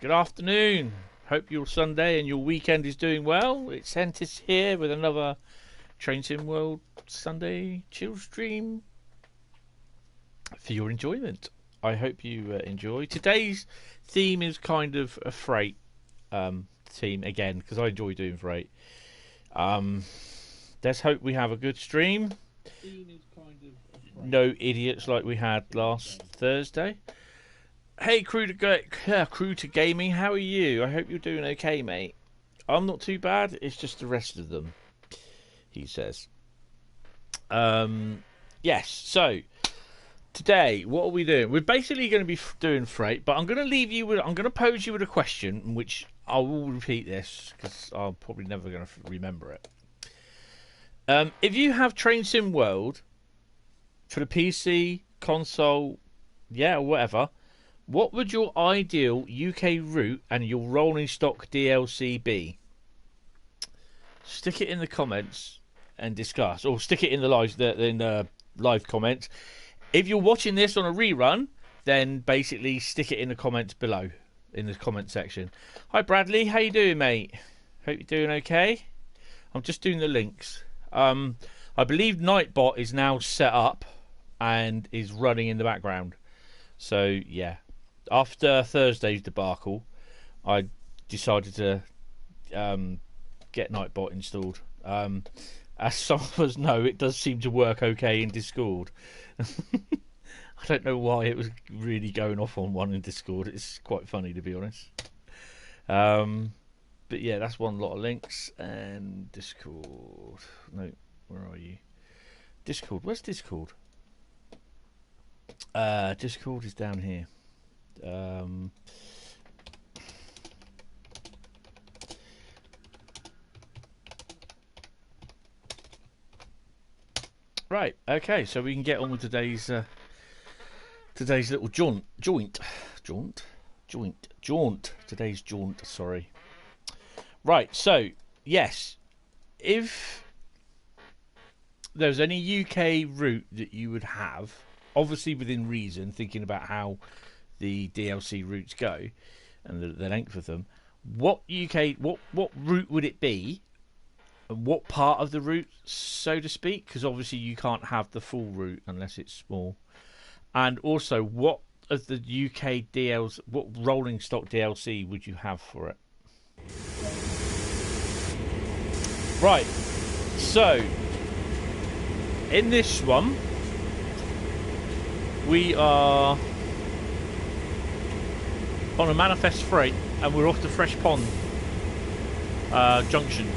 Good afternoon. Hope your Sunday and your weekend is doing well. It's Hentis here with another Train Sim World Sunday chill stream for your enjoyment. I hope you enjoy. Today's theme is kind of a freight theme again because I enjoy doing freight. Let's hope we have a good stream. No idiots like we had last Thursday. Hey, crew to gaming, how are you? I hope you're doing okay, mate. I'm not too bad. It's just the rest of them, he says. Yes. So today, what are we doing? We're basically going to be doing freight, but I'm going to pose you with a question, which I will repeat this because I'm probably never going to remember it. If you have Train Sim World for the PC, console, or whatever. What would your ideal UK route and your rolling stock DLC be? Stick it in the comments and discuss, or stick it in the live comments. If you're watching this on a rerun, then basically stick it in the comments below, in the comment section. Hi Bradley, how you doing, mate? Hope you're doing okay. I'm just doing the links. I believe Nightbot is now set up and is running in the background. So yeah. After Thursday's debacle, I decided to get Nightbot installed. As some of us know, it does seem to work okay in Discord. I don't know why it was really going off on one in Discord. It's quite funny, to be honest. But yeah, that's one lot of links. And Discord. No, where are you? Discord. Where's Discord? Discord is down here. Right, okay, so we can get on with today's little jaunt. Today's jaunt, sorry. Right, so yes, if there's any UK route that you would have, obviously within reason, thinking about how the DLC routes go and the length of them, what route would it be, and what part of the route, so to speak, because obviously you can't have the full route unless it's small, and also what of the UK DLC, what rolling stock DLC would you have for it? Right, so in this one we are on a manifest freight and we're off to Fresh Pond Junction,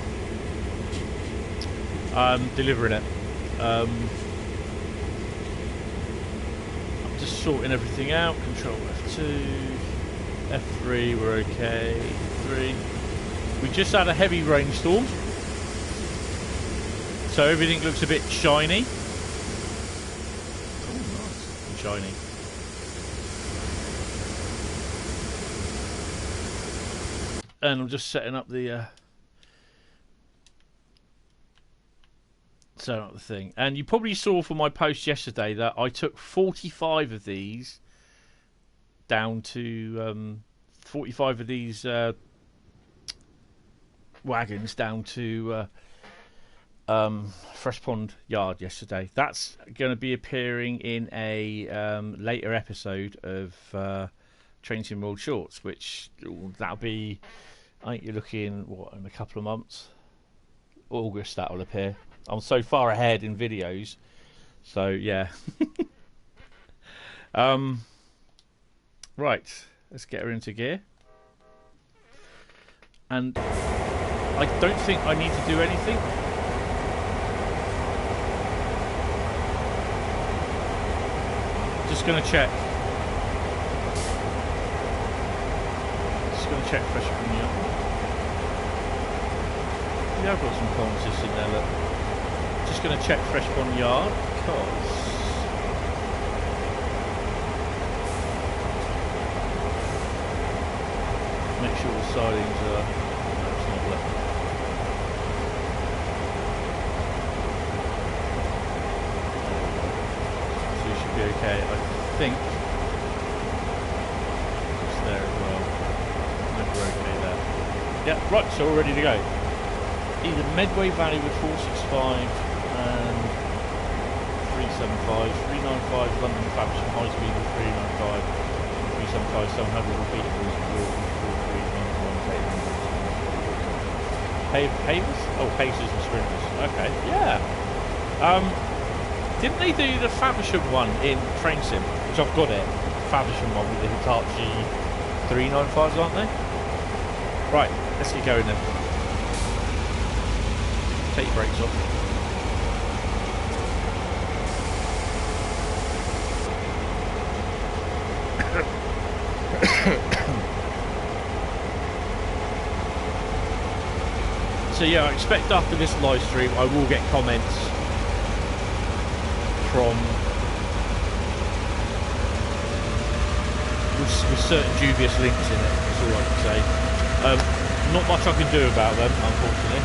delivering it. I'm just sorting everything out. Control F2, F3, we're okay. F3. We just had a heavy rainstorm, so everything looks a bit shiny. Oh, nice and shiny. And I'm just setting up the thing. And you probably saw from my post yesterday that I took 45 of these down to 45 of these wagons down to Fresh Pond Yard yesterday. That's going to be appearing in a later episode of Train Sim World Shorts, which that'll be, I think you're looking, what, in a couple of months? August that will appear. I'm so far ahead in videos. So, yeah. Right. Let's get her into gear. And I don't think I need to do anything. Just going to check. Check Fresh Pond Yard. Yeah, I've got some promises in there, look. Just going to check Fresh Pond Yard because make sure the sidings are, no, it's not left. So you should be okay, I think. It's there as well. Yeah, right, so we're ready to go. Either Medway Valley with 465 and 375, 395 London Faversham High Speed with 395, 375 700 repeatables with 439 Pavers? Oh, Pacers and Sprinters. Okay, yeah. Didn't they do the Faversham one in Train Sim? Which I've got it. Faversham one with the Hitachi 395s, aren't they? Right, let's get going then. Take your brakes off. So yeah, I expect after this live stream I will get comments from with certain dubious links in it, that's all I can say. Not much I can do about them, unfortunately.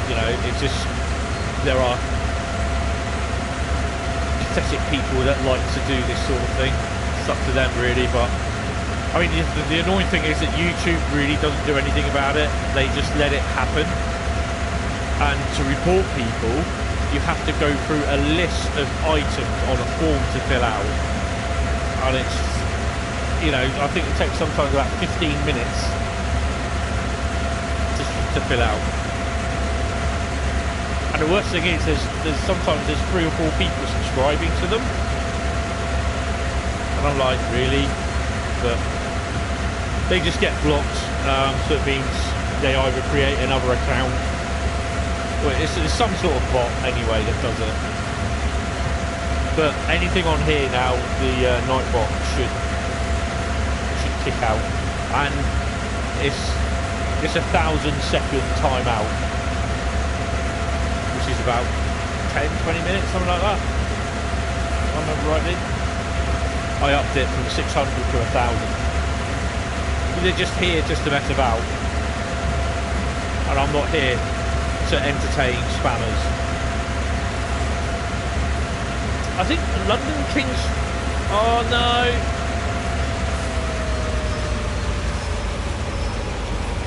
You know, it's just, there are pathetic people that like to do this sort of thing. It's up to them really, but I mean, the annoying thing is that YouTube really doesn't do anything about it. They just let it happen. And to report people, you have to go through a list of items on a form to fill out. And it's, you know, I think it takes sometimes about 15 minutes to fill out. And the worst thing is, there's sometimes 3 or 4 people subscribing to them. And I'm like, really? But they just get blocked, so it means they either create another account. Well, it's some sort of bot anyway that does it. But anything on here now, the Nightbot should kick out, and it's a 1,000-second timeout, which is about 10-20 minutes, something like that. If I remember rightly. I upped it from 600 to 1,000. They're just here just to mess about, and I'm not here to entertain spammers. I think London Kings. Oh no!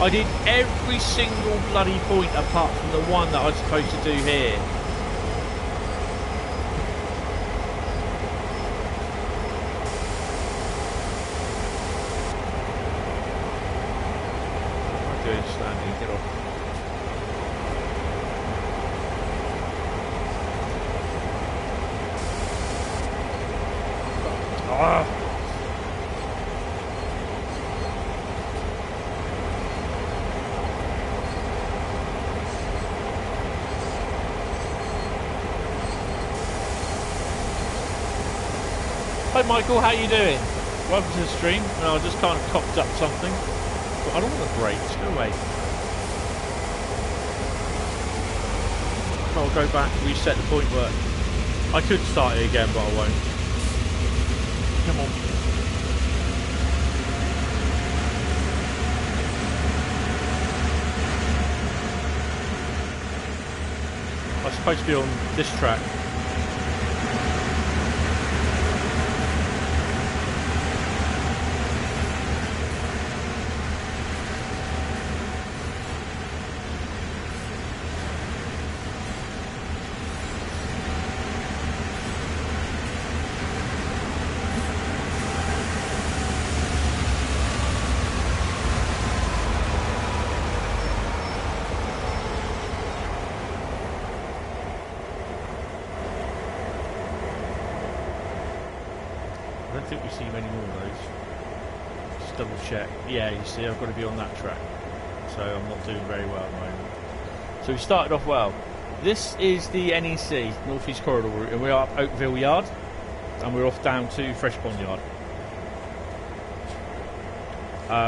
I did every single bloody point apart from the one that I was supposed to do here. Standing, get off. Ah. Hi Michael, how you doing? Welcome to the stream. I just kind of cocked up something. I don't want to break, just go away. I'll go back, reset the point work. I could start it again, but I won't. Come on. I'm supposed to be on this track. I don't think we see many more of those. Just double check. Yeah, you see, I've got to be on that track. So I'm not doing very well at the moment. So we started off well. This is the NEC, North East Corridor route, and we're up Oakville Yard. And we're off down to Fresh Pond Yard.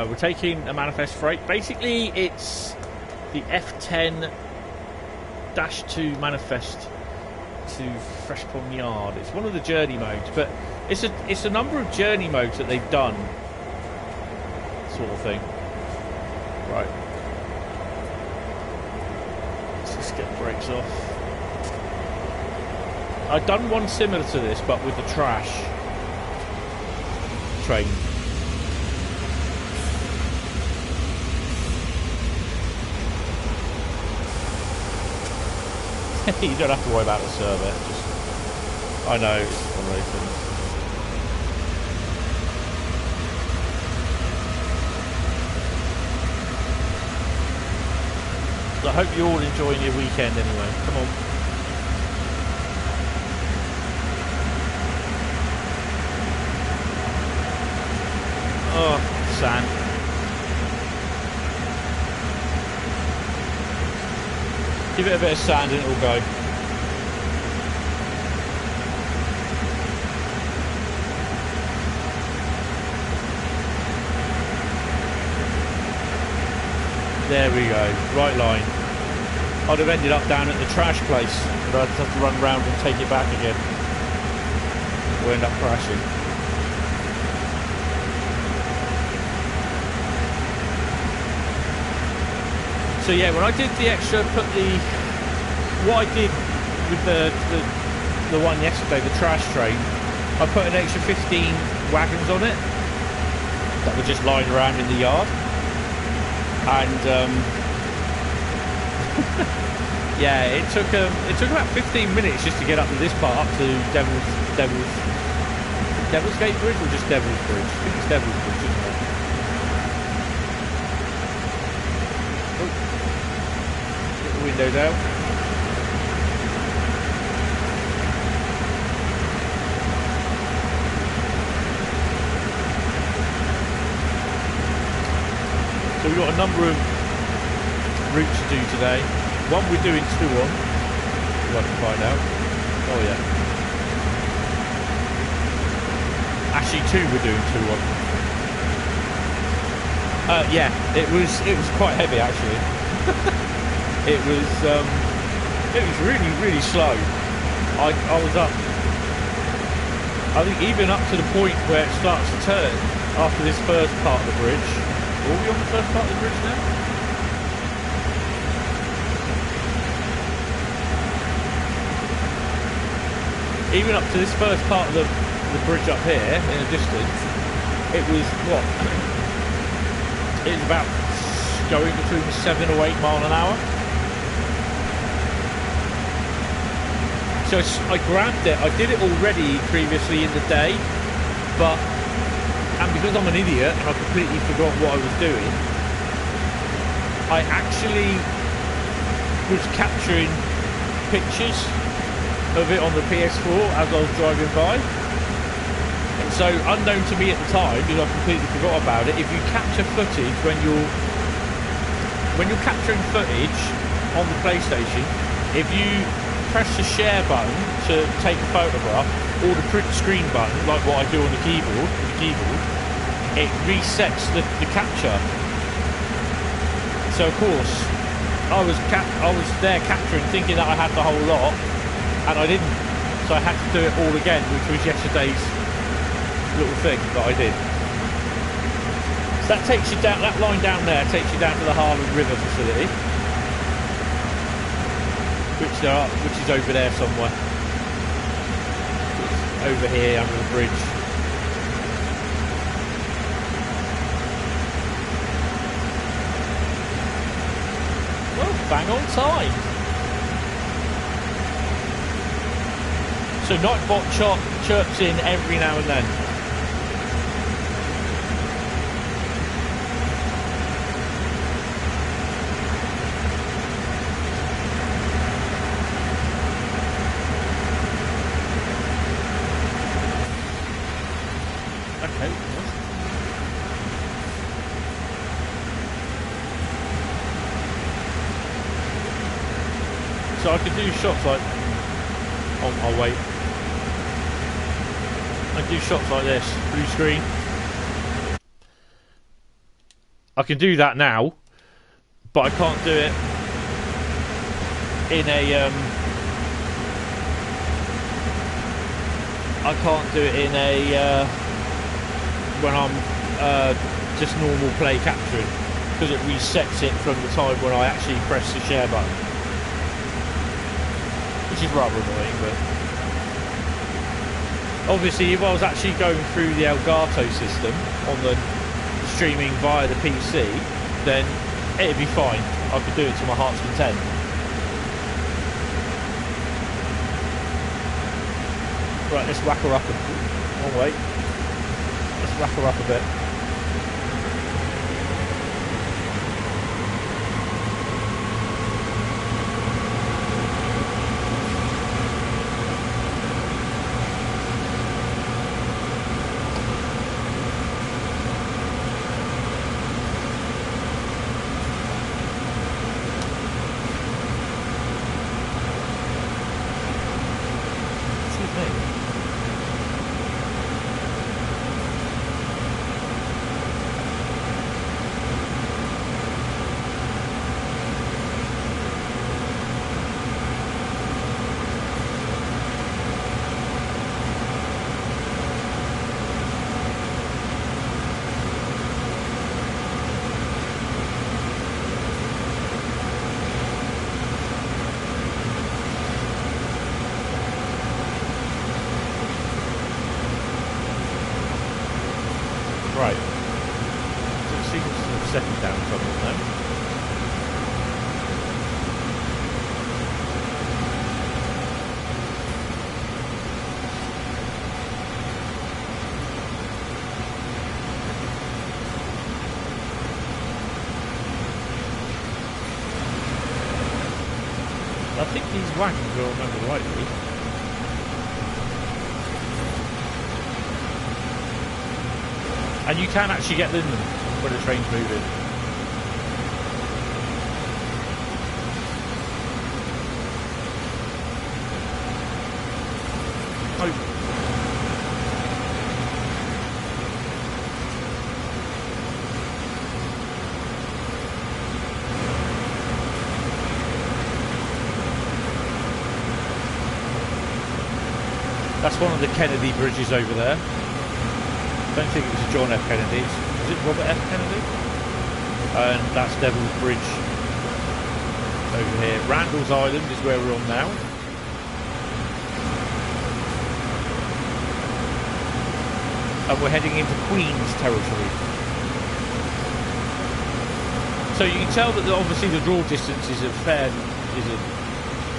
We're taking a manifest freight. Basically, it's the F10-2 manifest to Fresh Pond Yard. It's one of the journey modes, but it's a number of journey modes that they've done, sort of thing. Right. Let's just get the brakes off. I've done one similar to this, but with the trash. train. You don't have to worry about the server. Just, I know, it's one of those things. I hope you're all enjoying your weekend anyway. Come on. Oh, sand. Give it a bit of sand and it'll go. There we go, right line. I'd have ended up down at the trash place, but I'd have to run round and take it back again. We'll end up crashing. So yeah, when I did the extra, what I did with the one yesterday, the trash train, I put an extra 15 wagons on it that were just lying around in the yard. And yeah, it took about 15 minutes just to get up to this part, up to Devil's Gate Bridge, or just Devil's Bridge? I think it's Devil's Bridge, isn't it? Oh. Get the windows out. So we've got a number of routes to do today. One we're doing 2 on, if I can find out. Oh yeah. Actually 2 we're doing 2 on. Yeah, it was quite heavy actually. it was really slow. I was up, I think even up to the point where it starts to turn after this first part of the bridge. Are we on the first part of the bridge now? Even up to this first part of the bridge up here in the distance, it was what? It was about going between 7 or 8 miles an hour. So I grabbed it. I did it already previously in the day, and because I'm an idiot and I completely forgot what I was doing, I actually was capturing pictures of it on the PS4 as I was driving by. And so, unknown to me at the time, because I completely forgot about it, if you capture footage when you're capturing footage on the PlayStation, if you press the share button to take a photograph, or the print screen button, like what I do on the keyboard, it resets the capture. So of course, I was there capturing, thinking that I had the whole lot, and I didn't. So I had to do it all again, which was yesterday's little thing that I did. So that takes you down, that line down there takes you down to the Harlem River facility, which is over there somewhere. It's over here under the bridge. Well, bang on time. So Nightbot chirps in every now and then. Okay. So I could do shots like... I'll wait. I do shots like this, blue screen. I can do that now, but I can't do it in a I can't do it in a when I'm just normal play capturing, because it resets it from the time when I actually press the share button, which is rather annoying, but Obviously, if I was actually going through the Elgato system on the streaming via the PC, then it'd be fine. I could do it to my heart's content. Right, let's whack her up. Oh wait, let's whack her up a bit. I think these wagons, if I remember rightly, and you can actually get in them when the train's moving. Oh. That's one of the Kennedy bridges over there. I don't think it was a John F. Kennedy. Was it Robert F. Kennedy? And that's Devil's Bridge over here. Randall's Island is where we're on now. And we're heading into Queen's territory. So you can tell that obviously the draw distance is a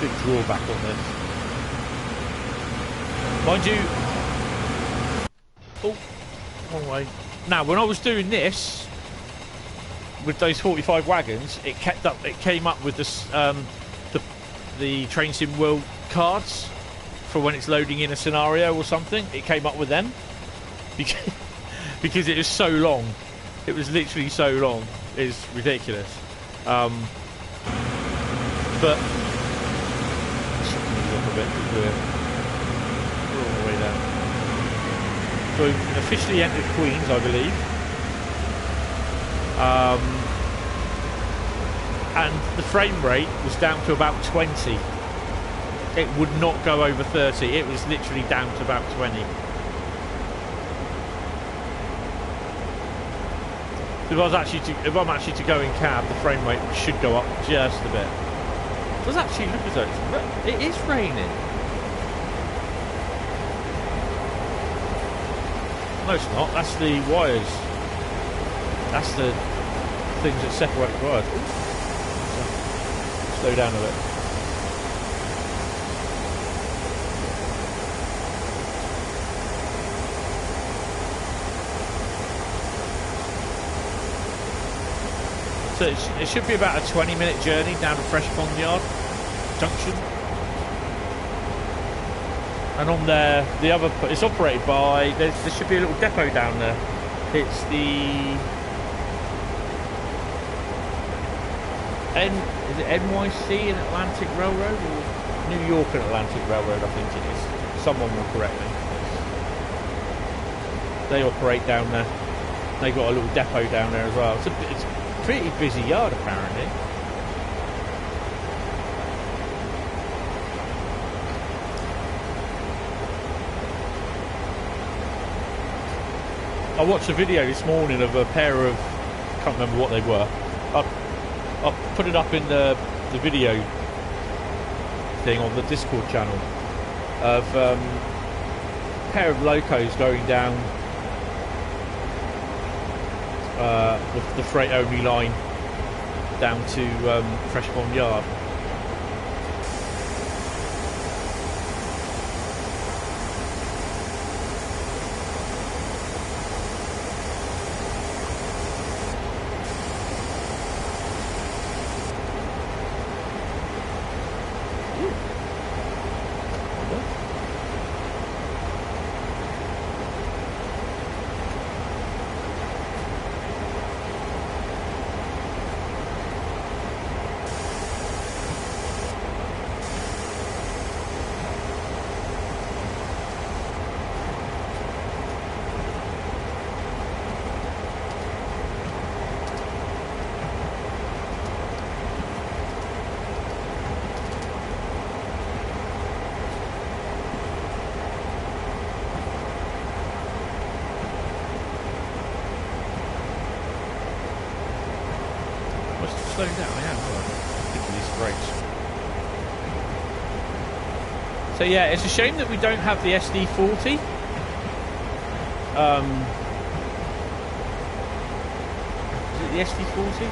big drawback on this. Mind you, oh, wrong way. Now, when I was doing this with those 45 wagons, it came up with this, the Train Sim World cards for when it's loading in a scenario or something. It came up with them because it is so long. It was literally so long. It's ridiculous. But let's look a bit to do it. So we've officially entered Queens, I believe. And the frame rate was down to about 20. It would not go over 30. It was literally down to about 20. If I'm actually to go in cab, the frame rate should go up just a bit. It does actually look as though it is raining. No, it's not. That's the wires. That's the things that separate the wires. Slow down a bit. So it should be about a 20-minute journey down to Fresh Pond Yard Junction. And on there, it's operated by, there should be a little depot down there. It's the is it NYC and Atlantic Railroad or New York and Atlantic Railroad, I think it is. Someone will correct me. They operate down there. They got a little depot down there as well. It's a pretty busy yard apparently. I watched a video this morning of a pair of, I can't remember what they were. I'll put it up in the video thing on the Discord channel of pair of locos going down the freight only line down to Freshpond Yard. Slowing down, I am. Thinking these brakes. So yeah, it's a shame that we don't have the SD40. Is it the SD40?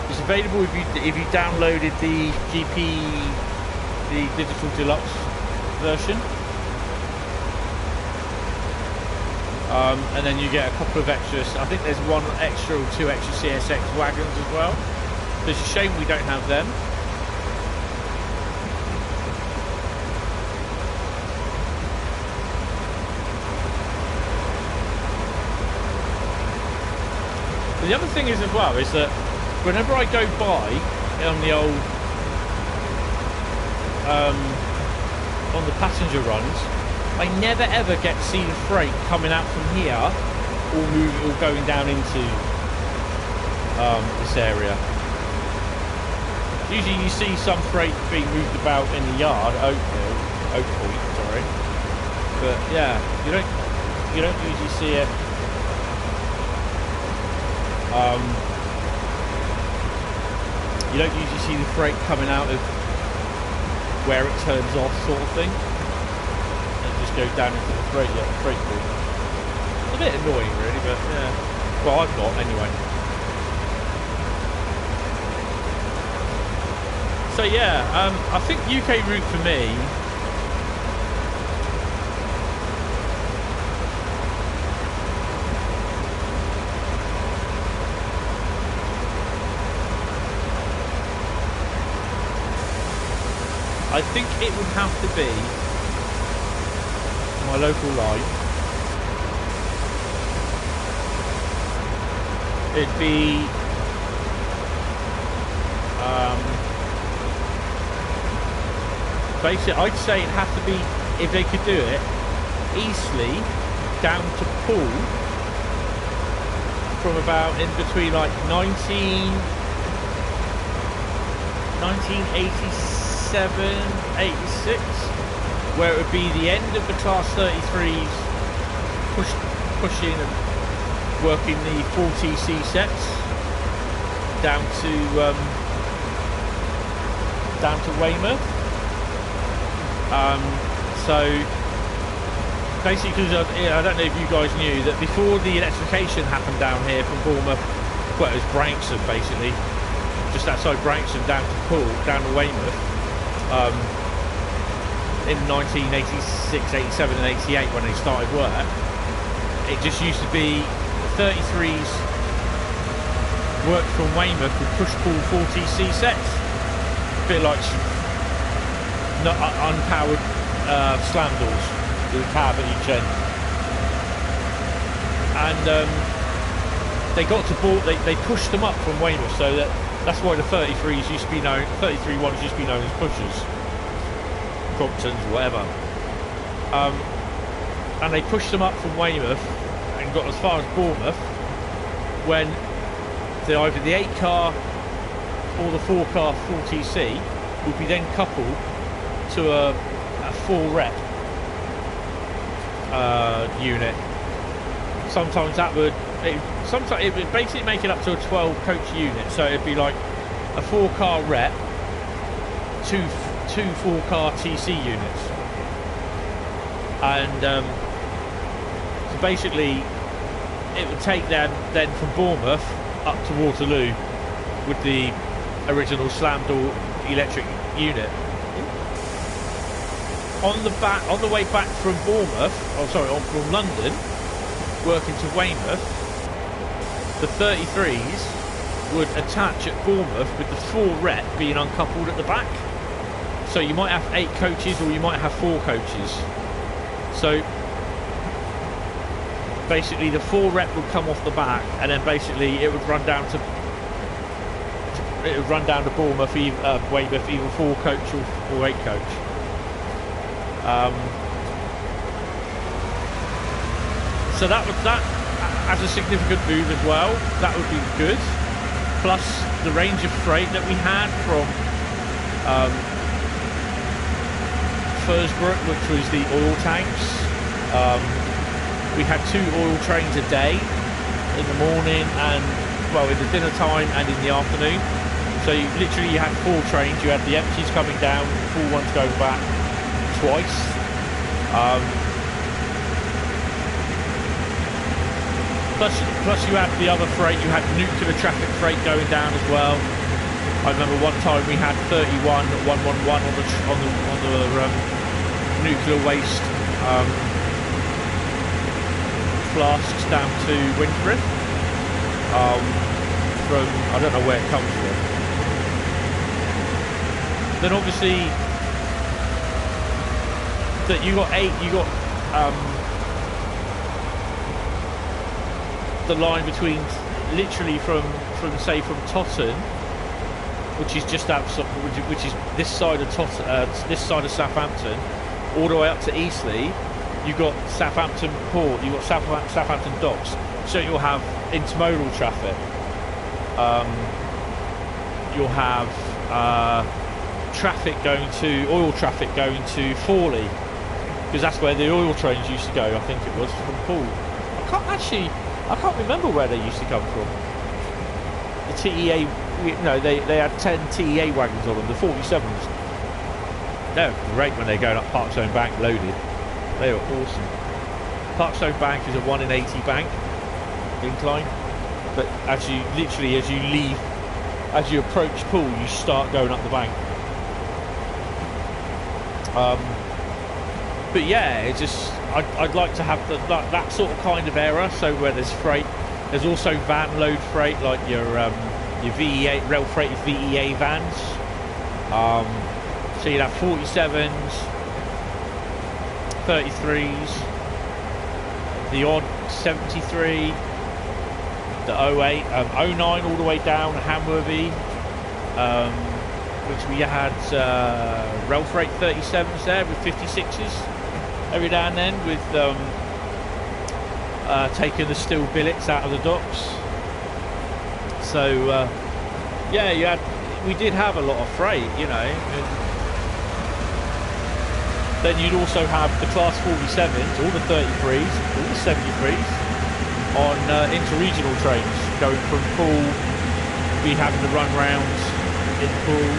It's available if you downloaded the GP, the Digital Deluxe version. And then you get a couple of extras. I think there's one extra or two extra CSX wagons as well. So it's a shame we don't have them. But the other thing is as well is that whenever I go by on the old on the passenger runs, I never ever get to see the freight coming out from here or moving or going down into this area. Usually you see some freight being moved about in the yard, Oak Point, sorry. But yeah, you don't usually see it. You don't usually see the freight coming out of where it turns off, sort of thing. Go down into the freight pool. It's a bit annoying really, but yeah. Well, I've not anyway. So yeah, I think UK route for me I think it would have to be my local line. It'd be basically I'd say it'd have to be, if they could do it, Eastleigh down to Poole from about in between like 1987, 86, where it would be the end of the Class 33s pushing and working the 4TC sets down to Weymouth. So basically, because I don't know if you guys knew that before the electrification happened down here from Bournemouth, well, it was Branksome basically, just outside Branksome down to Poole, down to Weymouth. In 1986, 87 and 88 when they started work, it just used to be the 33s worked from Weymouth with push-pull 4TC sets, a bit like unpowered slam doors with a cab at each end. And they got to board, they pushed them up from Weymouth, so that's why the 33s used to be known, 33 ones used to be known as pushers. Cromptons, whatever, and they pushed them up from Weymouth and got as far as Bournemouth, when either the 8-car or the 4-car 4TC would be then coupled to a 4-rep unit. Sometimes that would sometimes it would basically make it up to a 12-coach unit, so it'd be like a 4-car rep, two 4-car TC units. and so basically it would take them then from Bournemouth up to Waterloo with the original slam door electric unit. On the way back from Bournemouth, from London, working to Weymouth, the 33s would attach at Bournemouth with the 4-rep being uncoupled at the back. So you might have 8 coaches or you might have 4 coaches. So basically the 4-rep would come off the back, and then basically it would run down to Bournemouth, Weymouth, either 4 coach or 8 coach. So that as a significant move as well, that would be good. Plus the range of freight that we had from Fursbrook, which was the oil tanks. We had 2 oil trains a day, in the morning and, well, in the dinner time and in the afternoon. So you had 4 trains. You had the empties coming down, the full ones going back twice. Plus you had the other freight. You had nuclear traffic freight going down as well. I remember one time we had 31,111 on the nuclear waste flasks down to Windthrift. From, I don't know where it comes from. Then obviously that you got the line between, literally from Totten, which is just outside, which is this side of this side of Southampton, all the way up to Eastleigh. You got Southampton Port, you got Southampton Docks, so you'll have intermodal traffic. You'll have oil traffic going to Forley, because that's where the oil trains used to go. I think it was from Poole. I can't remember where they used to come from. The TEA, they had 10 TEA wagons on them, the 47s. They're great when they're going up Parkstone Bank loaded. They are awesome. Parkstone Bank is a 1 in 80 bank incline, but as you approach Poole, you start going up the bank. But yeah, it's just I'd like to have that sort of kind of era. So where there's freight, there's also van load freight, like your VEA rail freighted VEA vans. So you'd have 47s, 33s, the odd 73, the 08, 09 all the way down Hamworthy, which we had rail freight 37s there with 56s every now and then, with taking the steel billets out of the docks. So yeah, we did have a lot of freight, Then you'd also have the Class 47s, all the 33s, all the 73s on interregional trains going from Poole. We'd have the run rounds in Poole.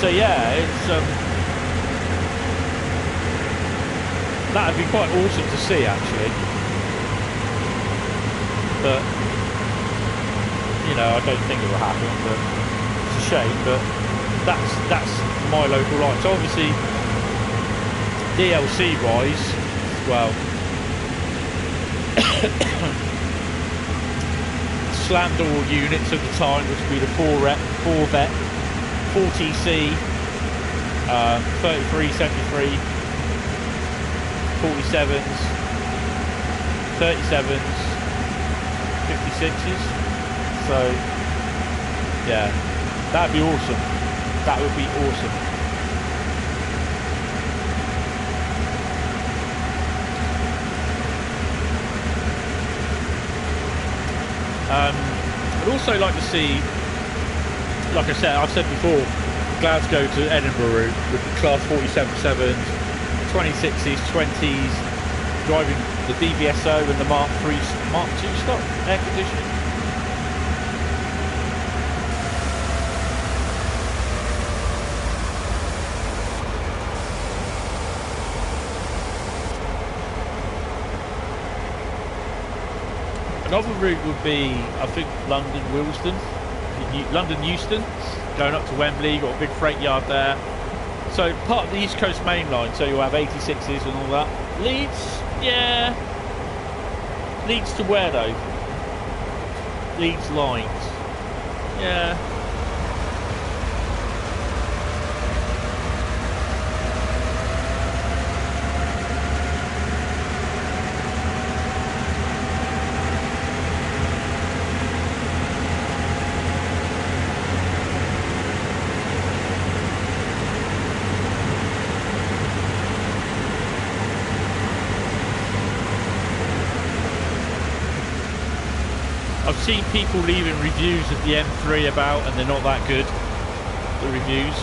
So yeah, it's that would be quite awesome to see, actually. But I don't think it will happen. But it's a shame. But that's my local line. So obviously, DLC wise, well, slam door units at the time, which would be the 4-rep, 4-vet, 4TC, 33, 73, 47s, 37s, 56s. So yeah, that'd be awesome. That would be awesome. I'd also like to see, like I've said before, Glasgow to Edinburgh route with the Class 47-7s, 26s, 20s, driving the DVSO and the Mark 2 stock air conditioning. Another route would be, I think, London Willesden, London Euston, going up to Wembley. Got a big freight yard there. So part of the East Coast main line. So you'll have 86s and all that. Leeds, yeah. Leeds to where though? Leeds lines, yeah. I've seen people leaving reviews of the M3 about, and they're not that good, the reviews,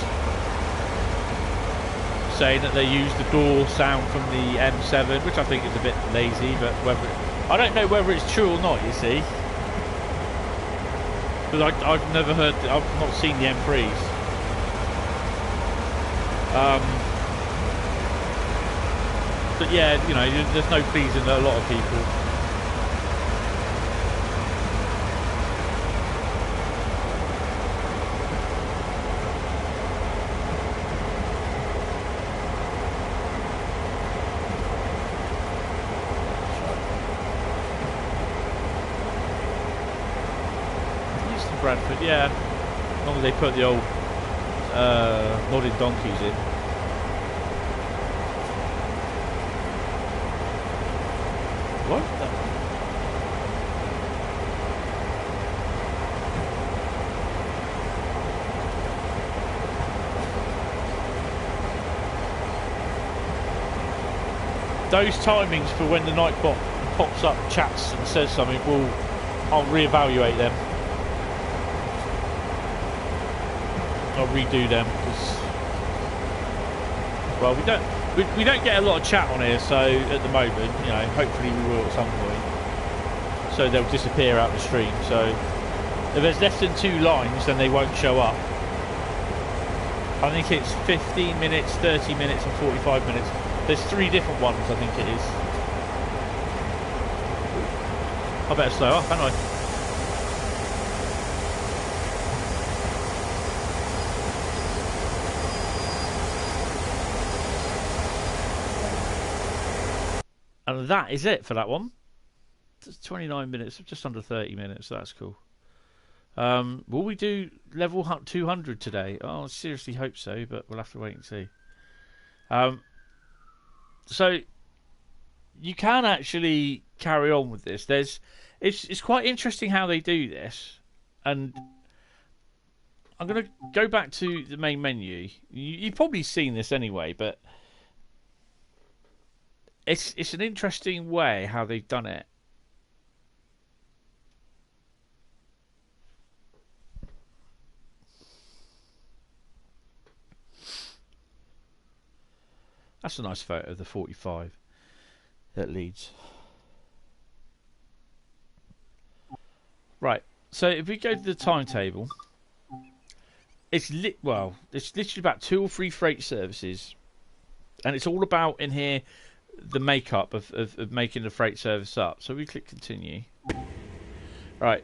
saying that they use the door sound from the M7, which I think is a bit lazy, but whether I don't know whether it's true or not, you see, because I've never heard, I've not seen the M3s. But yeah, you know, there's no pleasing a lot of people. Bradford, yeah. As long as they put the old nodding donkeys in. What? Those timings for when the Nightbot pops up, chats and says something, I'll reevaluate them. I'll redo them because, well, we don't get a lot of chat on here, so at the moment, you know, hopefully we will at some point. So they'll disappear out the stream. So if there's less than 2 lines, then they won't show up. I think it's 15 minutes, 30 minutes, and 45 minutes. There's 3 different ones, I think it is. I better slow up, haven't I? And that is it for that one. It's 29 minutes, just under 30 minutes. So that's cool. Will we do level 200 today? Oh, I seriously hope so, but we'll have to wait and see. So you can actually carry on with this. It's quite interesting how they do this, and I'm going to go back to the main menu. You've probably seen this anyway, but it's an interesting way how they've done it. That's a nice photo of the 45 that leads. Right, so if we go to the timetable, it's literally about 2 or 3 freight services, and it's all about in here the makeup of making the freight service up. So we click continue. Right.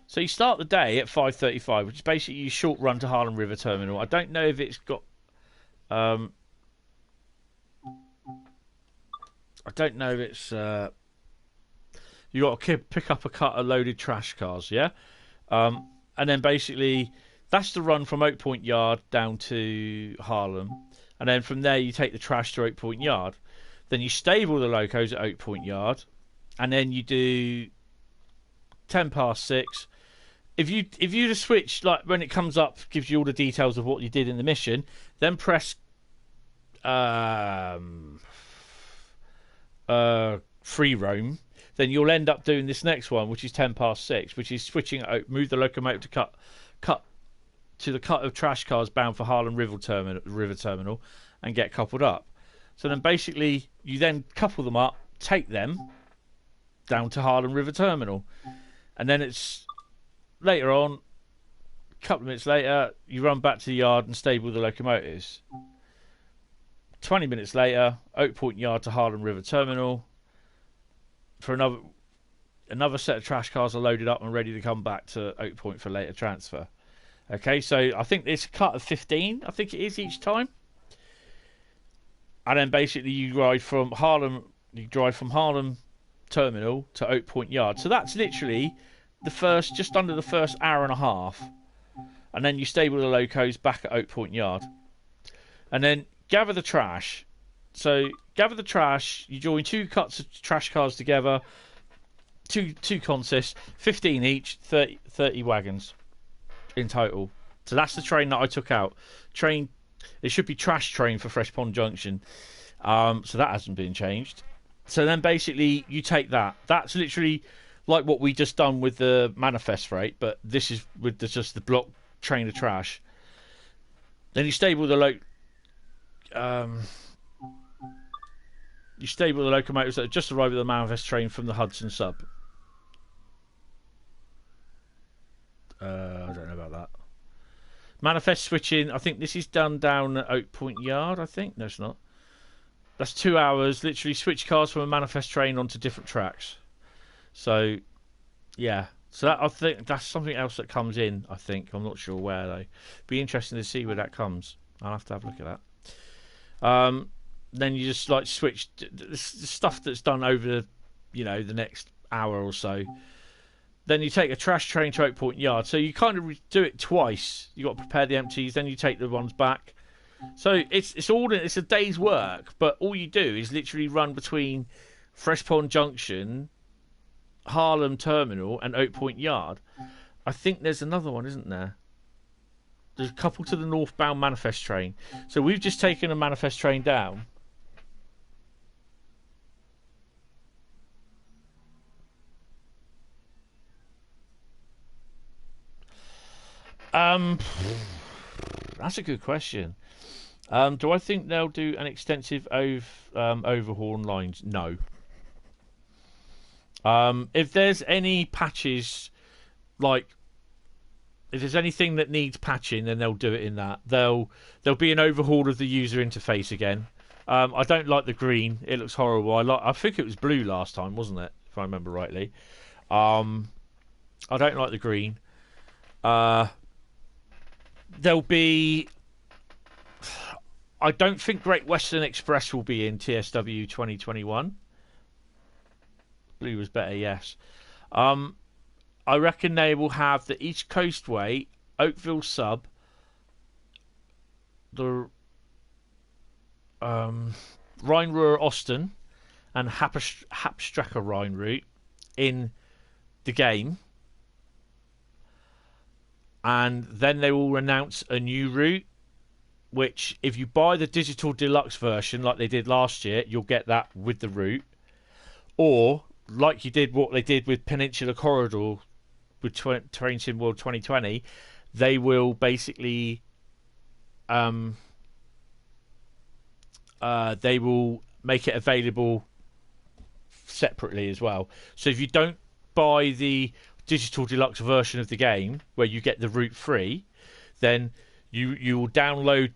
So you start the day at 5:35, which is basically your short run to Harlem River Terminal. I don't know if it's got I don't know if it's you got to pick up a cut of loaded trash cars, yeah? And then basically that's the run from Oak Point Yard down to Harlem. And then from there you take the trash to Oak Point Yard. Then you stable the locos at Oak Point Yard, and then you do 6:10. If you just switch, like when it comes up, gives you all the details of what you did in the mission, then press free roam, then you'll end up doing this next one, which is 6:10, which is switching out, move the locomotive to cut to the cut of trash cars bound for Harlem River Terminal, and get coupled up. So then basically you then couple them up, take them down to Harlem River Terminal, and then it's later on, a couple of minutes later, you run back to the yard and stable the locomotives. 20 minutes later, Oak Point Yard to Harlem River Terminal. For another another set of trash cars are loaded up and ready to come back to Oak Point for later transfer. Okay, so I think it's a cut of 15, I think it is each time. And then basically you drive from Harlem Terminal to Oak Point Yard. So that's literally just under the first hour and a half. And then you stable the locos back at Oak Point Yard. And then gather the trash. So gather the trash, you join 2 cuts of trash cars together, two consists, 15 each, 30 wagons in total. So that's the train that I took out. It should be trash train for Fresh Pond Junction. So that hasn't been changed. So then basically you take that. That's literally like what we just done with the manifest freight, but this is with just the block train of trash. Then you stable the locomotives that have just arrived at the manifest train from the Hudson sub. I don't know about that. Manifest switching, I think this is done down at Oak Point Yard, I think. No, it's not. That's 2 hours, literally switch cars from a manifest train onto different tracks. So, yeah. So I think that's something else that comes in, I think. I'm not sure where, though. Be interesting to see where that comes. I'll have to have a look at that. Then you just like switch the stuff that's done over the next hour or so. Then you take a trash train to Oak Point Yard. So you kind of do it twice. You got to prepare the empties, then you take the ones back. So it's a day's work, but all you do is literally run between Fresh Pond Junction, Harlem Terminal, and Oak Point Yard. I think there's another one, isn't there? There's a couple to the northbound manifest train. So we've just taken a manifest train down. That's a good question. Do I think they'll do an extensive overhaul on lines? No. If there's any patches, like if there's anything that needs patching, then they'll do it in that. There'll be an overhaul of the user interface again. I don't like the green; it looks horrible. I think it was blue last time, wasn't it? If I remember rightly. I don't like the green. There'll be. I don't think Great Western Express will be in TSW 2021. Blue was better, yes. I reckon they will have the East Coastway, Oakville Sub, the Rhein-Ruhr Osten, and Hauptstrecke Rhein-Ruhr in the game. And then they will announce a new route, which if you buy the digital deluxe version like they did last year, you'll get that with the route. Or like what they did with Peninsula Corridor with Train Sim World 2020, they will basically they will make it available separately as well. So if you don't buy the digital deluxe version of the game where you get the route free, then you will download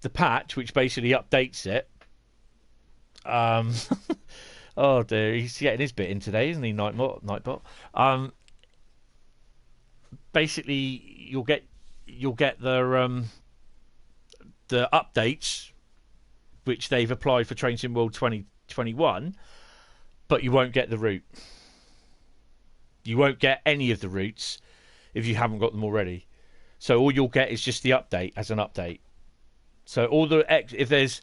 the patch which basically updates it. Oh dear, he's getting his bit in today, isn't he, Nightbot? Basically you'll get the updates which they've applied for Train Sim World 2021, but you won't get the route. You won't get any of the routes if you haven't got them already. So all you'll get is just the update as an update. So if there's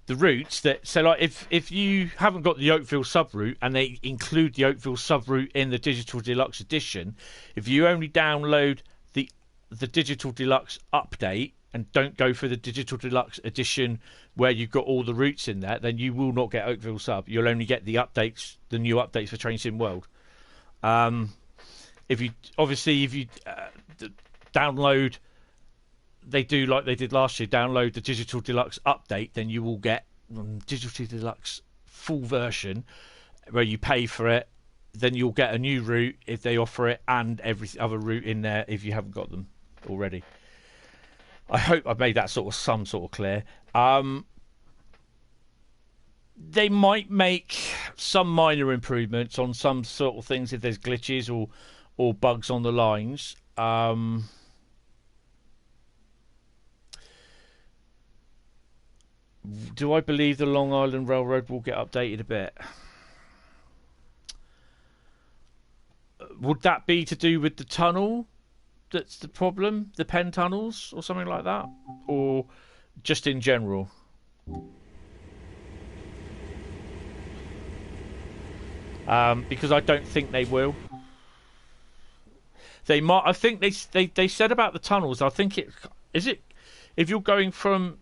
the routes like if you haven't got the Oakville sub route and they include the Oakville sub route in the digital deluxe edition, if you only download the digital deluxe update and don't go for the digital deluxe edition where you've got all the routes in there, then you will not get Oakville sub. You'll only get the new updates for Train Sim World. If you download, they do like they did last year, download the digital deluxe update, then you will get digital deluxe full version where you pay for it. Then you'll get a new route if they offer it, and every other route in there if you haven't got them already. I hope I've made that some sort of clear. They might make some minor improvements on some sort of things if there's glitches or bugs on the lines. Do I believe the Long Island Railroad will get updated a bit? Would that be to do with the tunnel that's the problem? The Penn tunnels or something like that? Or just in general? Because I don't think they will. They might. I think they said about the tunnels. I think it if you're going from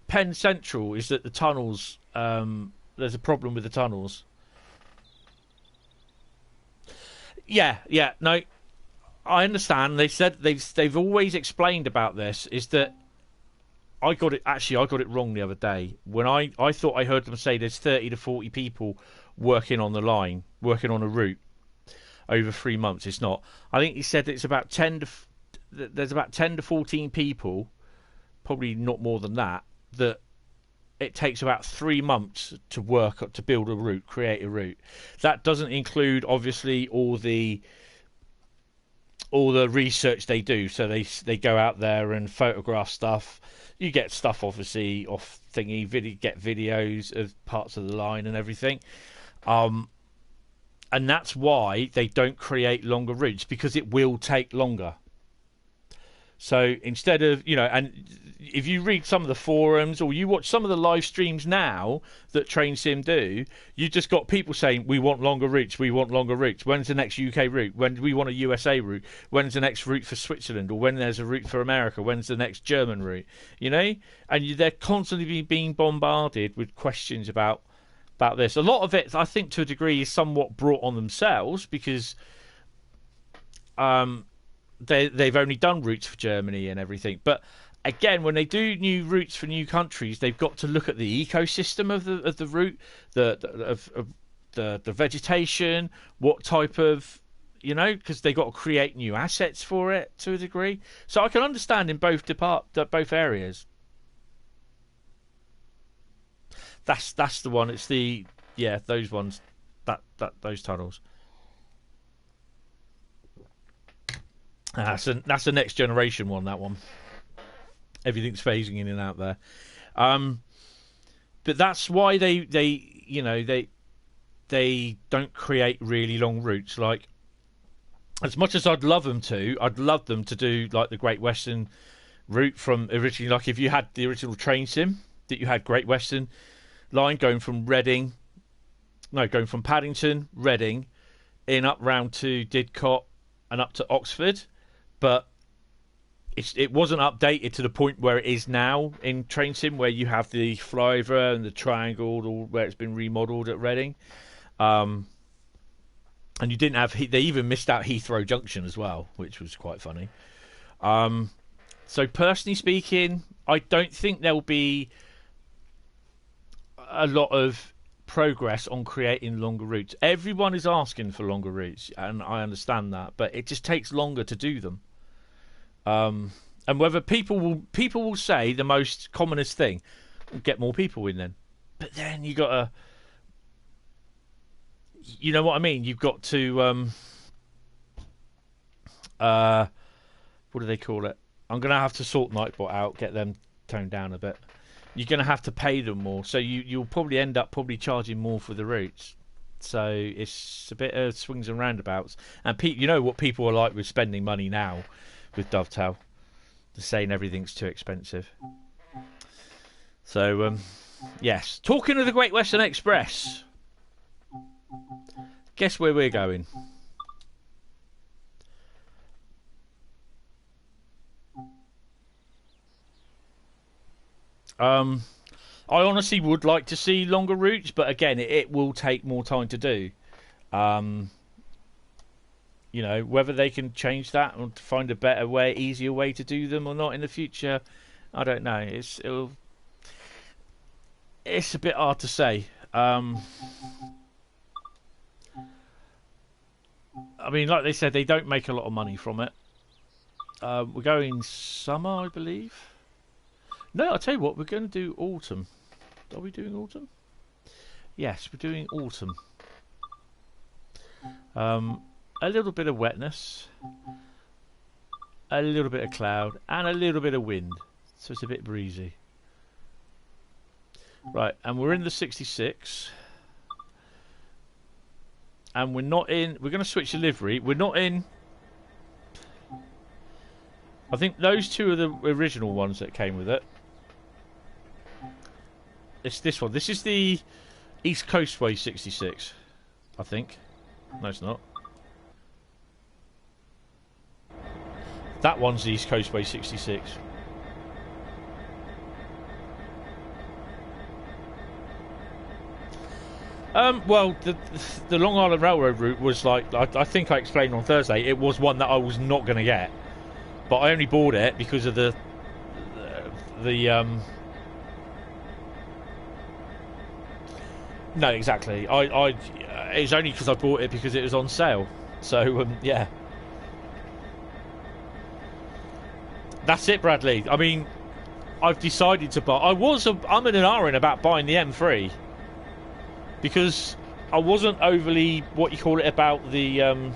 Penn Central, is that the tunnels? There's a problem with the tunnels. Yeah, no, I understand. They said they've always explained about this. Is that I got it wrong the other day when I thought I heard them say there's 30 to 40 people working on the line, working on a route over 3 months. It's not. I think he said it's about there's about 10 to 14 people, probably not more than that. That it takes about 3 months to work to build a route, create a route. That doesn't include obviously all the research they do. So they go out there and photograph stuff. You get stuff obviously off thingy, get videos of parts of the line and everything. And that's why they don't create longer routes, because it will take longer. So instead of, and if you read some of the forums or you watch some of the live streams now that Train Sim do, you just got people saying, we want longer routes, we want longer routes. When's the next UK route? When do we want a USA route? When's the next route for Switzerland? Or when there's a route for America? When's the next German route? And they're constantly being bombarded with questions about this. A lot of it, I think, to a degree, is somewhat brought on themselves because they've only done routes for Germany and everything. But again, when they do new routes for new countries, they've got to look at the ecosystem of the route, the vegetation, what type of, because they've got to create new assets for it to a degree. So I can understand in both areas. That's the one. It's those ones, those tunnels. That's the next generation one. That one. Everything's phasing in and out there. But that's why they don't create really long routes. Like, as much as I'd love them to do like the Great Western route from originally. Like if you had the original Train Sim that you had Great Western line going from Paddington, Reading, in up round to Didcot and up to Oxford, but it wasn't updated to the point where it is now in Train Sim, where you have the flyover and the triangle, or where it's been remodeled at Reading. And you didn't have. They even missed out Heathrow Junction as well, which was quite funny. So personally speaking, I don't think there'll be a lot of progress on creating longer routes. Everyone is asking for longer routes, and I understand that, but it just takes longer to do them. And whether people will say the most commonest thing, get more people in then. But then you got to, you know what I mean? You've got to, what do they call it? I'm going to have to sort Nightbot out, get them toned down a bit. You're going to have to pay them more, so you'll probably end up charging more for the routes. So it's a bit of swings and roundabouts. And you know what people are like with spending money now with Dovetail. They're saying everything's too expensive. So, yes. Talking of the Great Western Express, guess where we're going? I honestly would like to see longer routes, but again, it will take more time to do. Whether they can change that or find a better way, easier way to do them or not in the future, I don't know. It's a bit hard to say. I mean, like they said, they don't make a lot of money from it. We're going summer, I believe. No, I'll tell you what, we're going to do autumn. Are we doing autumn? Yes, we're doing autumn. A little bit of wetness, a little bit of cloud, and a little bit of wind. So it's a bit breezy. Right, and we're in the 66. And we're not in... We're going to switch the livery. We're not in... I think those two are the original ones that came with it. It's this one. This is the East Coastway 66, I think. No, it's not. That one's the East Coastway 66. Well, the Long Island Railroad route was like... I think I explained on Thursday, it was one that I was not going to get. But I only bought it because of the no, exactly. It's only because I bought it because it was on sale. So yeah, that's it, Bradley. I mean, I've decided to buy. I'm in an hour about buying the M3 because I wasn't overly about the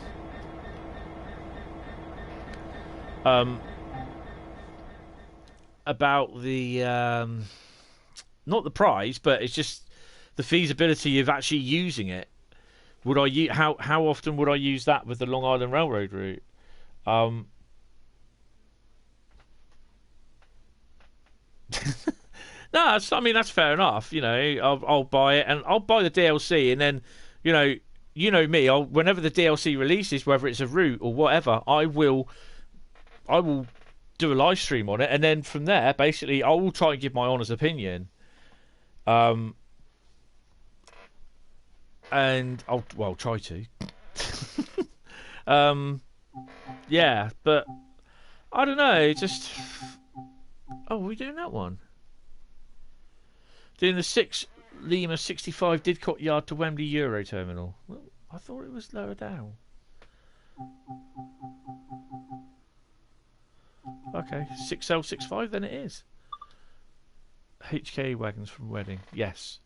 not the price, but it's just the feasibility of actually using it. Would I how often would I use that with the Long Island Railroad route? No, I mean that's fair enough. You know, I'll buy it and I'll buy the DLC, and then you know me. Whenever the DLC releases, whether it's a route or whatever, I will do a live stream on it, and then from there, basically, I will try and give my honest opinion. And I'll try to. Yeah, but I don't know. Just are we doing that one? Doing the 6 Lima 65 Didcot Yard to Wembley Euro Terminal. Well, I thought it was lower down. Okay, 6L65 then it is. HK wagons from Wedding. Yes.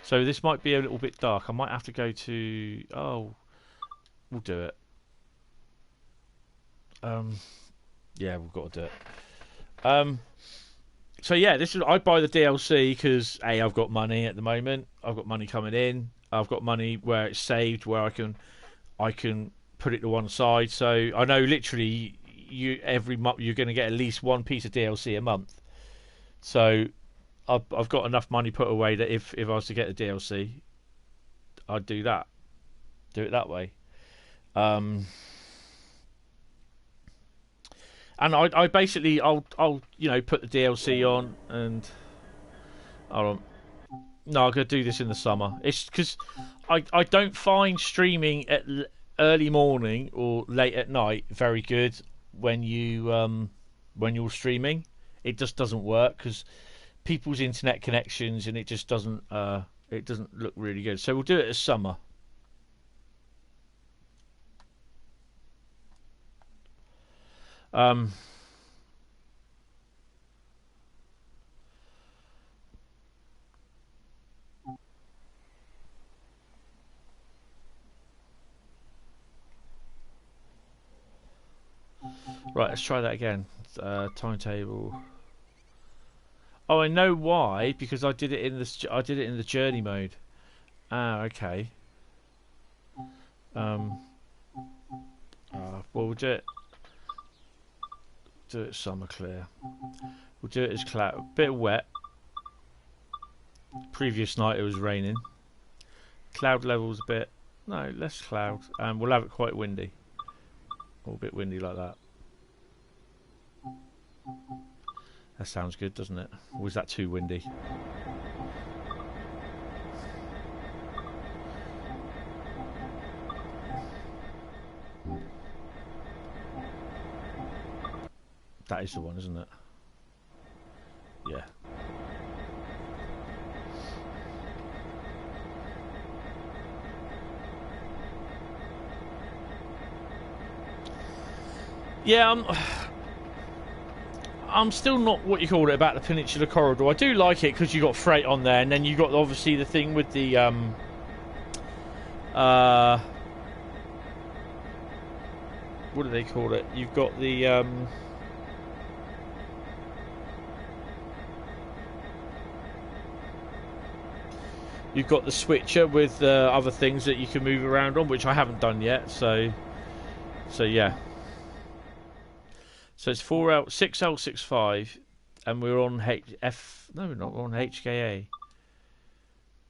So this might be a little bit dark. I might have to go to... Oh, we'll do it. Yeah, we've got to do it. So yeah, I buy the DLC because A, I've got money at the moment. I've got money coming in. I've got money where it's saved, where I can put it to one side. So I know literally every month you're going to get at least one piece of DLC a month. So I've got enough money put away that if I was to get a DLC, I'd do that. Do it that way. And I basically I'll put the DLC on and no, I'm gonna do this in the summer. It's because I don't find streaming at early morning or late at night very good when you're streaming. It just doesn't work because people's internet connections, and it just doesn't look really good. So we'll do it as summer. Right, let's try that again. Timetable. Oh, I know why, because I did it in the journey mode. Ah, okay. Well, we'll do it summer clear. We'll do it as cloud, bit wet. Previous night it was raining. Cloud levels a bit, no, less cloud, and we'll have it quite windy, or a bit windy like that. That sounds good, doesn't it? Or is that too windy? That is the one, isn't it? Yeah. Yeah, I'm still not what you call it about the Peninsula Corridor. I do like it because you got freight on there, and then you got obviously the thing with the what do they call it? You've got the you've got the switcher with other things that you can move around on, which I haven't done yet. So yeah. So it's 6L65, and we're on No, we're not. We're on HKA.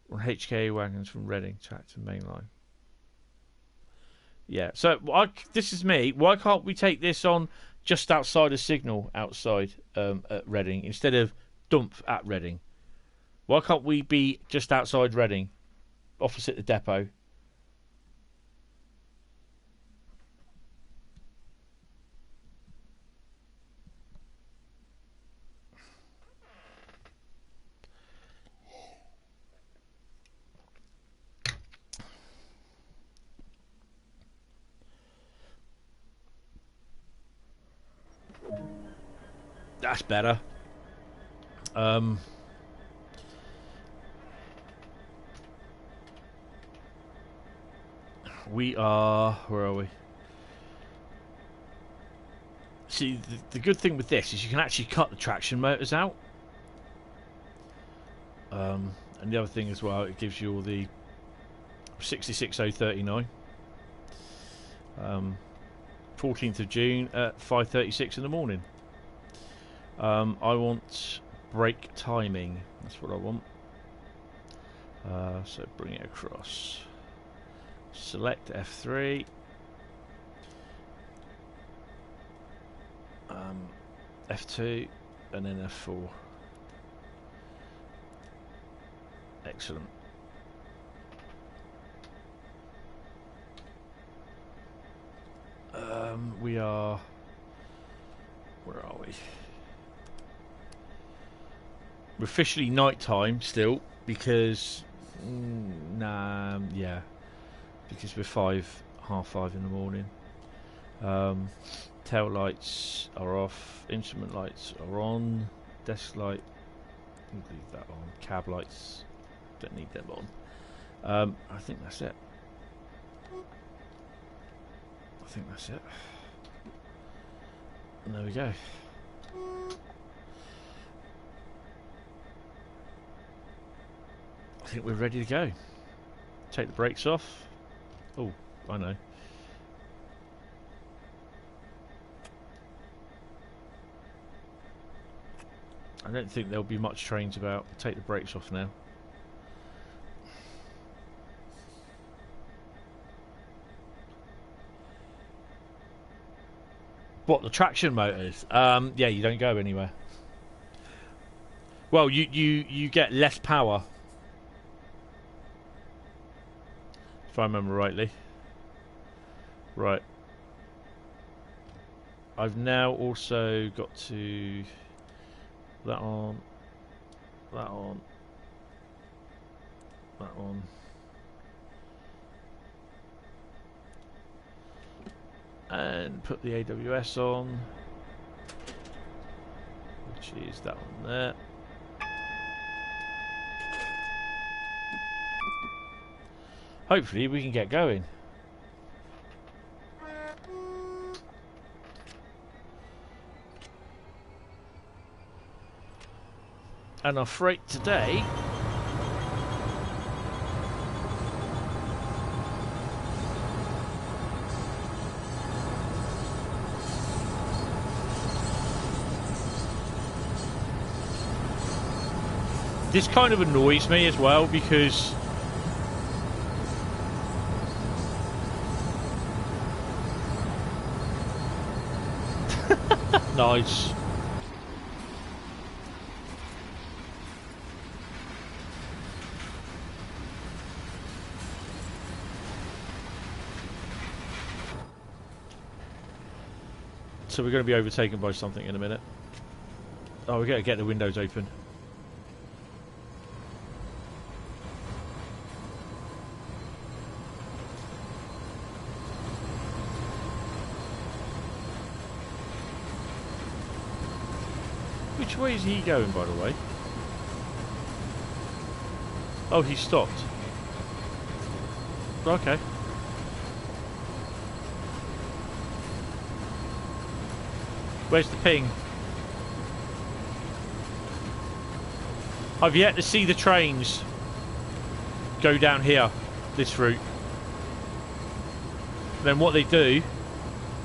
We're on HKA wagons from Reading to Acton Main Line. Yeah. So this is me. Why can't we take this on just outside of Signal, outside at Reading, instead of dump at Reading? Why can't we be just outside Reading, opposite the depot? That's better. We are... Where are we? See, the good thing with this is you can actually cut the traction motors out. And the other thing as well, it gives you all the 66039. 14th of June at 5:36 in the morning. I want brake timing. That's what I want. So bring it across. Select F3. F2 and then F4. Excellent. We are... Where are we? We're officially night time still because... yeah. Because we're half five in the morning. Tail lights are off. Instrument lights are on. Desk light, we'll leave that on. Cab lights, don't need them on. I think that's it. And there we go. I think we're ready to go. Take the brakes off. Oh, I know. I don't think there'll be much trains about. Take the brakes off now. What, the traction motors? Yeah, you don't go anywhere. Well, you get less power, if I remember rightly. Right. I've now also got to... That on. That on. That on. And put the AWS on, which is that one there. Hopefully we can get going. And our freight today this kind of annoys me as well because nice. So we're going to be overtaken by something in a minute. Oh, we're going to get the windows open. Which way is he going, by the way? Oh, he stopped. Okay. Where's the ping? I've yet to see the trains go down here, this route. Then what they do,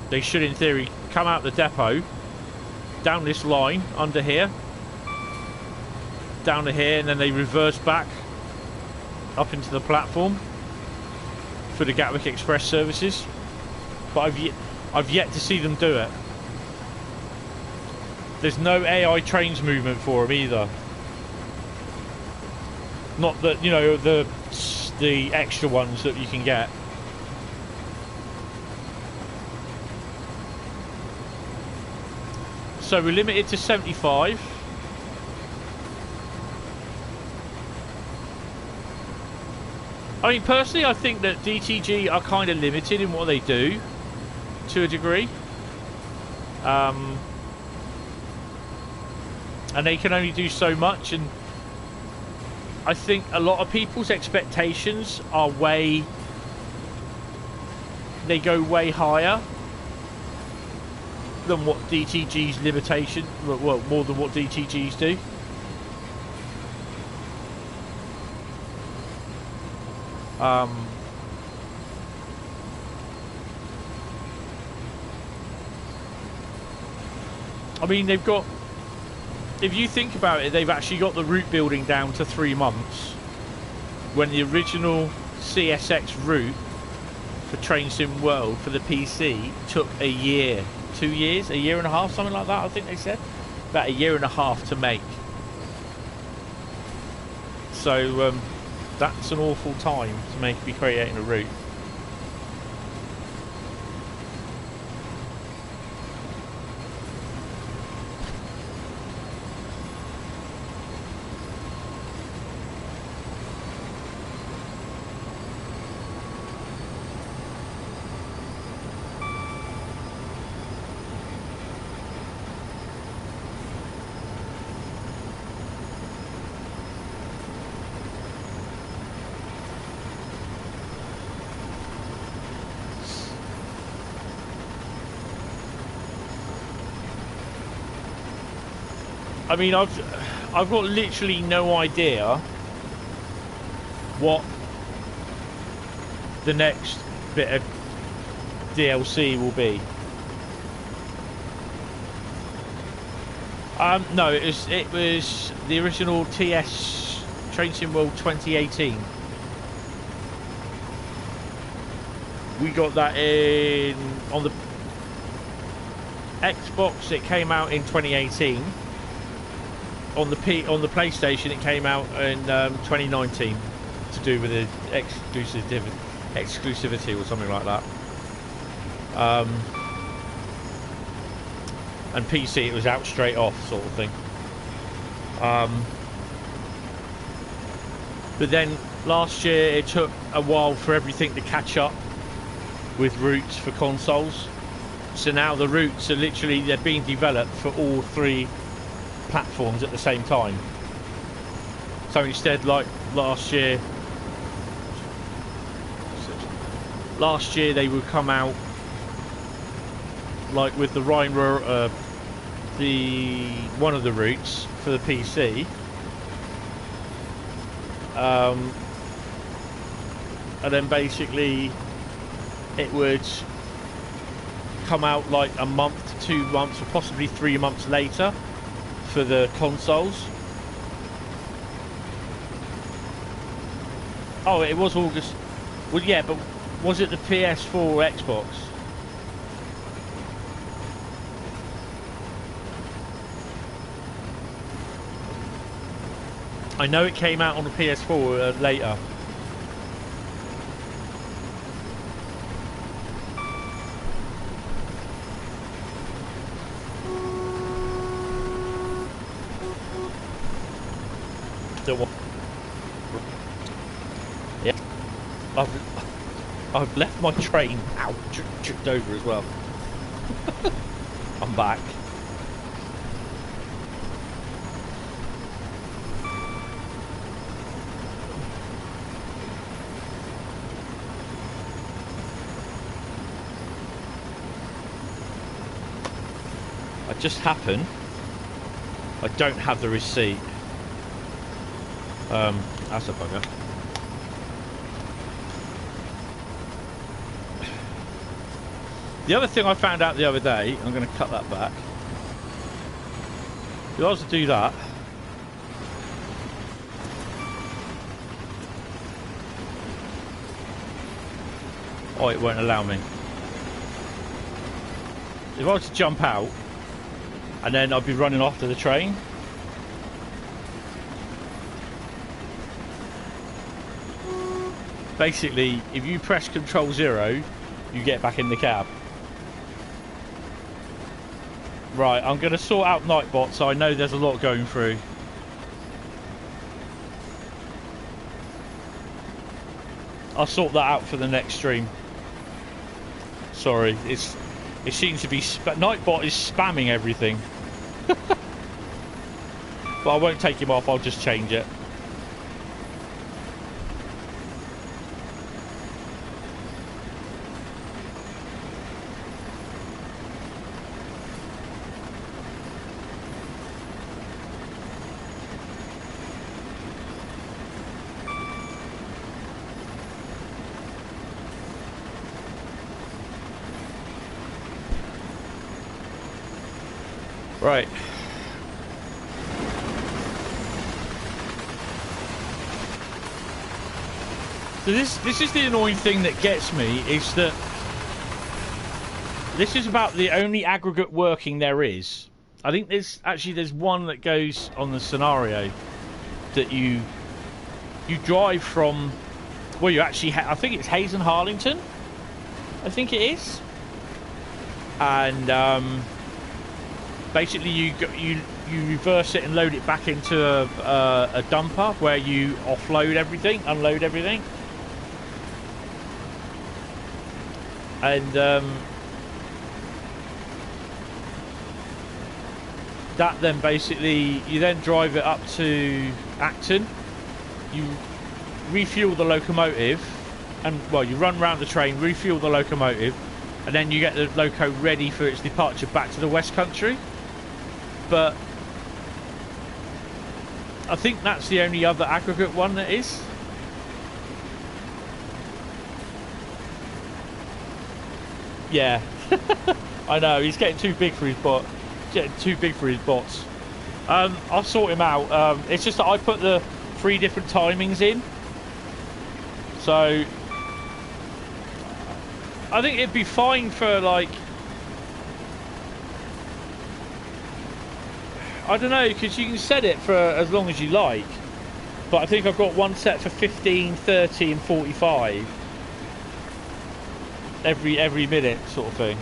they should in theory come out the depot, down this line, under here, down to here, and then they reverse back up into the platform for the Gatwick Express services. But I've yet to see them do it. There's no AI trains movement for them either. Not that, you know, the extra ones that you can get. So we're limited to 75. I mean, personally, I think that DTG are kind of limited in what they do, to a degree. And they can only do so much, and I think a lot of people's expectations are they go way higher than what DTG's limitation, well, more than what DTG's do. I mean, they've got, if you think about it, they've actually got the route building down to 3 months, when the original CSX route for Train Sim World for the PC took a year, 2 years, a year and a half, something like that, I think they said. About a year and a half to make. So that's an awful time to be creating a route. I mean, I've got literally no idea what the next bit of DLC will be. No, it was the original TS Train Sim World 2018. We got that on the Xbox. It came out in 2018. On the PlayStation, it came out in 2019, to do with the exclusivity or something like that. And PC, it was out straight off, sort of thing. But then last year, it took a while for everything to catch up with routes for consoles. So now the routes are literally, they're being developed for all 3 platforms at the same time. So instead, like last year they would come out like with the Rhein-Ruhr, one of the routes for the PC, and then basically it would come out like a month, 2 months, or possibly 3 months later for the consoles. Oh, it was August. Well, yeah, but was it the PS4 or Xbox? I know it came out on the PS4 later. Yeah, I've left my train. Ow, tripped over as well. I'm back. that just happened. I don't have the receipt. That's a bugger. The other thing I found out the other day, I'm going to cut that back. If I was to do that, oh, it won't allow me. If I was to jump out, and then I'd be running after the train. Basically, if you press Control 0, you get back in the cab. Right, I'm going to sort out Nightbot, so I know there's a lot going through. I'll sort that out for the next stream. Sorry, it seems to be... Nightbot is spamming everything. But I won't take him off, I'll just change it. Right. So this is the annoying thing that gets me, is that this is about the only aggregate working there is. I think there's one that goes on the scenario that you drive from, well, you actually I think it's Hayes and Harlington, I think it is, and basically you reverse it and load it back into a dumper where you offload everything, unload everything, and that then basically you then drive it up to Acton, you refuel the locomotive, and well, you run around the train, refuel the locomotive, and then you get the loco ready for its departure back to the West Country. But I think that's the only other aggregate one that is. Yeah. I know, he's getting too big for his bot. Getting too big for his bots. I'll sort him out. It's just that I put the 3 different timings in. So I think it'd be fine for, like, I don't know, because you can set it for as long as you like, but I think I've got one set for 15, 30 and 45 every minute sort of thing.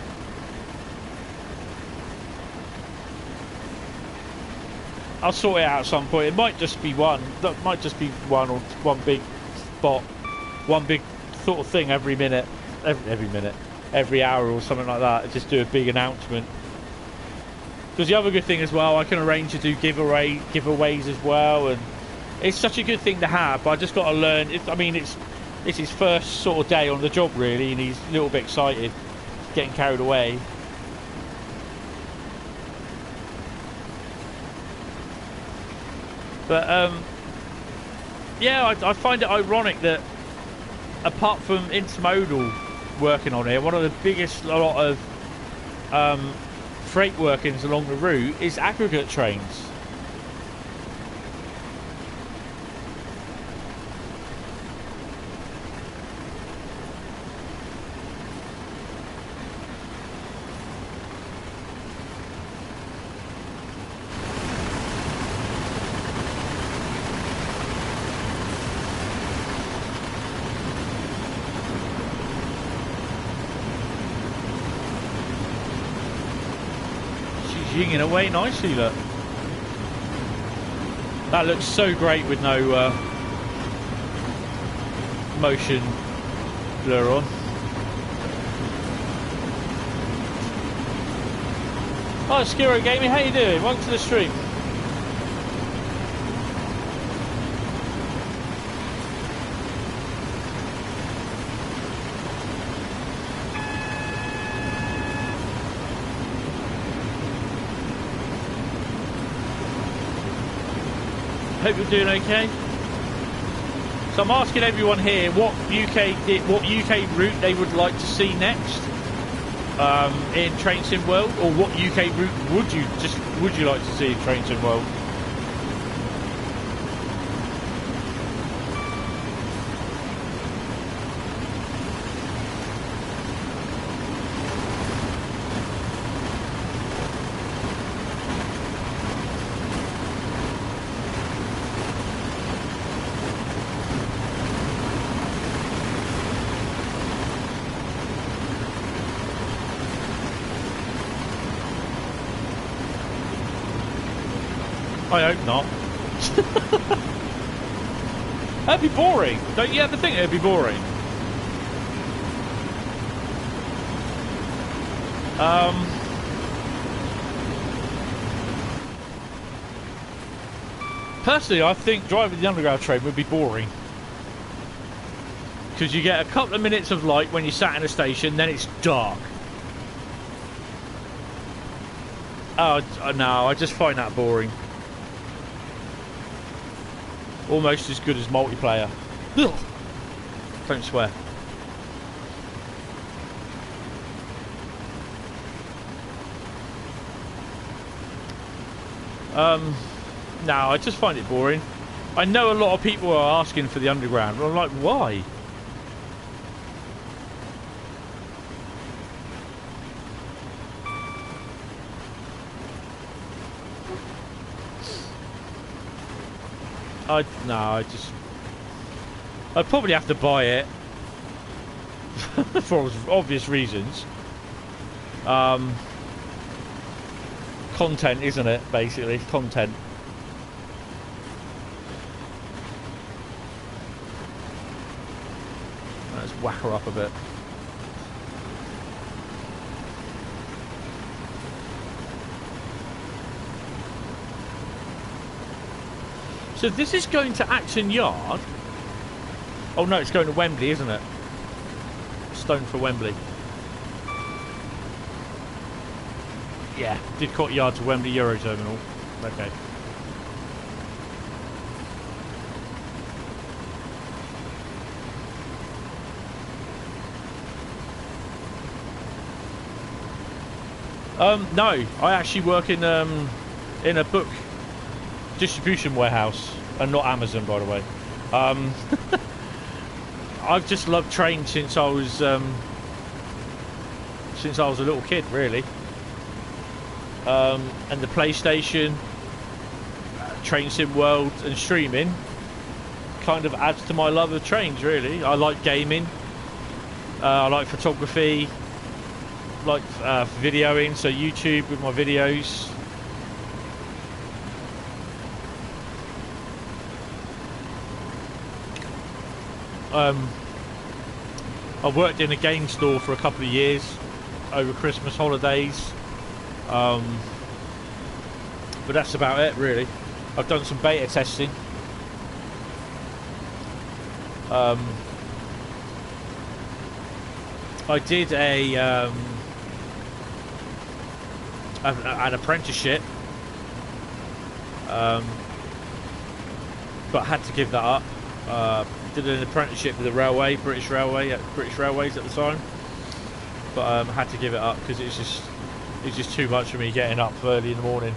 I'll sort it out at some point. It might just be one. That might just be one, or one big spot, one big sort of thing every minute, every minute, every hour or something like that. Just do a big announcement. Because the other good thing as well, I can arrange to do giveaways as well, and it's such a good thing to have. But I just got to learn. I mean, it's his first sort of day on the job really, and he's a little bit excited, getting carried away. But yeah, I find it ironic that apart from intermodal working on here, one of the biggest lot of freight workings along the route is aggregate trains. Jinging away nicely, look. That looks so great with no motion blur on. Hi Skiro Gaming, how you doing? Welcome to the stream. Hope you're doing okay. So I'm asking everyone here what UK route they would like to see next in Train Sim World, or what UK route would you like to see in Train Sim World? I hope not. That'd be boring. Don't you ever think it'd be boring? Personally, I think driving the underground train would be boring. Because you get a couple of minutes of light when you're sat in a station, then it's dark. Oh, no, I just find that boring. Almost as good as multiplayer. Ugh. Don't swear. No, I just find it boring. I know a lot of people are asking for the underground, but I'm like, why? I'd probably have to buy it for obvious reasons. Content, isn't it? Basically, content. Let's whack her up a bit. So this is going to Acton Yard. Oh no, it's going to Wembley, isn't it? Stone for Wembley. Yeah, Didcot Yard to Wembley Euro Terminal. Okay. No, I actually work in a book distribution warehouse, and not Amazon, by the way. I've just loved trains since I was a little kid, really. And the PlayStation, Train Sim World, and streaming kind of adds to my love of trains, really. I like gaming. I like photography. Like videoing, so YouTube with my videos. I worked in a game store for a couple of years over Christmas holidays, but that's about it, really. I've done some beta testing. I did an apprenticeship, but had to give that up. Did an apprenticeship with the railway, British Railways at the time, but had to give it up because it's just too much for me getting up early in the morning.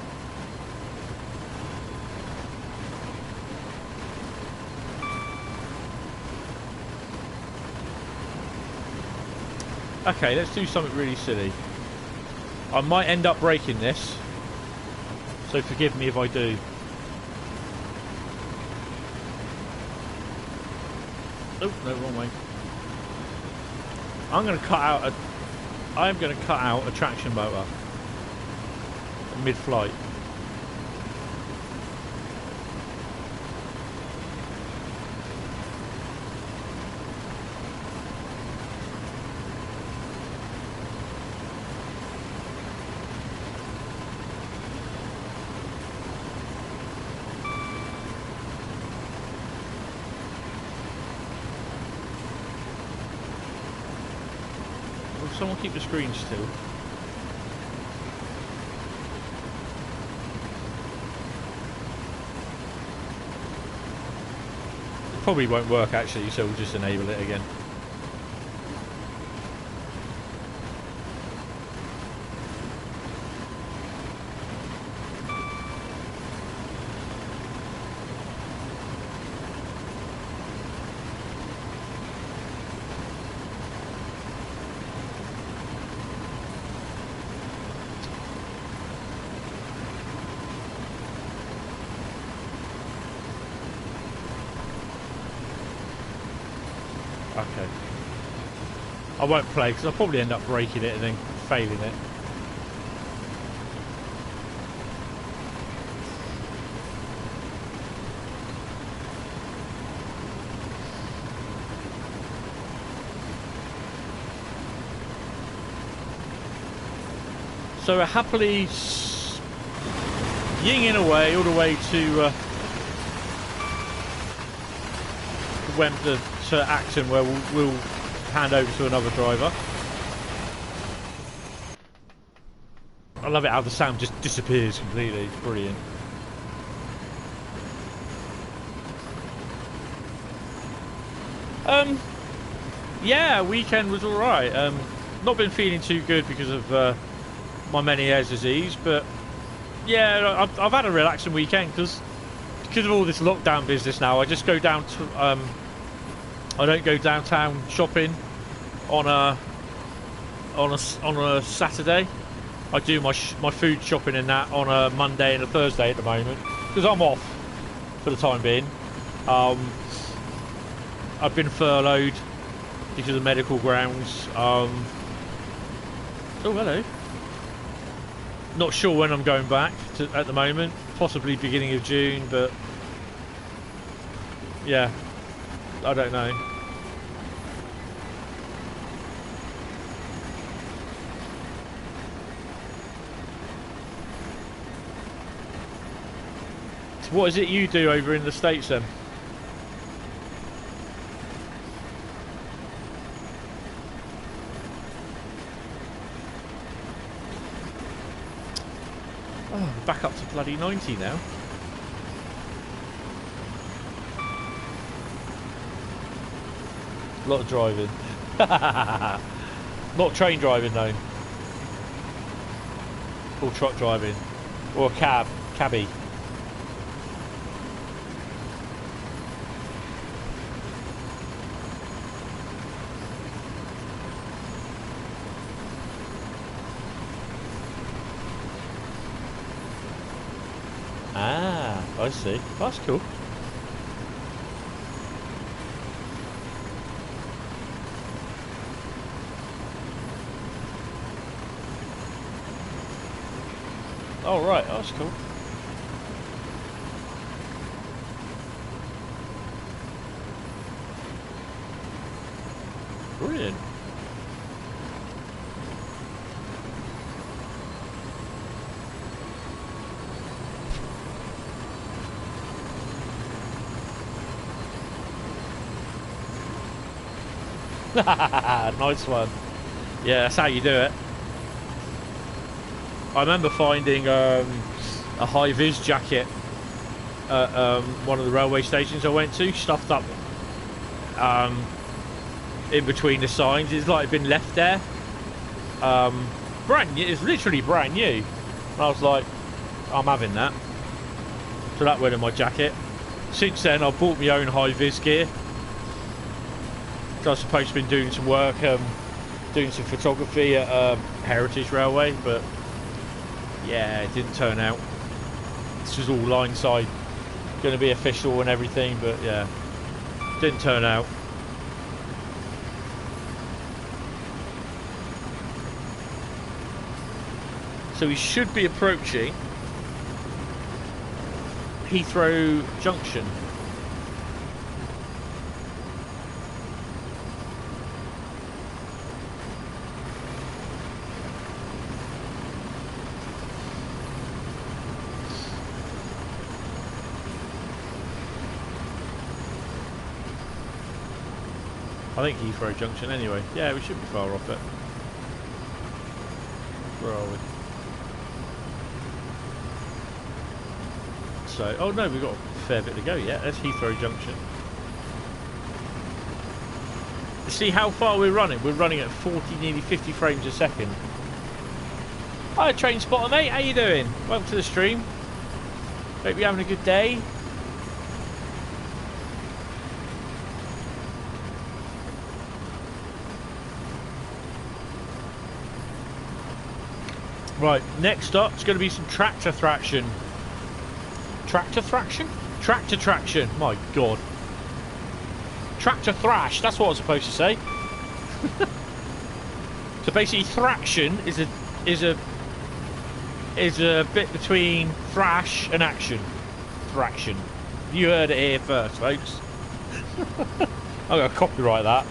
Okay, let's do something really silly. I might end up breaking this, so forgive me if I do. Oh, no, wrong way. I'm going to cut out a traction motor mid-flight. Someone keep the screen still. Probably won't work actually, so we'll just enable it again. Okay. I won't play because I'll probably end up breaking it and then failing it. So we're happily yinging away all the way to Acton, where we'll hand over to another driver. I love it how the sound just disappears completely. It's brilliant. Yeah, weekend was alright. Not been feeling too good because of my Meniere's disease, but yeah, I've had a relaxing weekend because of all this lockdown business now. I just go down to I don't go downtown shopping on a Saturday. I do my food shopping and that on a Monday and a Thursday at the moment because I'm off for the time being. I've been furloughed because of medical grounds. Oh, hello. Not sure when I'm going back at the moment. Possibly beginning of June, but yeah, I don't know. So what is it you do over in the States then? Oh, back up to bloody 90 now. A lot of driving. Not train driving though. Or truck driving. Or cabbie. Ah, I see. That's cool. Oh right, that's cool. Brilliant. Nice one. Yeah, that's how you do it. I remember finding a high-vis jacket at one of the railway stations I went to, stuffed up in between the signs. It's like it'd been left there. Brand new. It's literally brand new. And I was like, I'm having that. So that went in my jacket. Since then, I've bought my own high-vis gear. So I was supposed to have been doing some work, doing some photography at Heritage Railway, but yeah, it didn't turn out. This was all line side, going to be official and everything, but yeah, didn't turn out. So we should be approaching Heathrow Junction. I think Heathrow Junction anyway. Yeah, we should be far off it. Where are we? So, oh no, we've got a fair bit to go yet. That's Heathrow Junction. see how far we're running. We're running at 40, nearly 50 frames a second. Hi, Train Spotter, mate. How you doing? Welcome to the stream. Hope you're having a good day. Right, next up it's going to be some tractor traction. Tractor traction? Tractor traction. My God. Tractor thrash. That's what I was supposed to say. So basically, thraction is a bit between thrash and action. Thraction. You heard it here first, folks. I'm going to copyright that.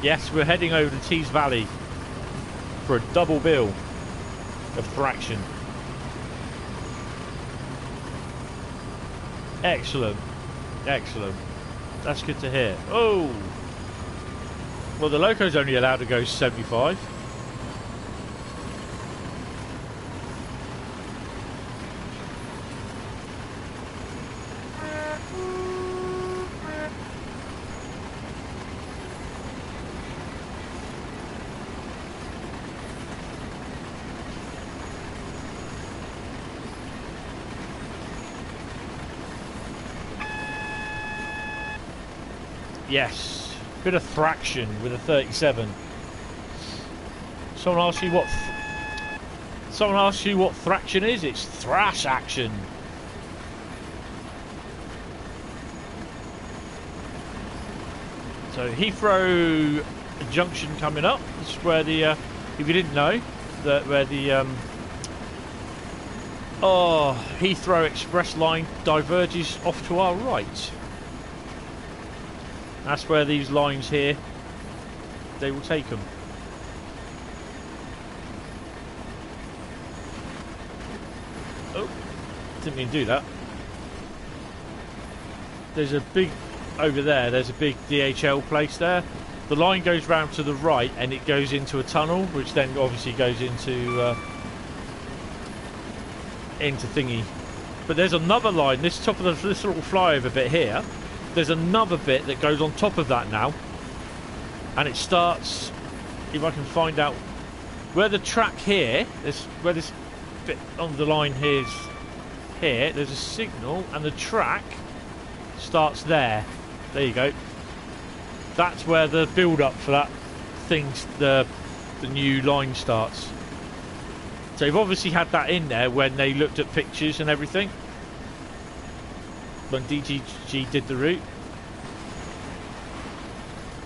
Yes, we're heading over to Tess Valley for a double bill of thraction. Excellent. Excellent. That's good to hear. Oh! Well, the loco's only allowed to go 75. Yes, bit of thraction with a 37. Someone asks you what thraction is? It's thrash action. So Heathrow Junction coming up. This is where the if you didn't know, that where the Heathrow Express line diverges off to our right. That's where these lines here, they will take them. Oh, didn't mean to do that. There's a big, over there, there's a big DHL place there. The line goes round to the right and it goes into a tunnel, which then obviously goes into thingy. But there's another line, this top of this little flyover bit here. There's another bit that goes on top of that now, and it starts, if I can find out where the track here, where this bit on the line here is here, there's a signal and the track starts there. There you go. That's where the build up for that thing, the new line starts. So they've obviously had that in there when they looked at pictures and everything. When DGG did the route.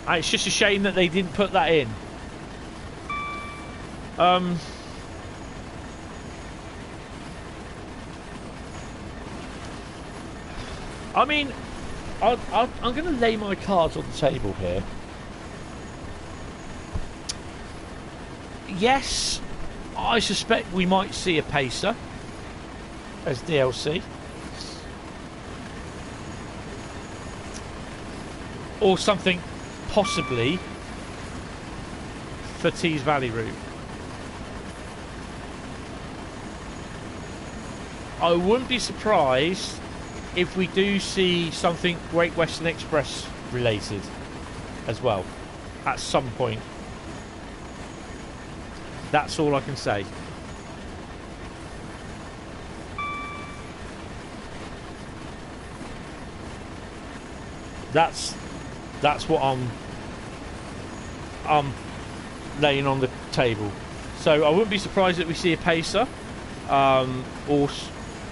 And it's just a shame that they didn't put that in. I mean, I'm going to lay my cards on the table here. Yes, I suspect we might see a pacer as DLC. Or something possibly for Tess Valley route. I wouldn't be surprised if we do see something Great Western Express related as well at some point. That's all I can say. That's what I'm laying on the table. So I wouldn't be surprised that we see a pacer or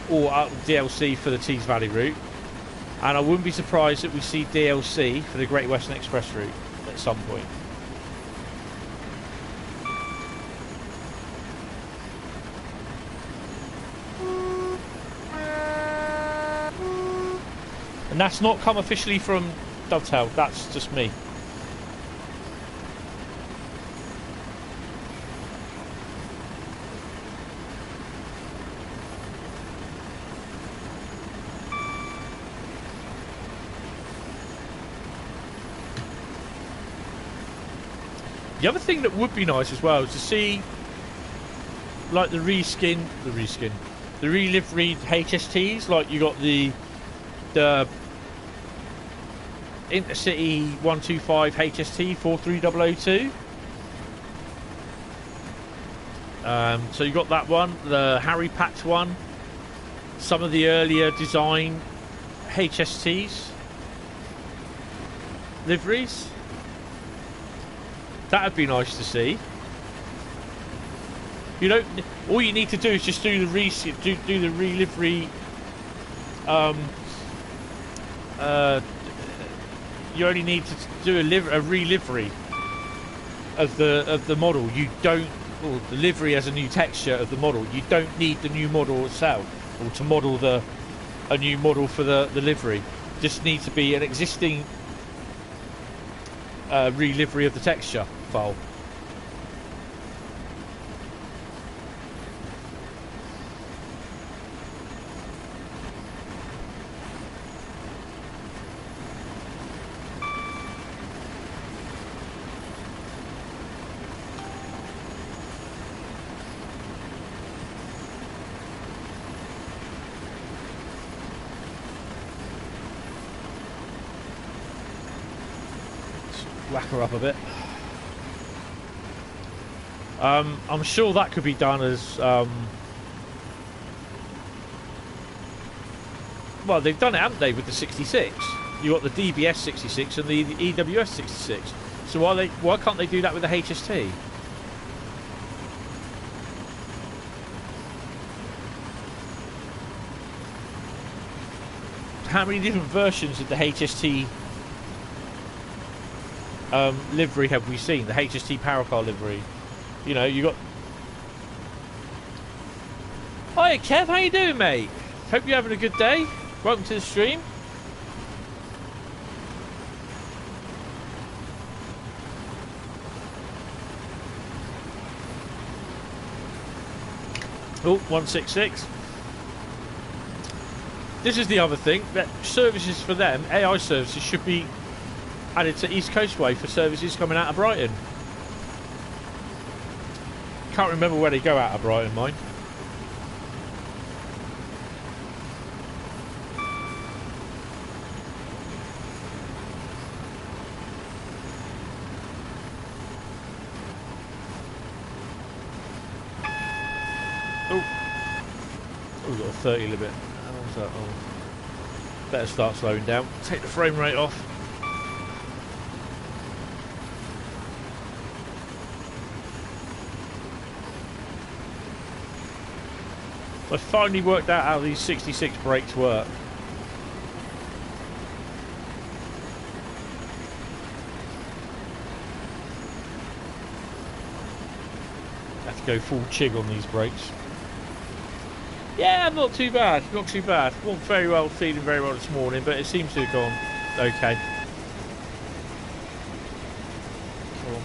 DLC for the Tess Valley route, and I wouldn't be surprised that we see DLC for the Great Western Express route at some point. And that's not come officially from Dovetail, that's just me. The other thing that would be nice as well is to see, like the reliveried HSTs. Like you got the Intercity 125 HST 43002. So you got that one, the Harry Packed one, some of the earlier design HSTs liveries. That'd be nice to see. You know, all you need to do is just do the relivery. You only need to do a relivery of the model. You don't, or the livery as a new texture of the model. You don't need the new model itself, or to model a new model for the livery. Just needs to be an existing relivery of the texture file. Whack her up a bit. I'm sure that could be done as well, they've done it, haven't they, with the 66? You got the DBS 66 and the EWS 66. So why can't they do that with the HST? How many different versions of the HST livery have we seen? The HST Power Car livery. You know, you got... Hiya Kev, how you doing, mate? Hope you're having a good day. Welcome to the stream. Oh, 166. This is the other thing, that services for them, AI services, should be added to East Coastway for services coming out of Brighton. Can't remember where they go out of Brighton, mine. Oh, we've got a 30 limit. How long's that? Oh, better start slowing down. Take the frame rate off. I finally worked out how these 66 brakes work. Have to go full chig on these brakes. Yeah, not too bad, not too bad. Wasn't very well, feeling very well this morning, but it seems to have gone okay. Cool.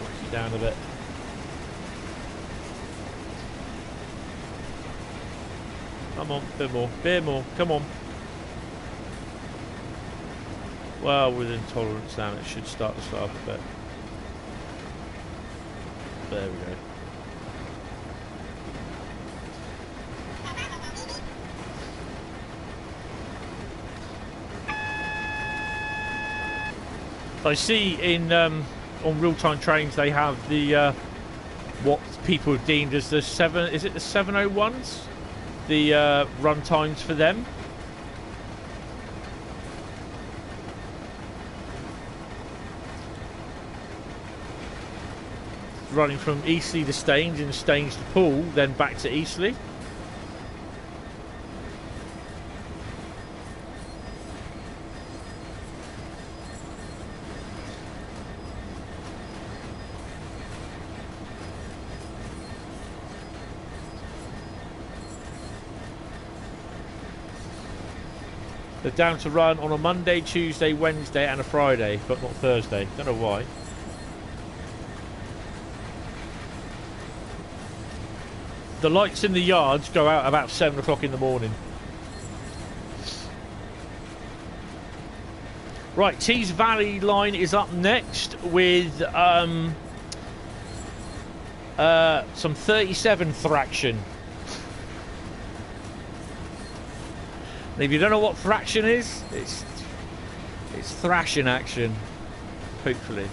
Watch it down a bit. Come on, bit more, come on. Well, with intolerance now, it should start to slow up a bit. There we go. I see in on real-time trains they have the what people have deemed as the 701s? The run times for them. Running from Eastleigh to Staines and Staines to Poole, then back to Eastleigh. They're down to run on a Monday, Tuesday, Wednesday and a Friday, but not Thursday. Don't know why. The lights in the yards go out about 7 o'clock in the morning. Right, Tess Valley line is up next with some 37 thraction. And if you don't know what thraction is, it's thrashing action, hopefully.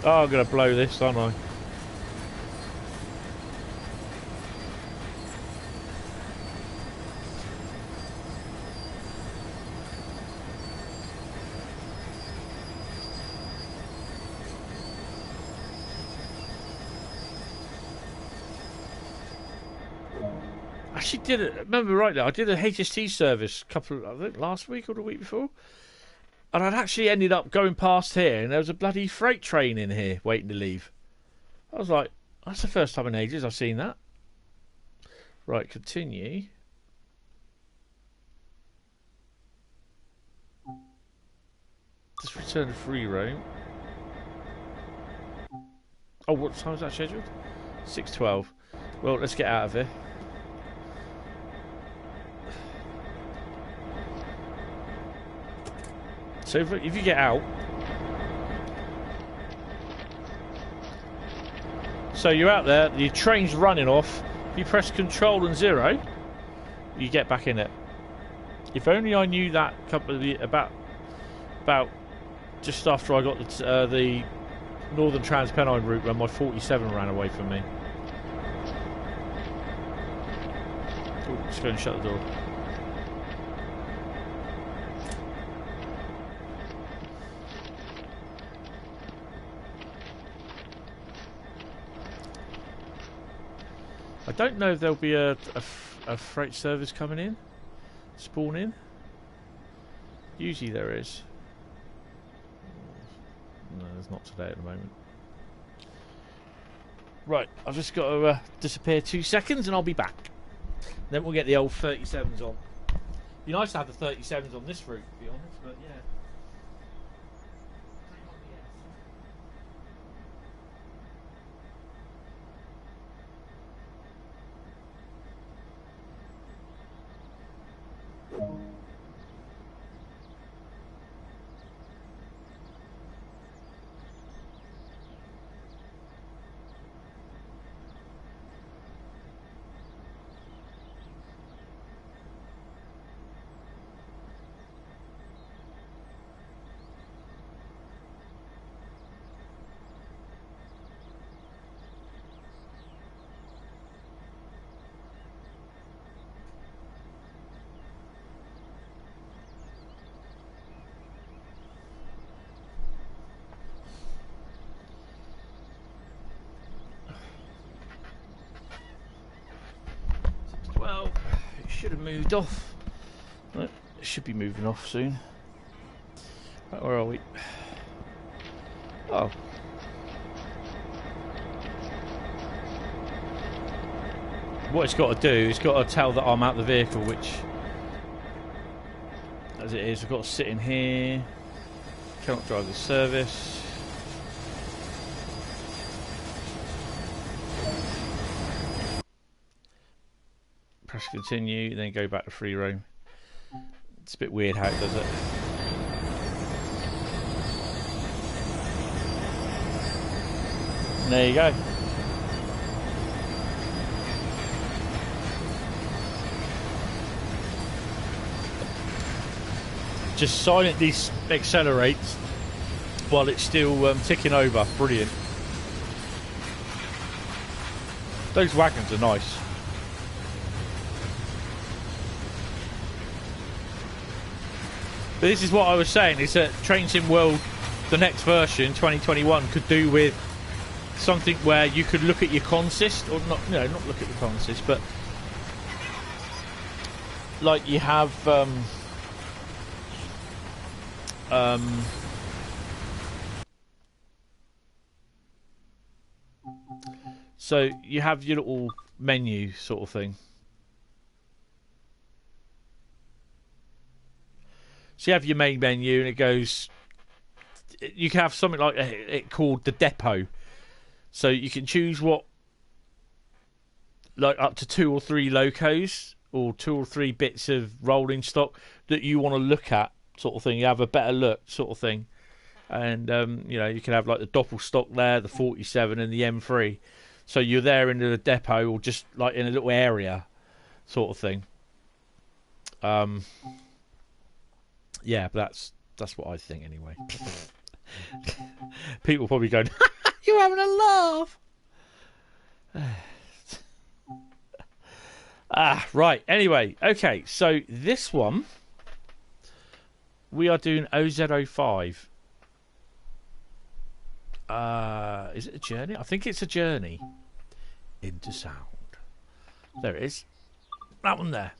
Oh, I'm gonna blow this, aren't I? Actually did it. Remember rightly, I did a HST service I think last week or the week before, and I'd actually ended up going past here, and there was a bloody freight train in here waiting to leave. I was like, that's the first time in ages I've seen that. Right, continue. Just return to free roam. Oh, what time is that scheduled? 6:12. Well, let's get out of here. So if you get out, so you're out there, the train's running off. If you press Control and 0, you get back in it. If only I knew that about just after I got the northern Trans Pennine route when my 47 ran away from me. Ooh, let's go and shut the door. I don't know if there'll be a freight service coming in, spawning. Usually there is. No, there's not today at the moment. Right, I've just got to disappear 2 seconds and I'll be back. Then we'll get the old 37s on. Be nice to have the 37s on this route, to be honest, but yeah. Should have moved off. Right, it should be moving off soon. Right, where are we? Oh. What it's got to do, it's got to tell that I'm out the vehicle, which, as it is, I've got to sit in here. Cannot drive the service. Press continue, then go back to free roam. It's a bit weird how it does it. And there you go. Just silently accelerates while it's still ticking over. Brilliant. Those wagons are nice. But this is what I was saying, is that Train Sim World, the next version, 2021, could do with something where you could look at your consist, or not, not look at the consist, but like you have so you have your little menu sort of thing. So you have your main menu, and it goes. You can have something like it called the depot, so you can choose what like up to 2 or 3 locos or 2 or 3 bits of rolling stock that you want to look at, sort of thing. You have a better look, sort of thing. And you can have like the Doppel stock there, the 47 and the M3. So you're there in the depot or just like in a little area, sort of thing. Yeah, but that's what I think anyway. People probably going, "You're having a laugh." Right. Anyway, okay. So this one, we are doing OZ05. Is it a journey? I think it's a journey into sound. There it is. That one there.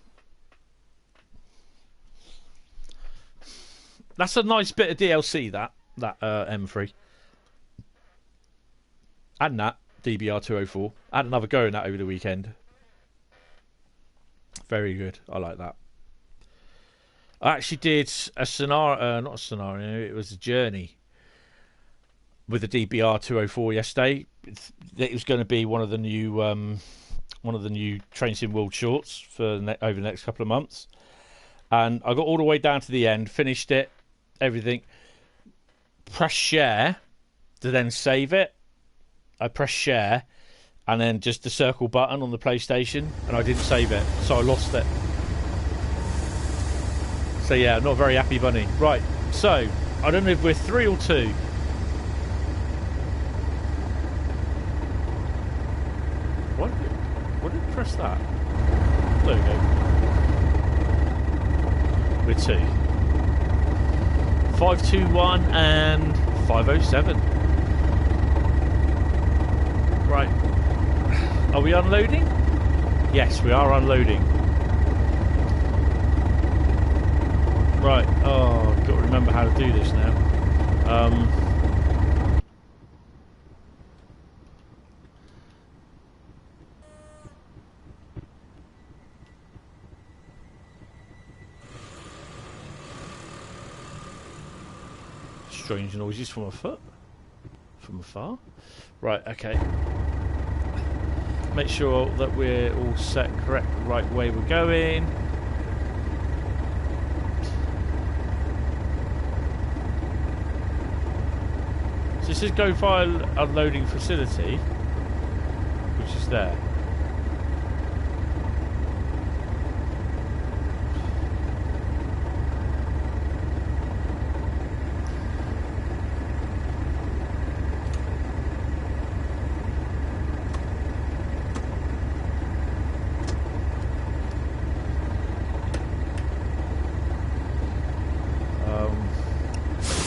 That's a nice bit of DLC, that M3. And that DBR 204. I had another go in that over the weekend. Very good. I like that. I actually did a scenario, not a scenario, it was a journey with the DBR 204 yesterday. It was going to be one of the new Train Sim World Shorts for over the next couple of months. And I got all the way down to the end, finished it, everything. Press share to then save it. I pressed share and then just the circle button on the PlayStation, and I didn't save it, so I lost it. So yeah, not a very happy bunny. Right, so I don't know if we're 3 or 2. What did I press that? There we go. We're 2. 521 and 507. Right. Are we unloading? Yes, we are unloading. Right. Oh, I've got to remember how to do this now. Strange noises from from afar. Right, okay. Make sure that we're all set correct, the right way we're going. So this is go file unloading facility, which is there.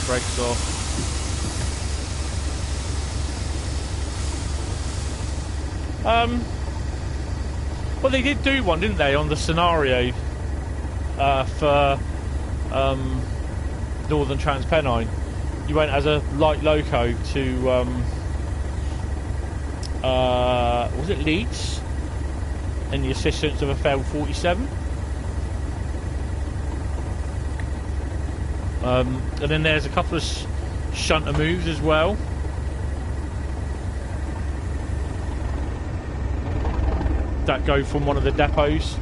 Brakes off. Well, they did do one, didn't they, on the scenario for Northern Trans Pennine. You went as a light loco to was it Leeds, and the assistance of a failed 47. And then there's a couple of shunter moves as well. That go from one of the depots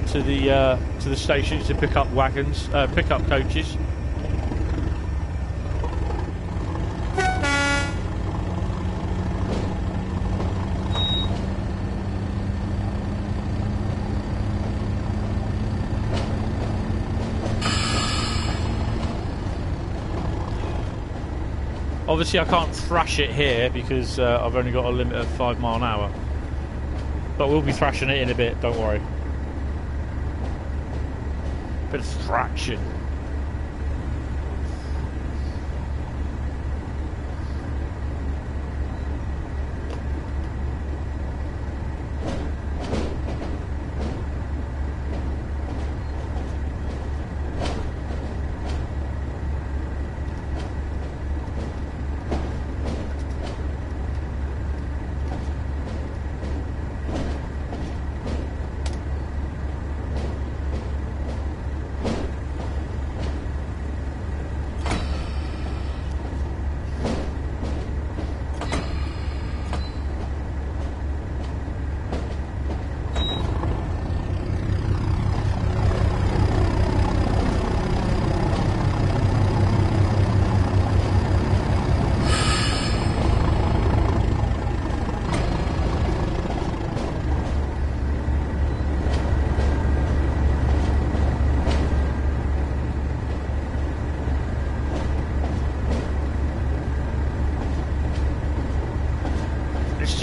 to the stations to pick up wagons, pick up coaches. Obviously I can't thrash it here because I've only got a limit of 5 miles an hour. But we'll be thrashing it in a bit, don't worry. Bit of traction.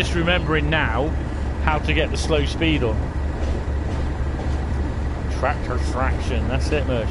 just remembering now how to get the slow speed on. Tractor traction, that's it, Mush.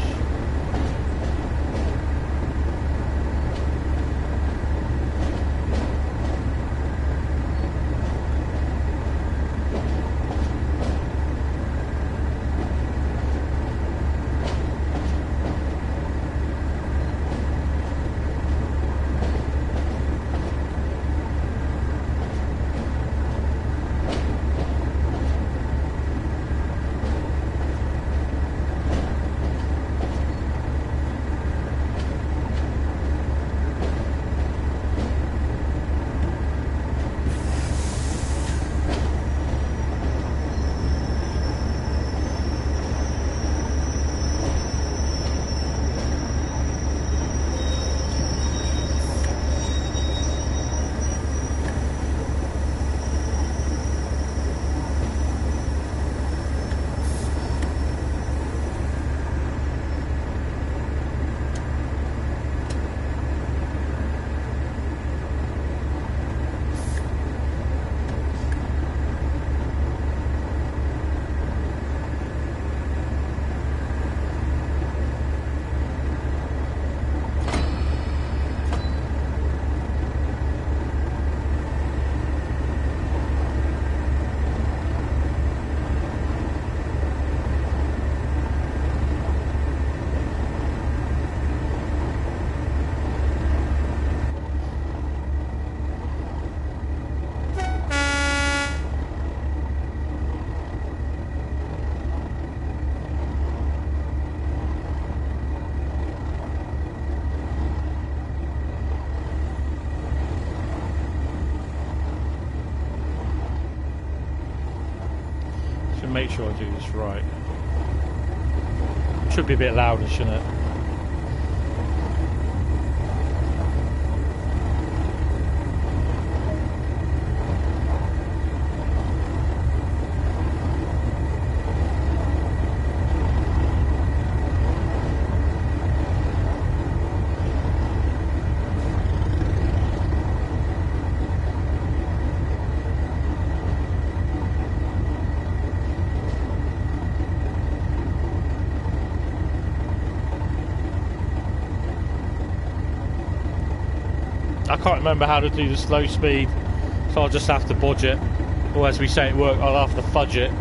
Make sure I do this right. Should be a bit louder, shouldn't it? I can't remember how to do the slow speed, so I'll just have to bodge it, or as we say at work, I'll have to fudge it.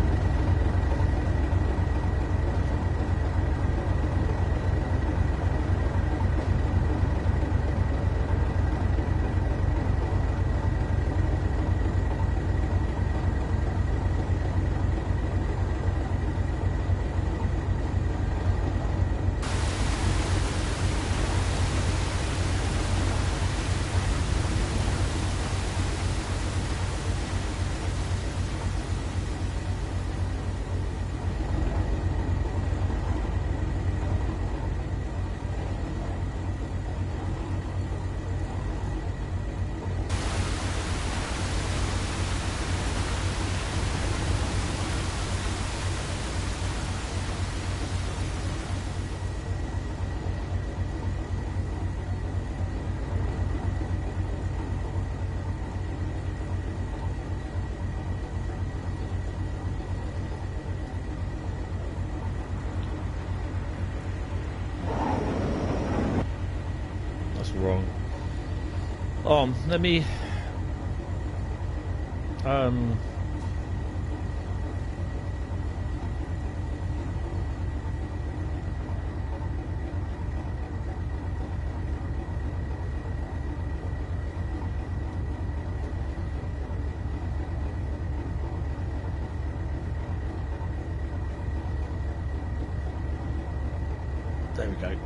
Wrong. Let me there we go.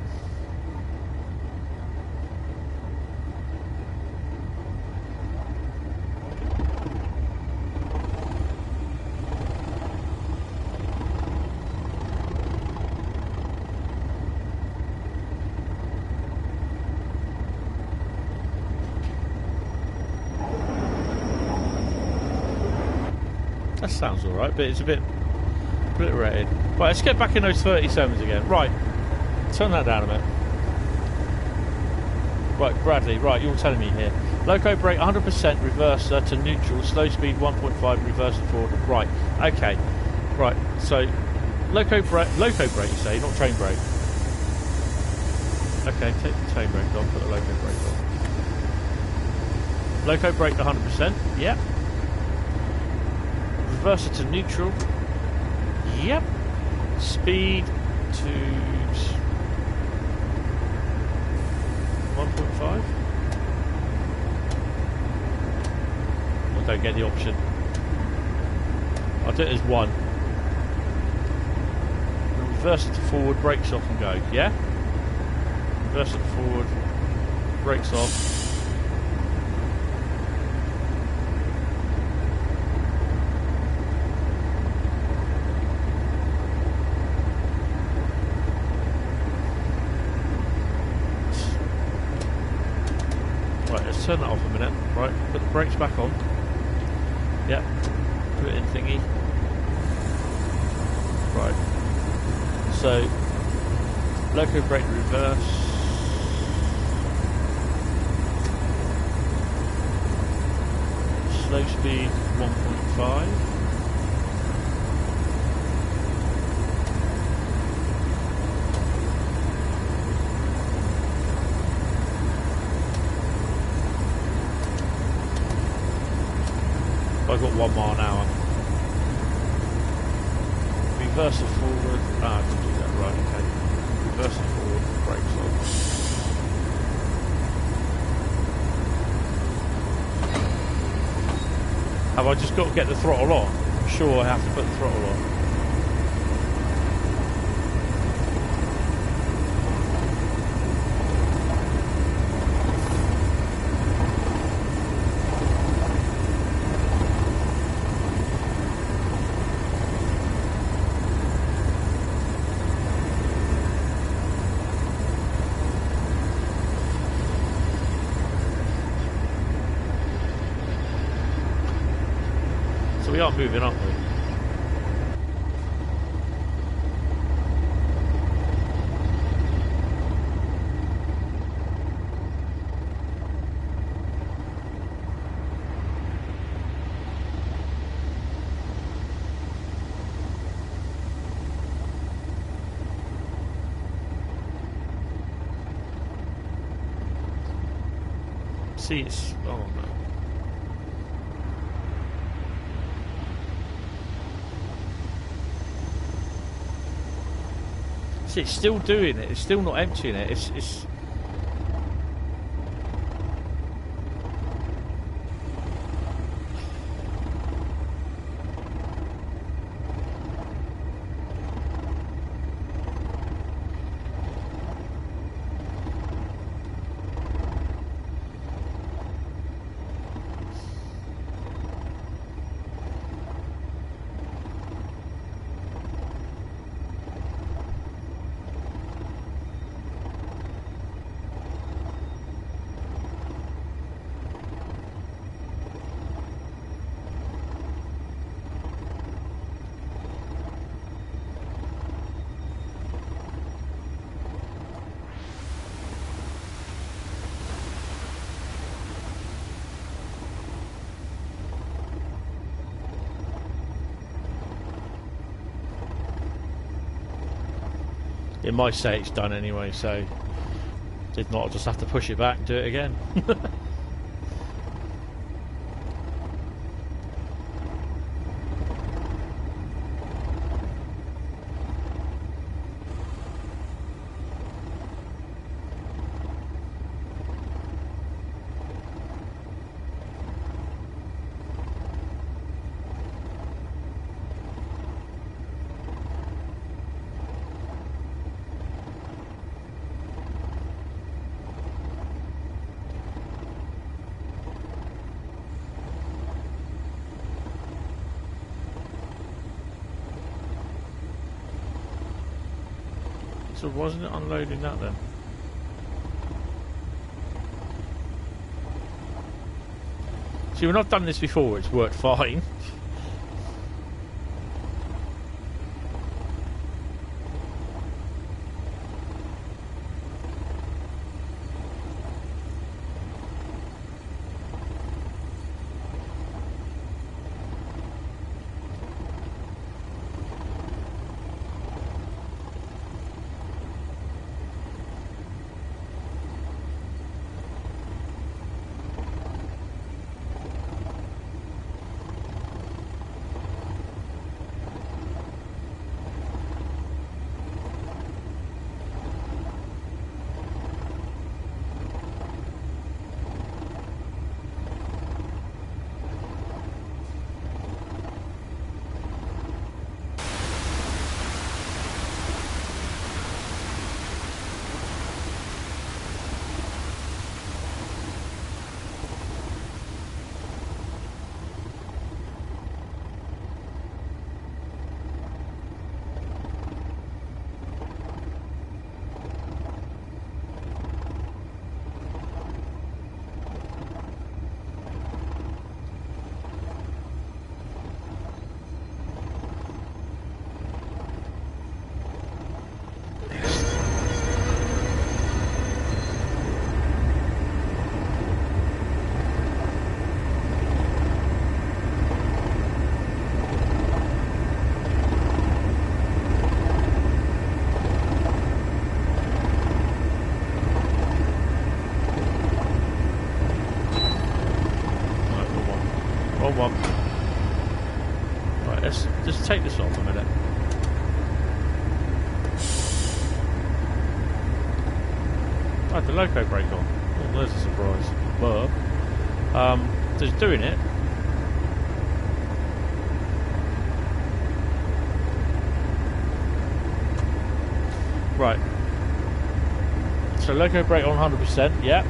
That sounds alright, but it's a bit obliterated. Right, let's get back in those 37s again. Right, turn that down a minute. Right, Bradley, right, you're telling me here. Loco brake 100%, reverser to neutral, slow speed 1.5, reverser forward. Right, okay. Right, so loco brake you say, not chain brake. Okay, take the chain brake off, put the loco brake on. Loco brake 100%, yep. Reverser to neutral, yep. Speed to 1.5. I don't get the option. I'll do it as 1. Reverse it to forward, brakes off and go, yeah? Reverse it to forward, brakes off. Right, let's turn that off a minute. Right, put the brakes back on. Yep, put it in thingy. Right. So, loco brake reverse. Slow speed 1.5. I've got 1 mile an hour. Reverser forward. I can do that, right, okay. Reverser forward, brakes on. Have I just got to get the throttle on? I'm sure I have to put the throttle on. We are moving, aren't we? See, it's... oh no. It's still doing it. It's still not emptying it. It's it might say it's done anyway, so if not, I'll just have to push it back and do it again. So wasn't it unloading that then? See, when I've done this before, it's worked fine. wrong one. Right, let's just take this off a minute. I had the loco brake on. Oh, there's a surprise. But just doing it. Right. So loco brake on 100%, yeah.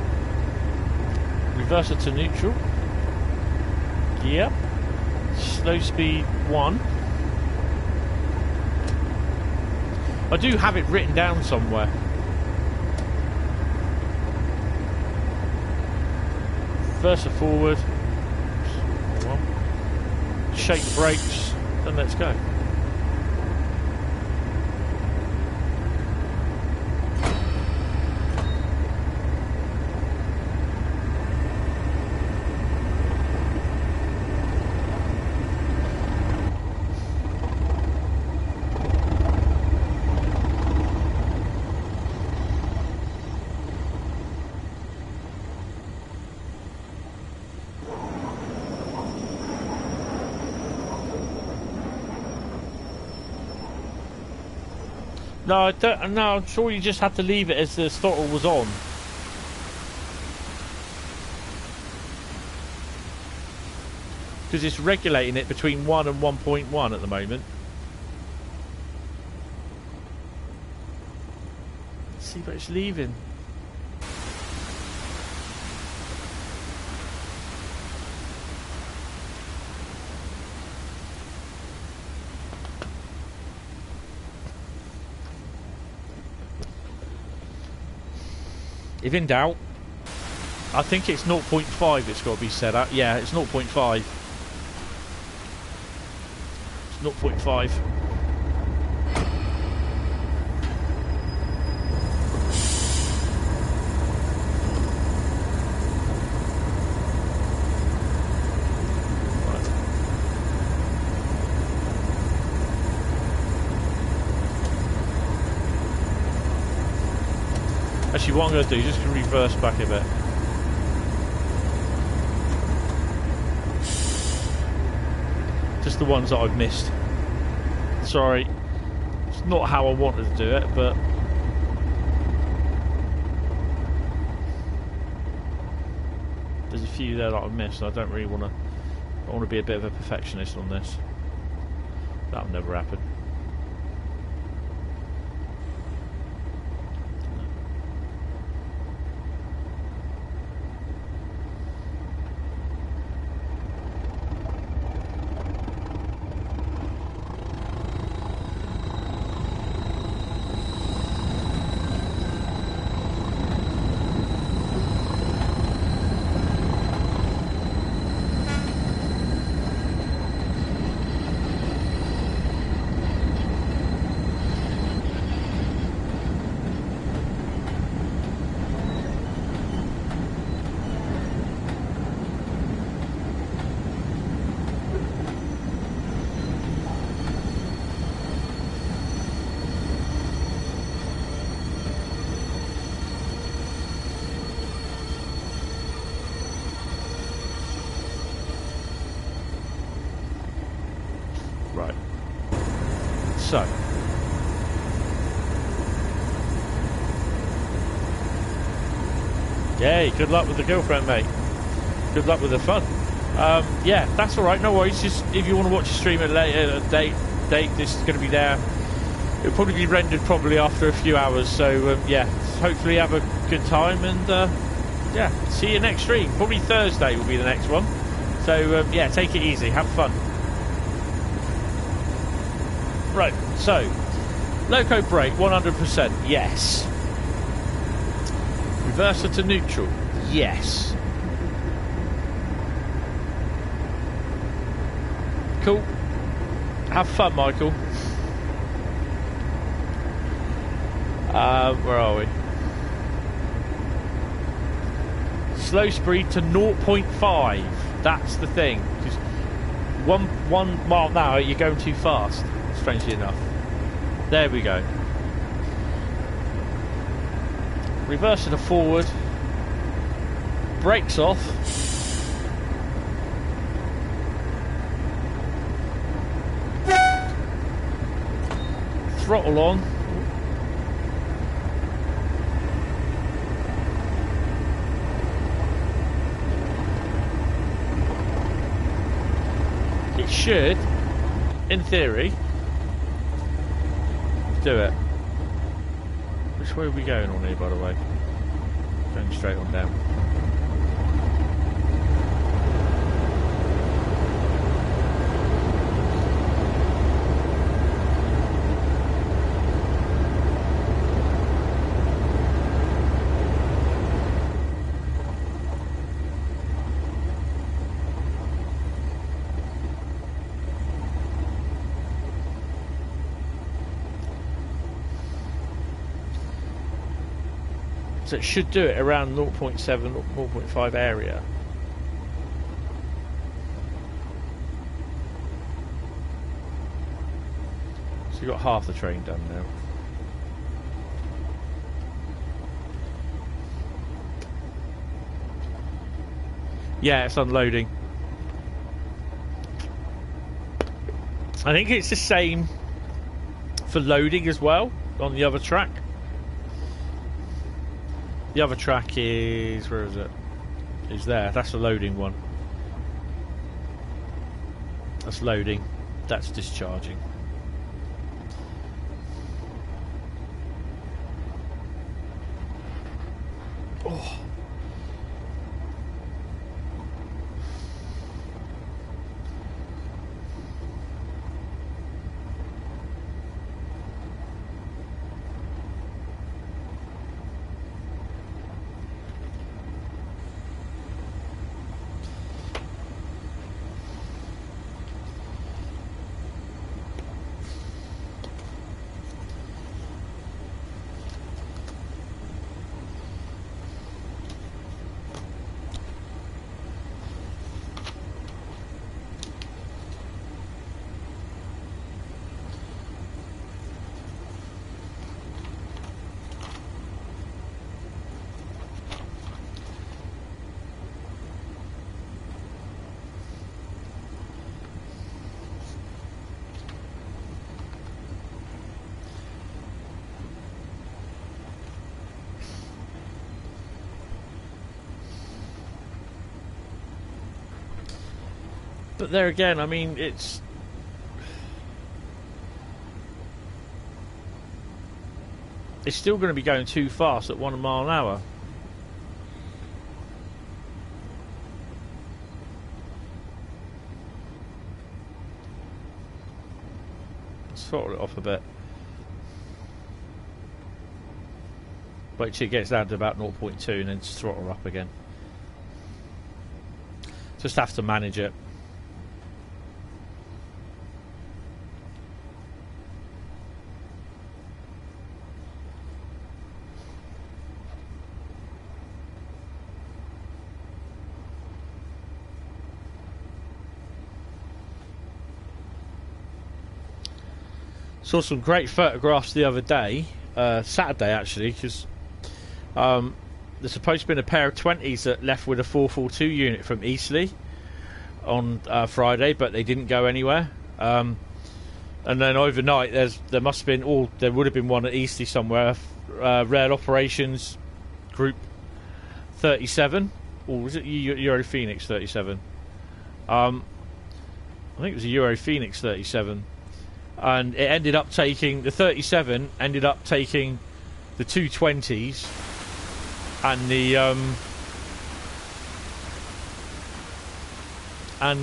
Reverser to neutral. Yep. Slow speed 1. I do have it written down somewhere. Reverser forward. Shake the brakes, then let's go. No, I don't. No, I'm sure you just had to leave it as the throttle was on. Because it's regulating it between 1 and 1.1 at the moment. Let's see, but it's leaving. If in doubt, I think it's 0.5 it's got to be set up. Yeah, it's 0.5. It's 0.5. Actually, what I'm going to do is just going to reverse back a bit. Just the ones that I've missed. Sorry. It's not how I wanted to do it, but... there's a few there that I've missed, and I don't really want to... I want to be a bit of a perfectionist on this. That'll never happen. So, yay, good luck with the girlfriend, mate. Good luck with the fun. Yeah, that's alright, no worries. Just if you want to watch the stream at a later date, this is going to be there. It'll probably be rendered probably after a few hours. So, yeah, hopefully have a good time. And, yeah, see you next stream. Probably Thursday will be the next one. So, yeah, take it easy. Have fun. Right, so... loco brake, 100%, yes. Reverser to neutral, yes. Cool. Have fun, Michael. Where are we? Slow speed to 0.5. That's the thing. Because 1 mile an hour, you're going too fast, strangely enough. There we go. Reversing to forward. Brakes off. throttle on. It should, in theory, do it. Which way are we going on here, by the way? Going straight on down. So it should do it around 0.7, 0.5 area. So you've got half the train done now. Yeah, it's unloading. I think it's the same for loading as well on the other track. The other track is... where is it? Is there. That's the loading one. That's loading. That's discharging. Oh. But there again, I mean, it's still going to be going too fast at 1 mile an hour. Let's throttle it off a bit. Wait till it gets down to about 0.2 and then throttle up again. Just have to manage it. Saw some great photographs the other day, Saturday actually, because there's supposed to be a pair of 20s that left with a 442 unit from Eastleigh on Friday, but they didn't go anywhere. And then overnight, there would have been one at Eastleigh somewhere. Rail Operations Group 37, or was it Euro Phoenix 37? I think it was a Euro Phoenix 37. And it ended up taking the 37 ended up taking the 220s and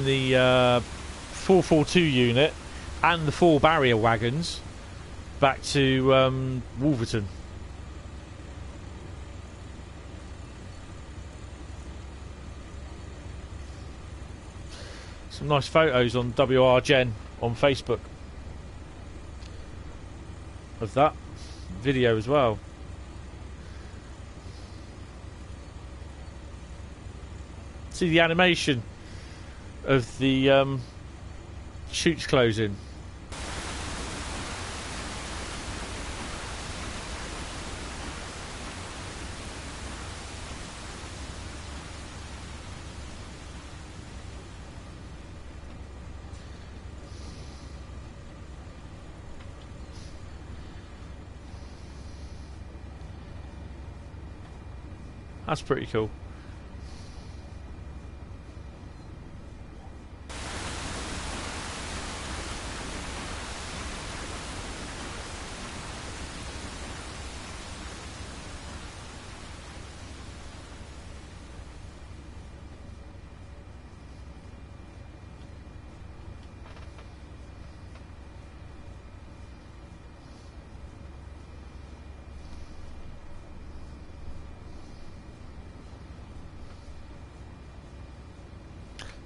the 442 unit and the 4 barrier wagons back to Wolverton. Some nice photos on WR Gen on Facebook of that video as well. See the animation of the chutes closing. That's pretty cool.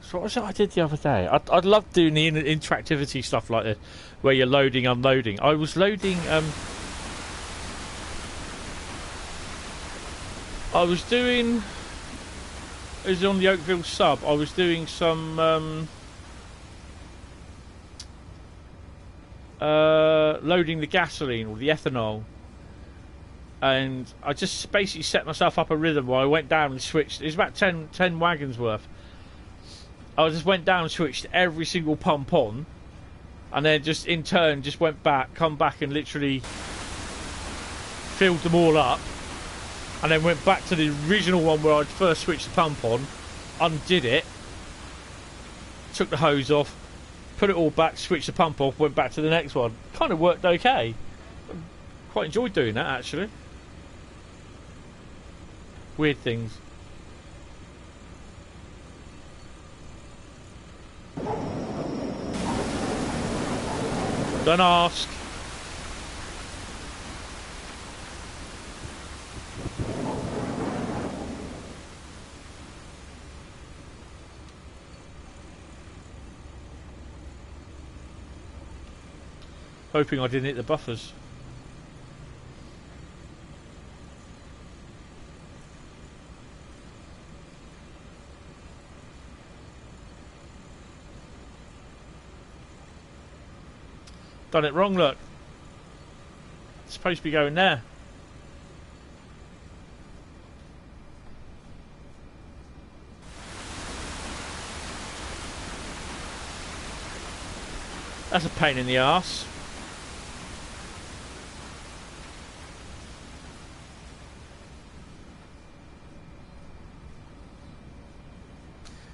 So what was it I did the other day? I'd love doing the interactivity stuff like this, where you're loading, unloading. I was loading. I was doing. It was on the Oakville sub. I was doing some loading the gasoline or the ethanol, and I just basically set myself up a rhythm where I went down and switched. It was about 10 wagons worth. I just went down and switched every single pump on, and then just in turn just went back, come back and literally filled them all up, and then went back to the original one where I'd first switched the pump on, undid it, took the hose off, put it all back, switched the pump off, went back to the next one. Kind of worked okay. Quite enjoyed doing that actually. Weird things. Don't ask. Hoping I didn't hit the buffers. Done it wrong, look. It's supposed to be going there. That's a pain in the arse.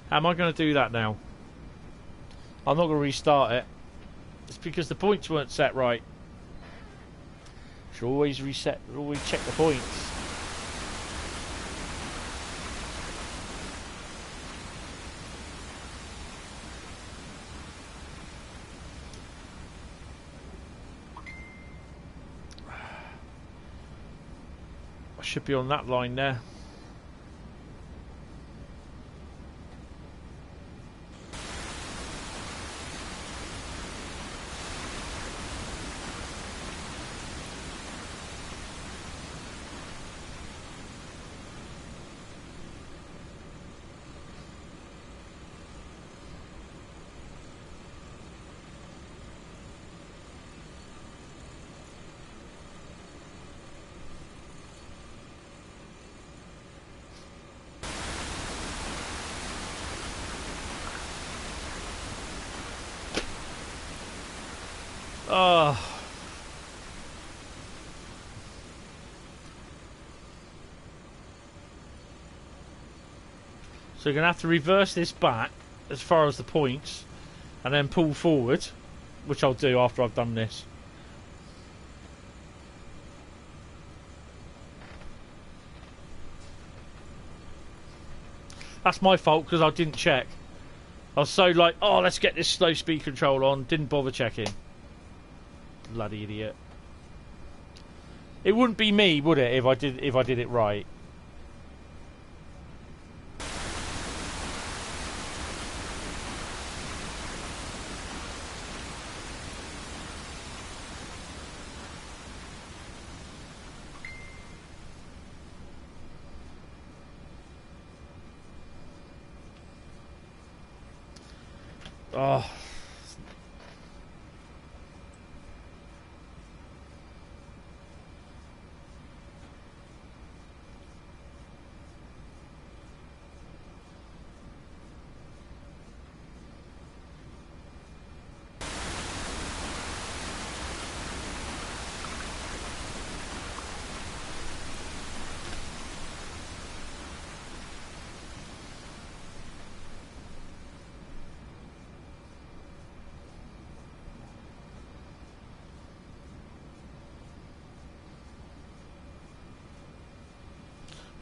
How am I going to do that now? I'm not going to restart it. It's because the points weren't set right. Should always reset, always check the points. I should be on that line there. Oh. So you're going to have to reverse this back as far as the points and then pull forward, which I'll do after I've done this. That's my fault because I didn't check. I was so like, oh, let's get this slow speed control on, didn't bother checking. Bloody idiot. It wouldn't be me, would it, if I did it right? Oh.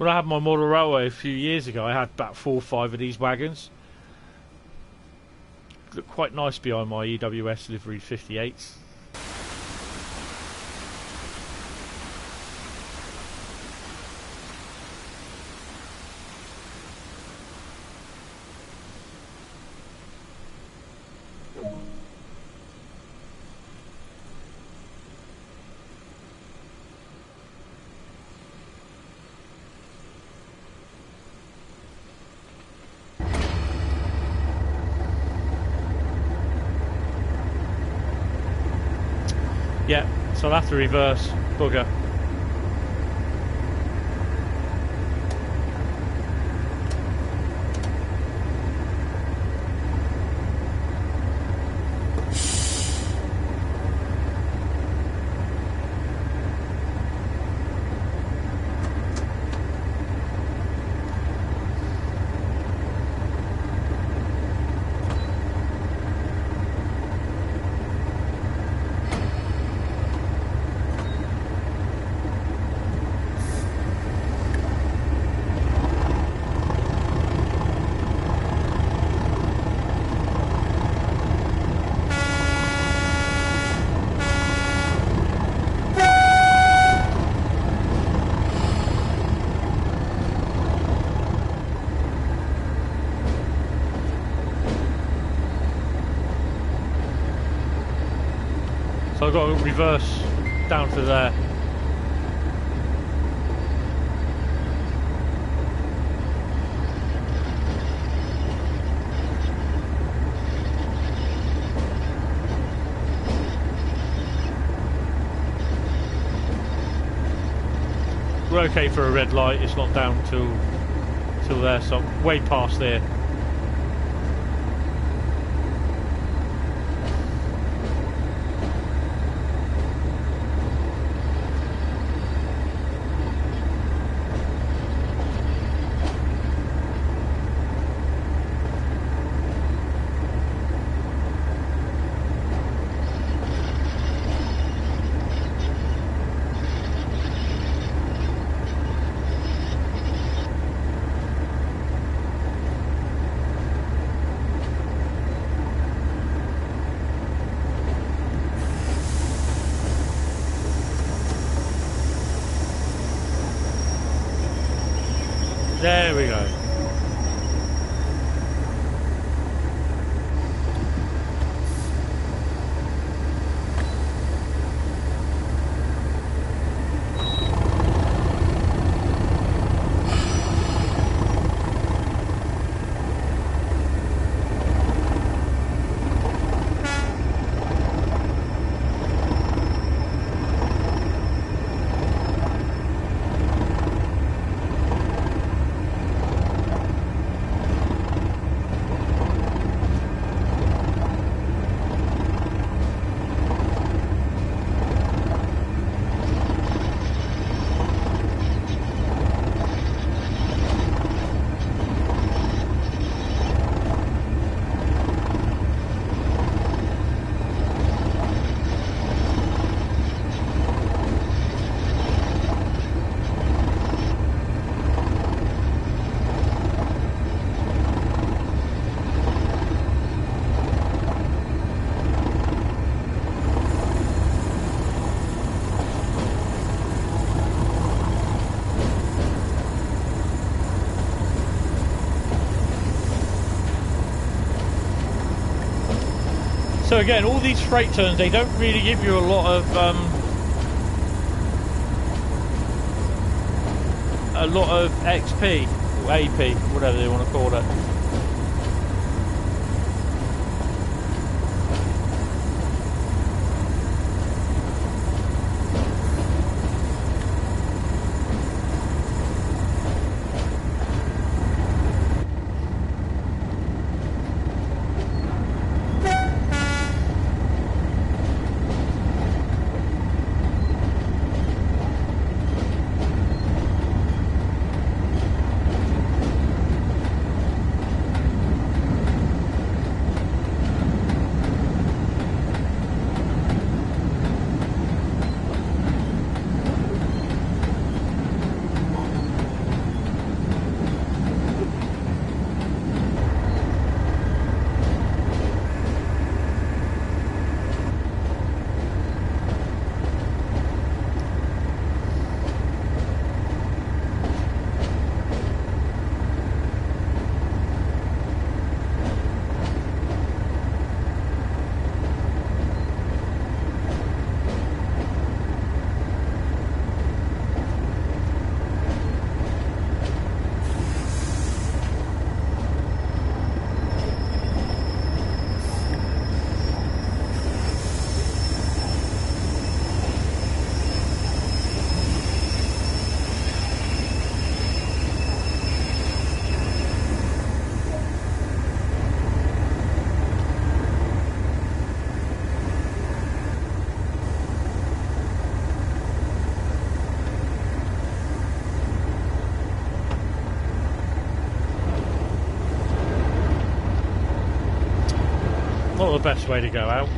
When I had my model railway a few years ago, I had about 4 or 5 of these wagons. Looked quite nice behind my EWS livery 58s. Yeah, so I'll have to reverse. Bugger. So I've got to reverse down to there. We're okay for a red light, it's not down till there, so I'm way past there. There we go. So again, all these freight turns, they don't really give you a lot of XP or AP, whatever they want to call it. Not the best way to go out.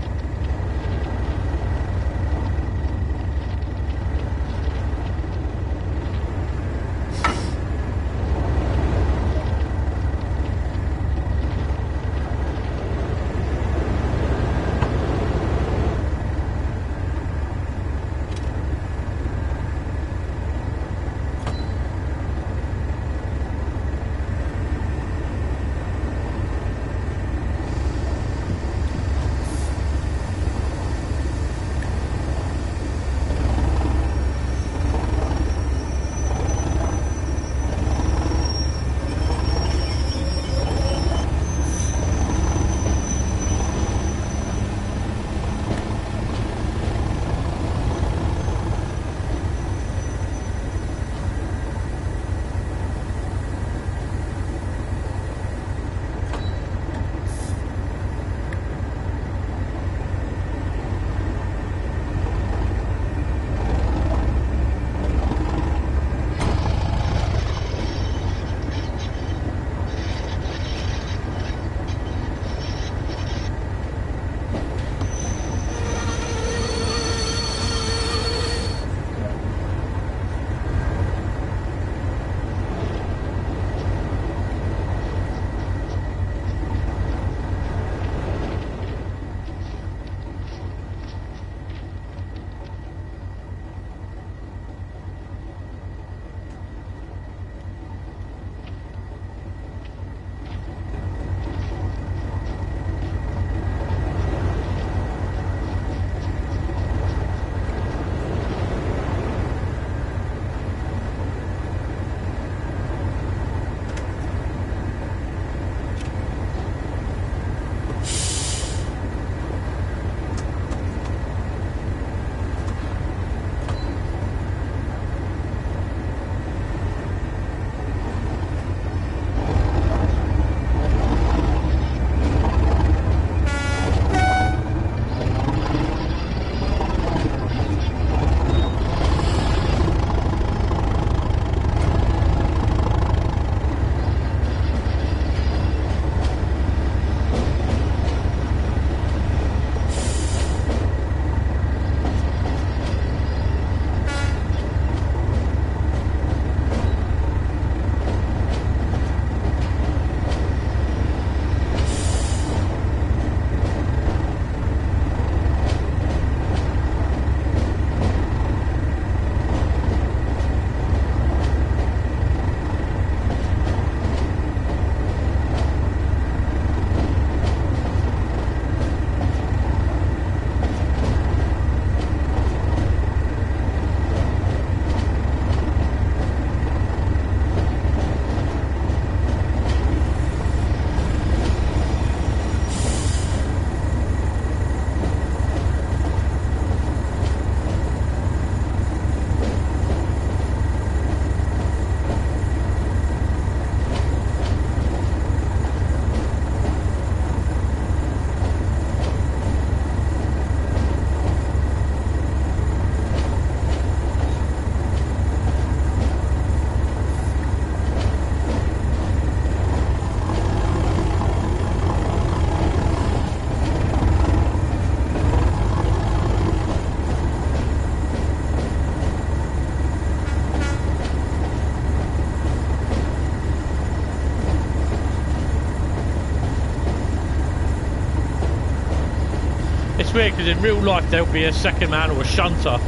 It's weird because in real life there'll be a second man or a shunter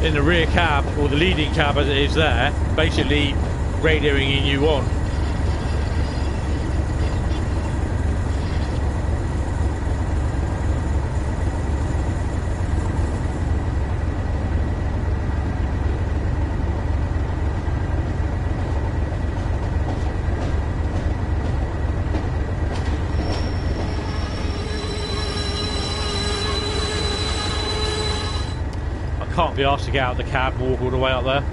in the rear cab, or the leading cab as it is there, basically radioing you on. Can't be asked to get out of the cab and walk all the way up there.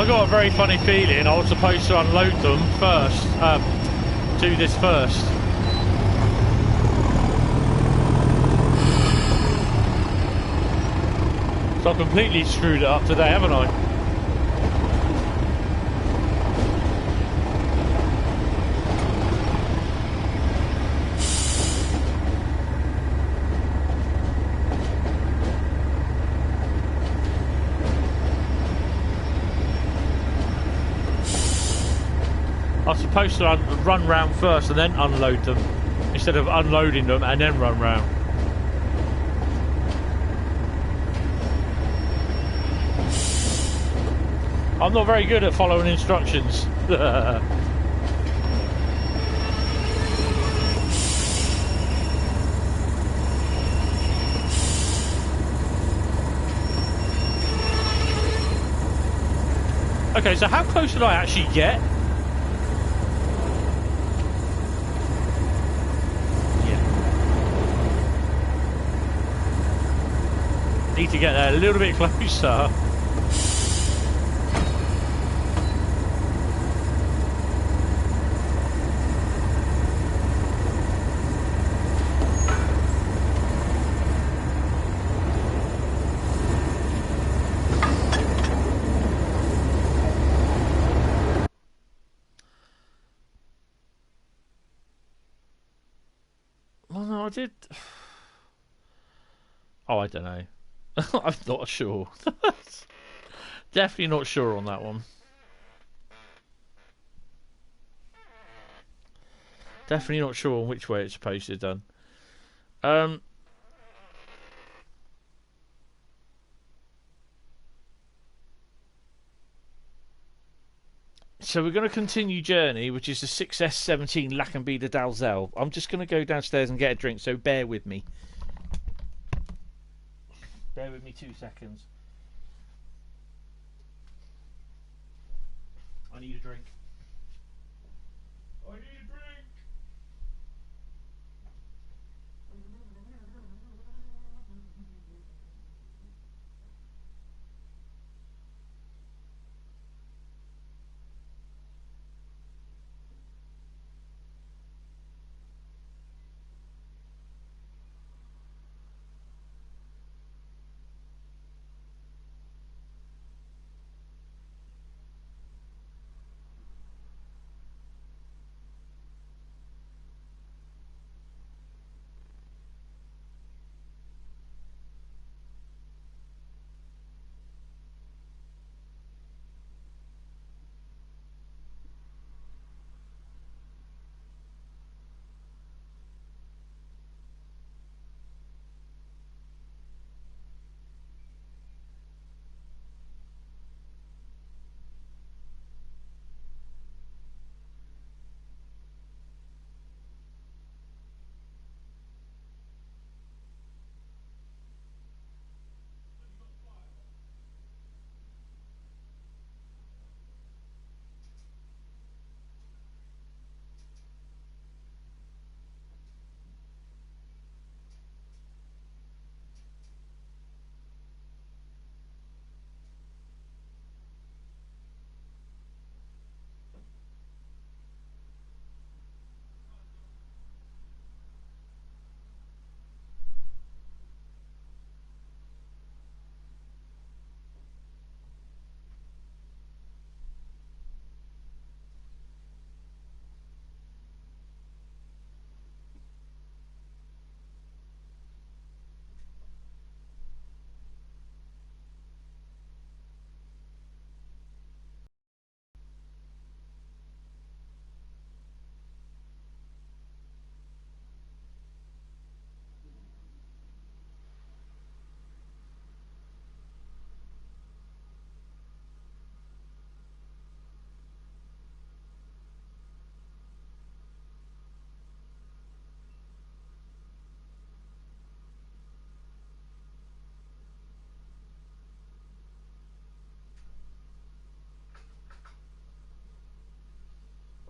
I got a very funny feeling I was supposed to unload them first. Do this first. So I completely screwed it up today, haven't I? I was supposed to run round first and then unload them, instead of unloading them and then run round. I'm not very good at following instructions. Okay, so how close did I actually get? Need to get there a little bit closer. Well, no, I did. Oh, I don't know. I'm not sure. Definitely not sure on that one. Definitely not sure on which way it's supposed to be done. So we're going to continue journey, which is the 6S17 Lackenby Dalzell. I'm just going to go downstairs and get a drink, so bear with me. Bear with me 2 seconds. I need a drink. I need a drink!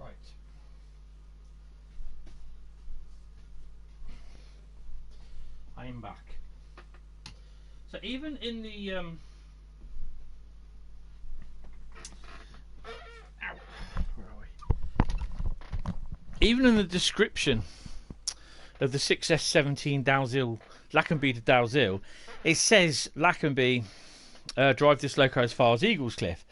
Right. I'm back. So even in the even in the description of the 6S17 Dalziel, Lackenby to Dalziel, it says Lackenby drive this loco as far as Eagles Cliff.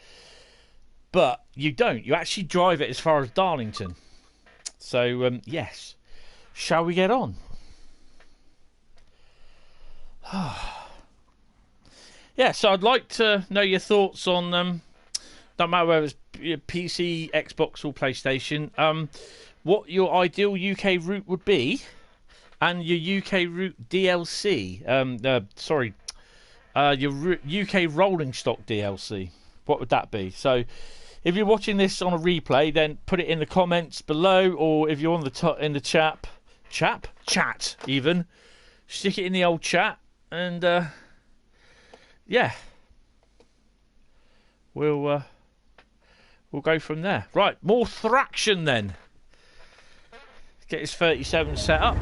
But you don't. You actually drive it as far as Darlington. So, yes. Shall we get on? Yeah, so I'd like to know your thoughts on, don't matter whether it's PC, Xbox or PlayStation, what your ideal UK route would be, and your UK route DLC. Your UK rolling stock DLC. What would that be? So, if you're watching this on a replay, then put it in the comments below, or if you're on in the chat even, stick it in the old chat, and yeah, we'll go from there. Right, more traction then. Get his 37 set up.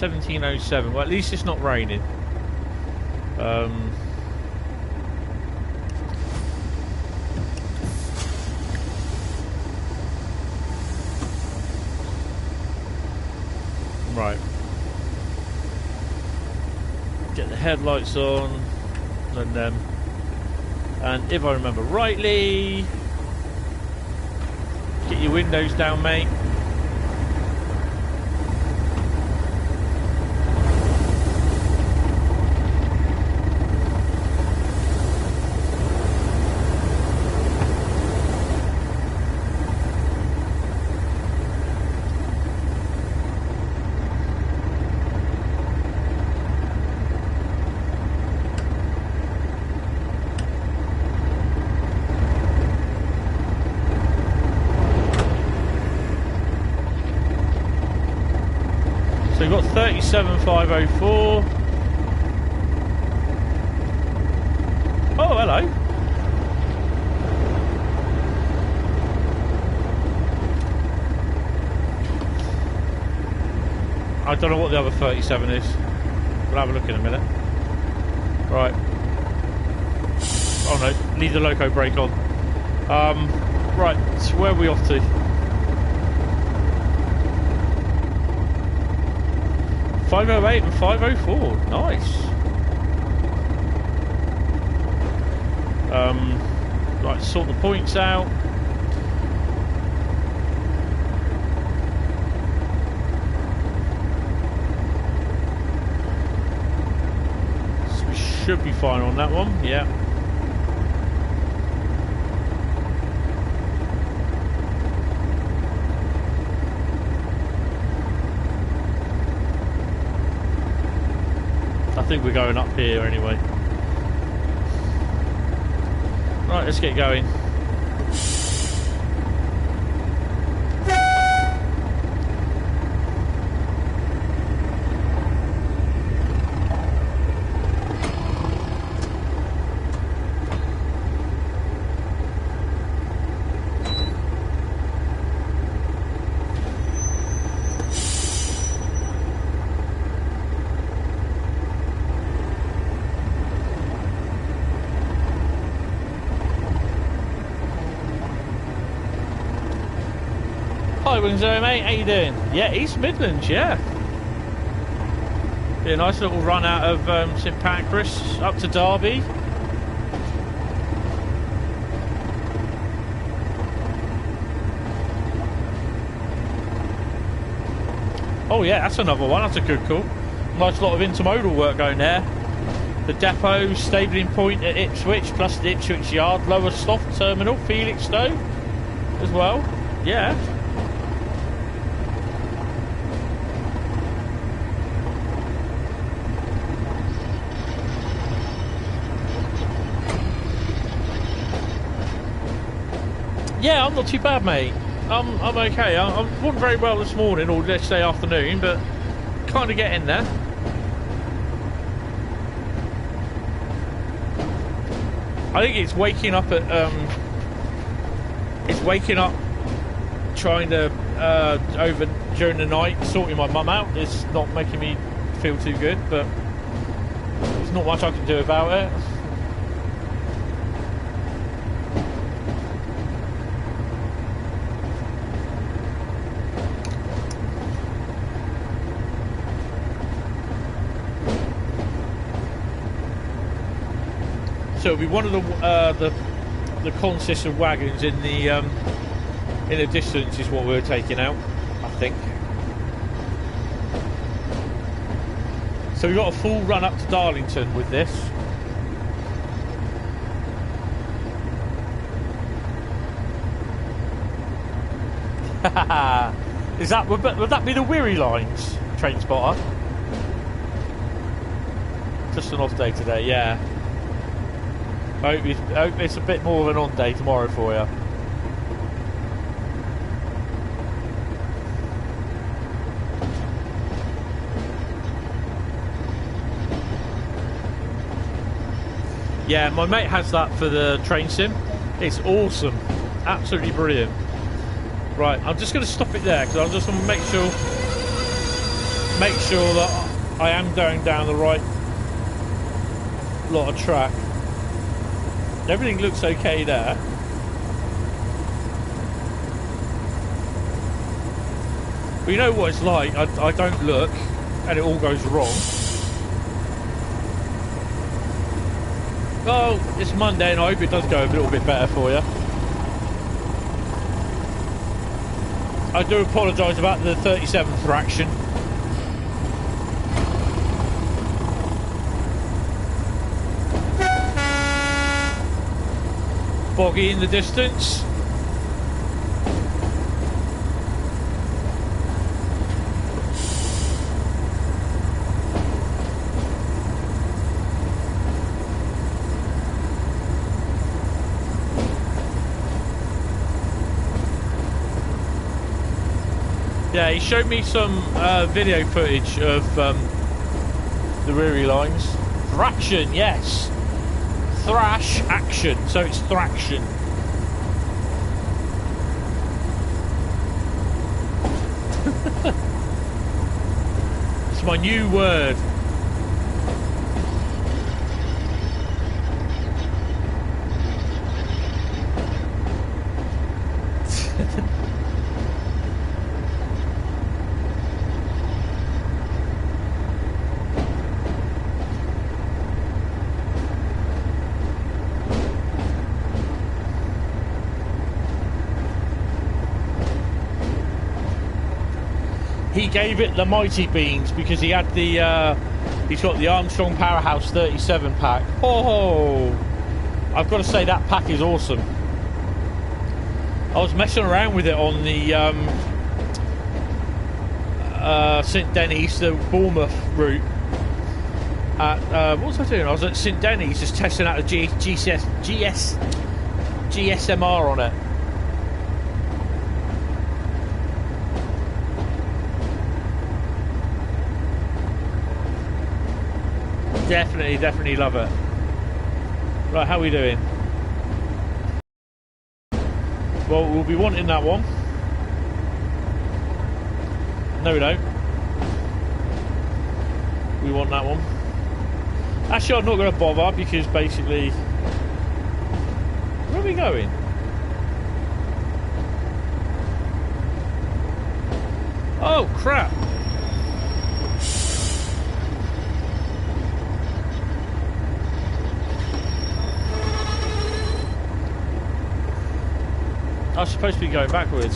$17.07. Well, at least it's not raining. Right. Get the headlights on, and if I remember rightly, get your windows down, mate. So we've got 37504. Oh, hello. I don't know what the other 37 is. We'll have a look in a minute. Right. Oh no, leave the loco brake on. Right, so where are we off to? 508 and 504. Nice. Right, sort the points out. So we should be fine on that one. Yeah. I think we're going up here anyway. Right, let's get going. Hi Winslow, mate, how you doing? Yeah, East Midlands, yeah. Be a nice little run out of St Pancras up to Derby. Oh yeah, that's another one, that's a good call. Nice lot of intermodal work going there. The depot, stabling point at Ipswich, plus the Ipswich Yard, lower stop terminal, Felixstowe as well. Yeah. Yeah, I'm not too bad, mate. I'm okay. I wasn't very well this morning, or let's say afternoon, but kind of getting there. I think it's waking up at trying to over during the night, sorting my mum out. It's not making me feel too good, but there's not much I can do about it. So it'll be one of the consist of wagons in the distance is what we're taking out, I think. So we've got a full run up to Darlington with this. Is that would that be the Weary Lines train spotter? Just an off day today, yeah. I hope it's a bit more of an on day tomorrow for you. Yeah, my mate has that for the train sim. It's awesome, absolutely brilliant. Right, I'm just going to stop it there because I just want to make sure that I am going down the right lot of track. Everything looks okay there. But you know what it's like, I don't look and it all goes wrong. Well, it's Monday and I hope it does go a little bit better for you. I do apologise about the 37th fraction. Boggy in the distance. Yeah, he showed me some video footage of the Weary Lines. Thraction, yes. Thrash action, so it's thraction. It's my new word. He gave it the mighty beans because he had the he's got the Armstrong Powerhouse 37 pack. Oh, I've got to say that pack is awesome. I was messing around with it on the St Denis, the Bournemouth route. What was I doing? I was at St Denis just testing out the GSMR on it. Definitely love it. Right, how are we doing? Well, we'll be wanting that one. No, we don't. We want that one. Actually, I'm not going to bother because basically... Where are we going? Oh, crap. I was supposed to be going backwards.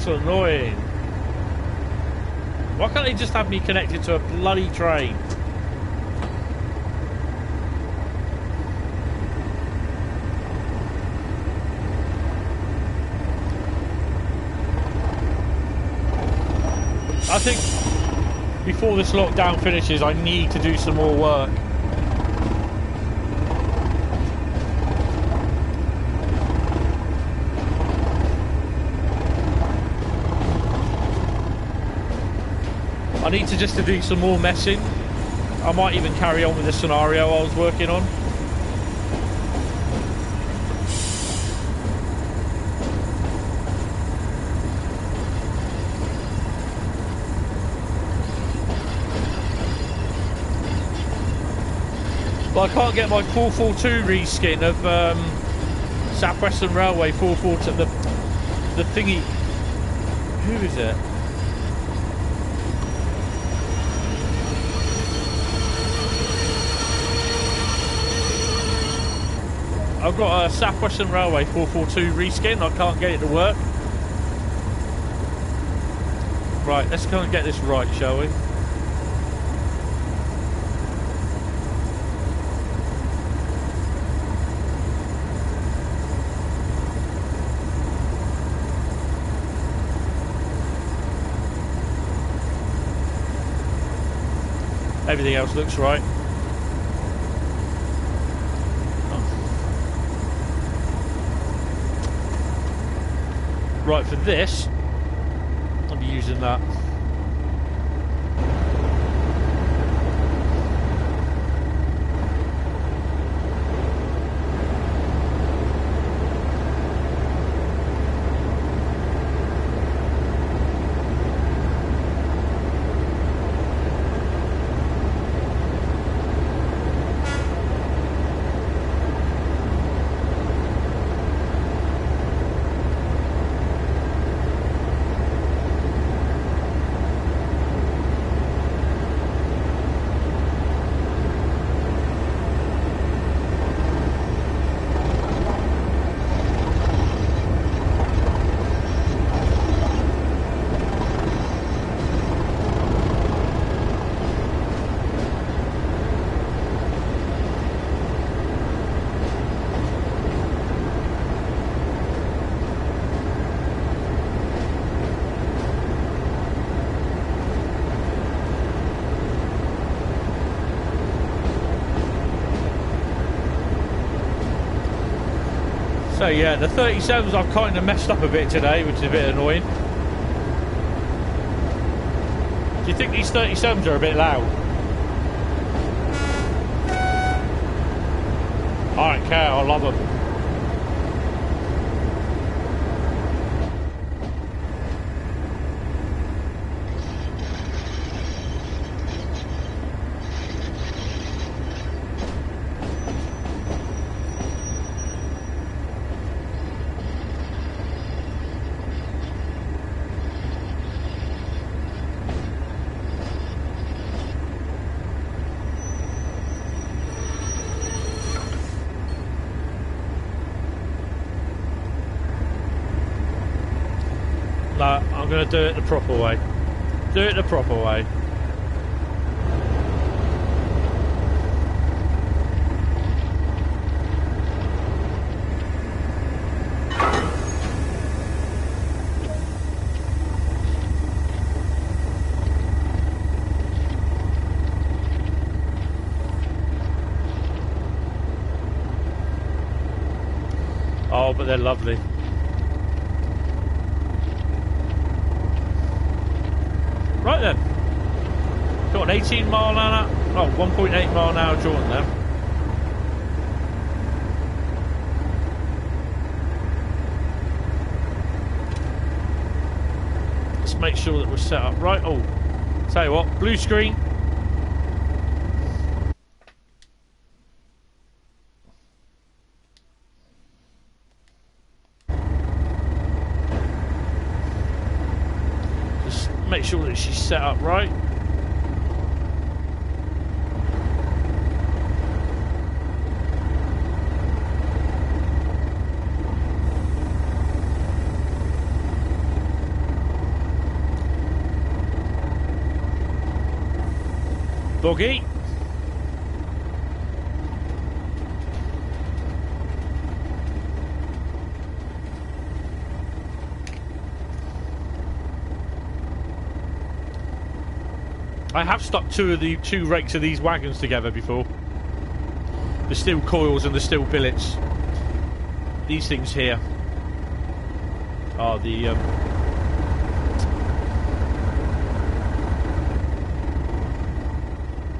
That's annoying. Why can't they just have me connected to a bloody train? I think before this lockdown finishes, I need to do some more work. I need to just to do some more messing. I might even carry on with the scenario I was working on. But I can't get my 442 reskin of South Western Railway 442, the thingy. Who is it? I've got a South Western Railway 442 reskin. I can't get it to work. Right, let's go and get this right, shall we? Everything else looks right. Right, for this, I'll be using that. So yeah, the 37s I've kind of messed up a bit today, which is a bit annoying. Do you think these 37s are a bit loud? I don't care, I love them. No, I'm going to do it the proper way. Do it the proper way. Oh, but they're lovely. Right then, got an 18 mile an hour, oh, 1.8 mile an hour jaunt there. Let's make sure that we're set up right. Oh, tell you what, blue screen. Make sure that she's set up right. Boggy. I have stuck two rakes of these wagons together before. The steel coils and the steel billets. These things here are the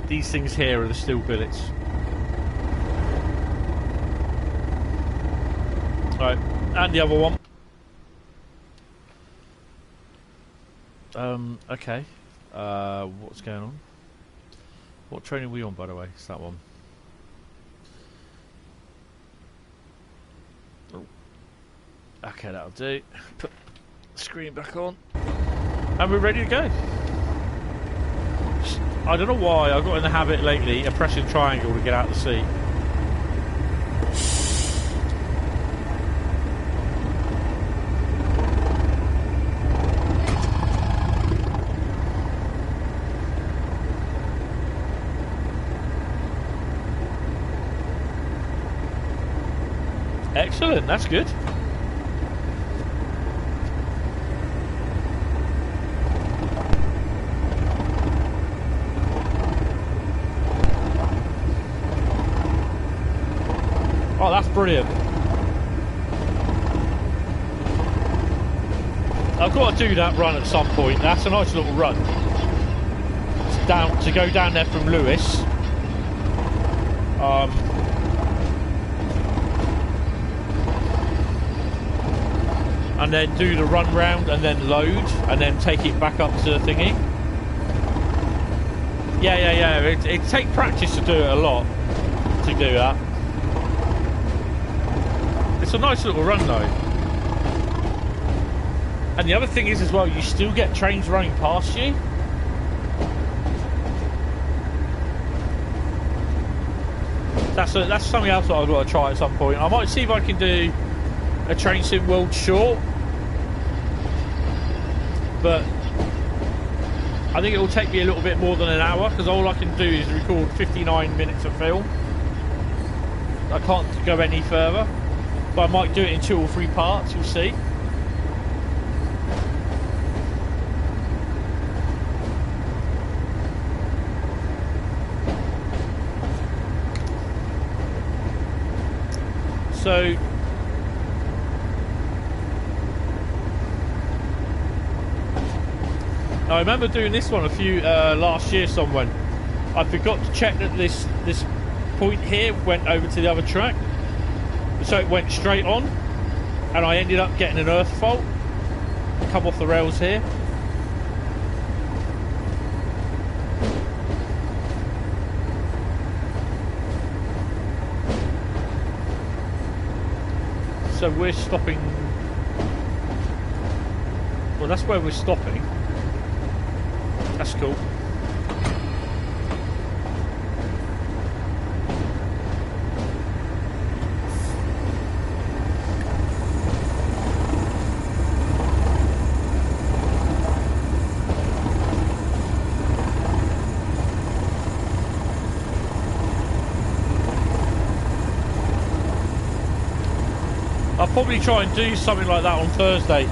these things here are the steel billets. Right, and the other one. Okay. What's going on? What train are we on, by the way? It's that one. Oh. Okay, that'll do. Put the screen back on. And we're ready to go. I don't know why I got in the habit lately of pressing triangle to get out of the seat. Excellent, that's good. Oh, that's brilliant. I've got to do that run at some point. That's a nice little run. It's down to go down there from Lewis. And then do the run round and then load and then take it back up to the thingy. Yeah. It takes practice to do it a lot, to do that. It's a nice little run though. And the other thing is as well, you still get trains running past you. That's something else that I've got to try at some point. I might see if I can do a train sim world short, but I think it will take me a little bit more than an hour because all I can do is record 59 minutes of film. I can't go any further, but I might do it in 2 or 3 parts, you'll see. So I remember doing this one a few last year somewhere. I forgot to check that this point here went over to the other track, so it went straight on, and I ended up getting an earth fault, come off the rails here. So we're stopping. Well, that's where we're stopping. That's cool. I'll probably try and do something like that on Thursday.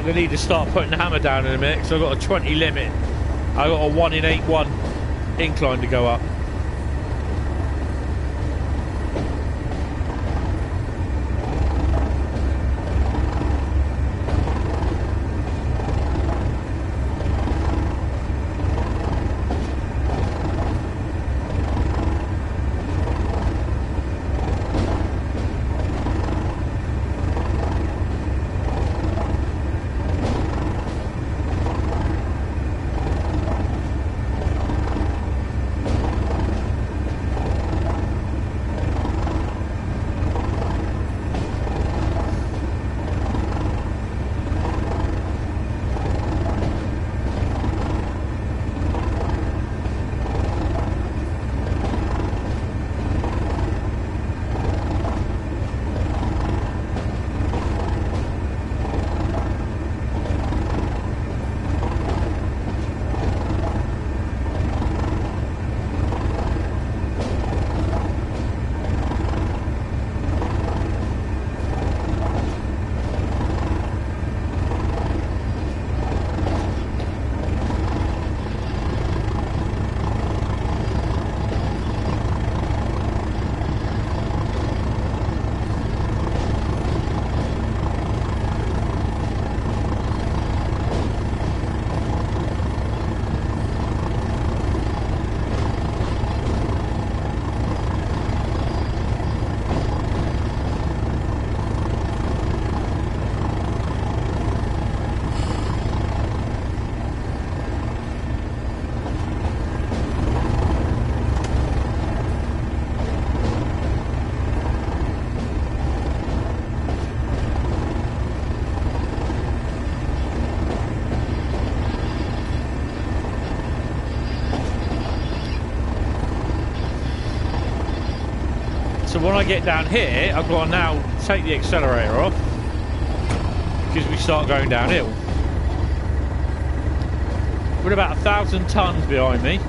I need to start putting the hammer down in a minute because I've got a 20 limit. I've got a 1 in 8-1 incline to go up. when I get down here, I've got to now take the accelerator off because we start going downhill. With about 1,000 tons behind me.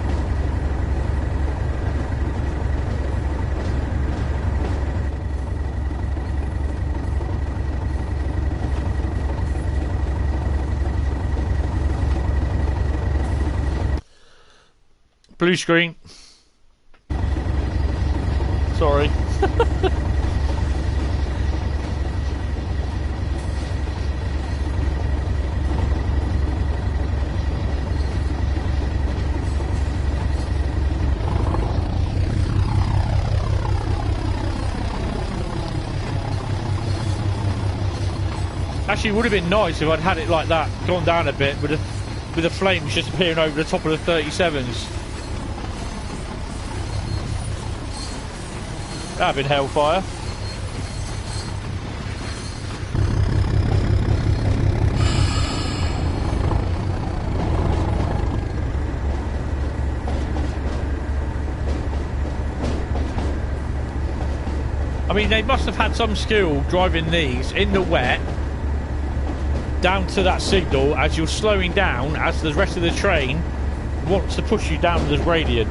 Blue screen. Sorry. Actually, it would have been nice if I'd had it like that, gone down a bit with the flames just appearing over the top of the 37s. That'd been hellfire. I mean, they must have had some skill driving these in the wet down to that signal as you're slowing down, as the rest of the train wants to push you down to the gradient.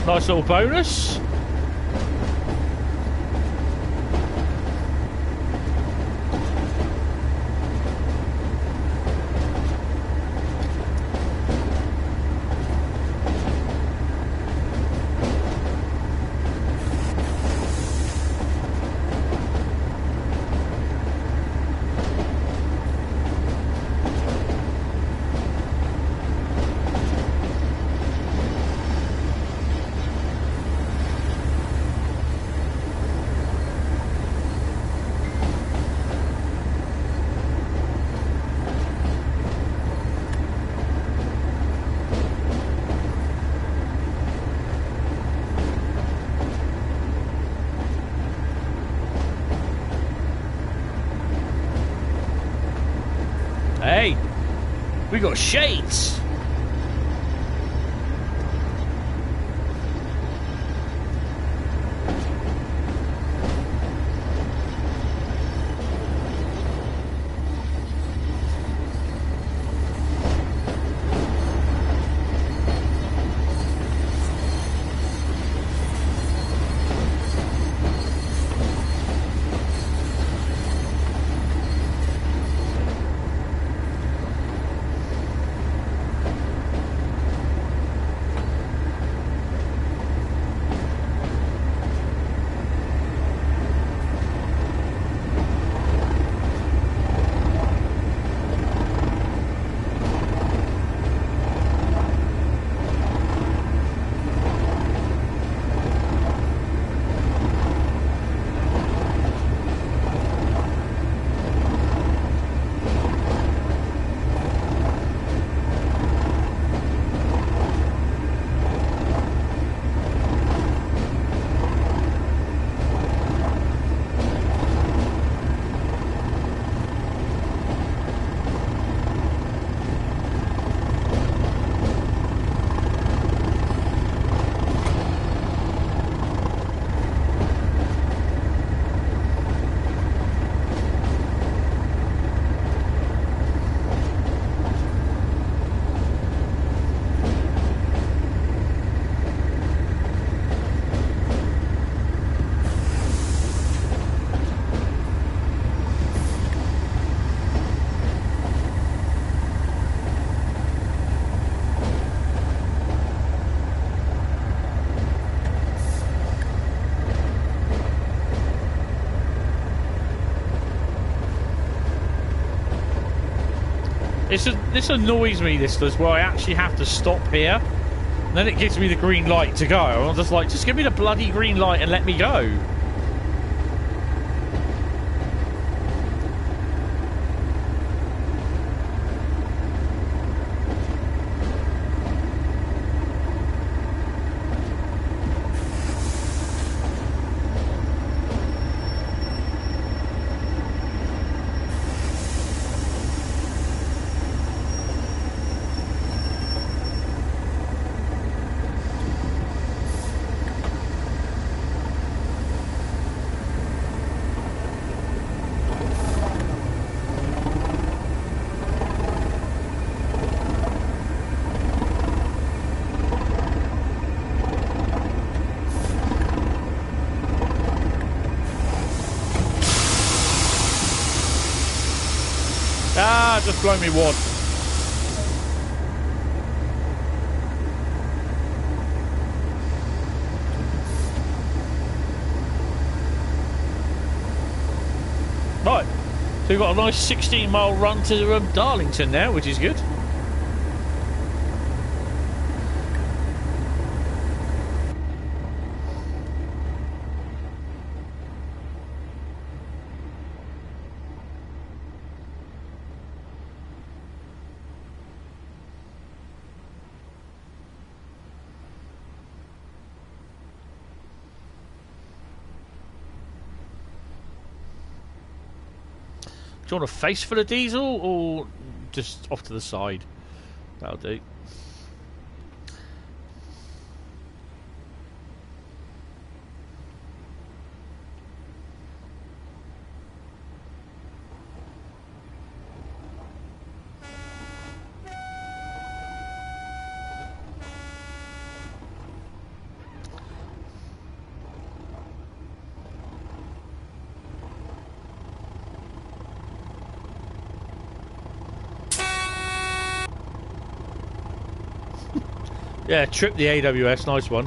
Nice little bonus. Hey, we got shades. This annoys me, this does, where I actually have to stop here. And then it gives me the green light to go. I'm just like, just give me the bloody green light and let me go. Just blow me wad. Right, so we've got a nice 16-mile run to Darlington now, which is good. Do you want a face for the diesel or just off to the side? That'll do. Yeah, trip the AWS, nice one.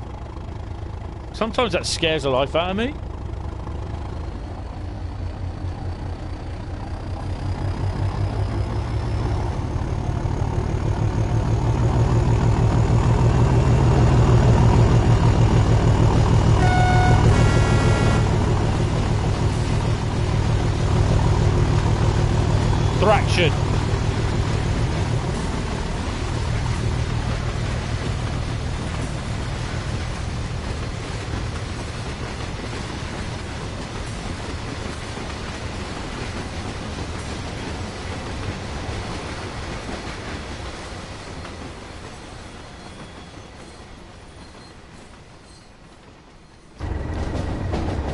Sometimes that scares the life out of me. Traction.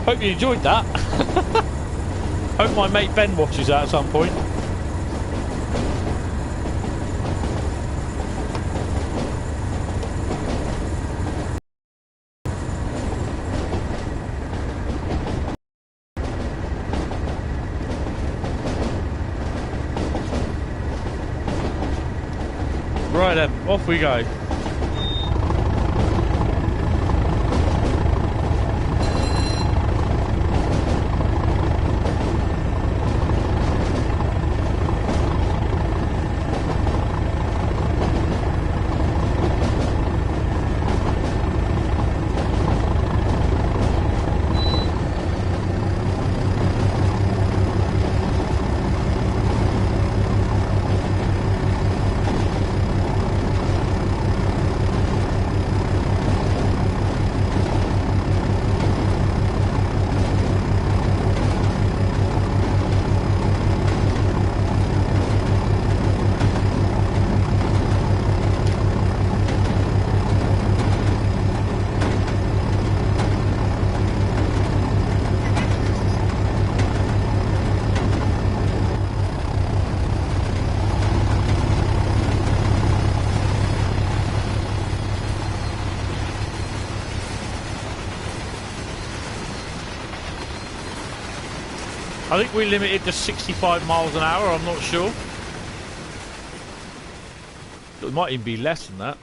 Hope you enjoyed that. Hope my mate Ben watches that at some point. Right then, off we go. I think we limited to 65 miles an hour, I'm not sure. It might even be less than that.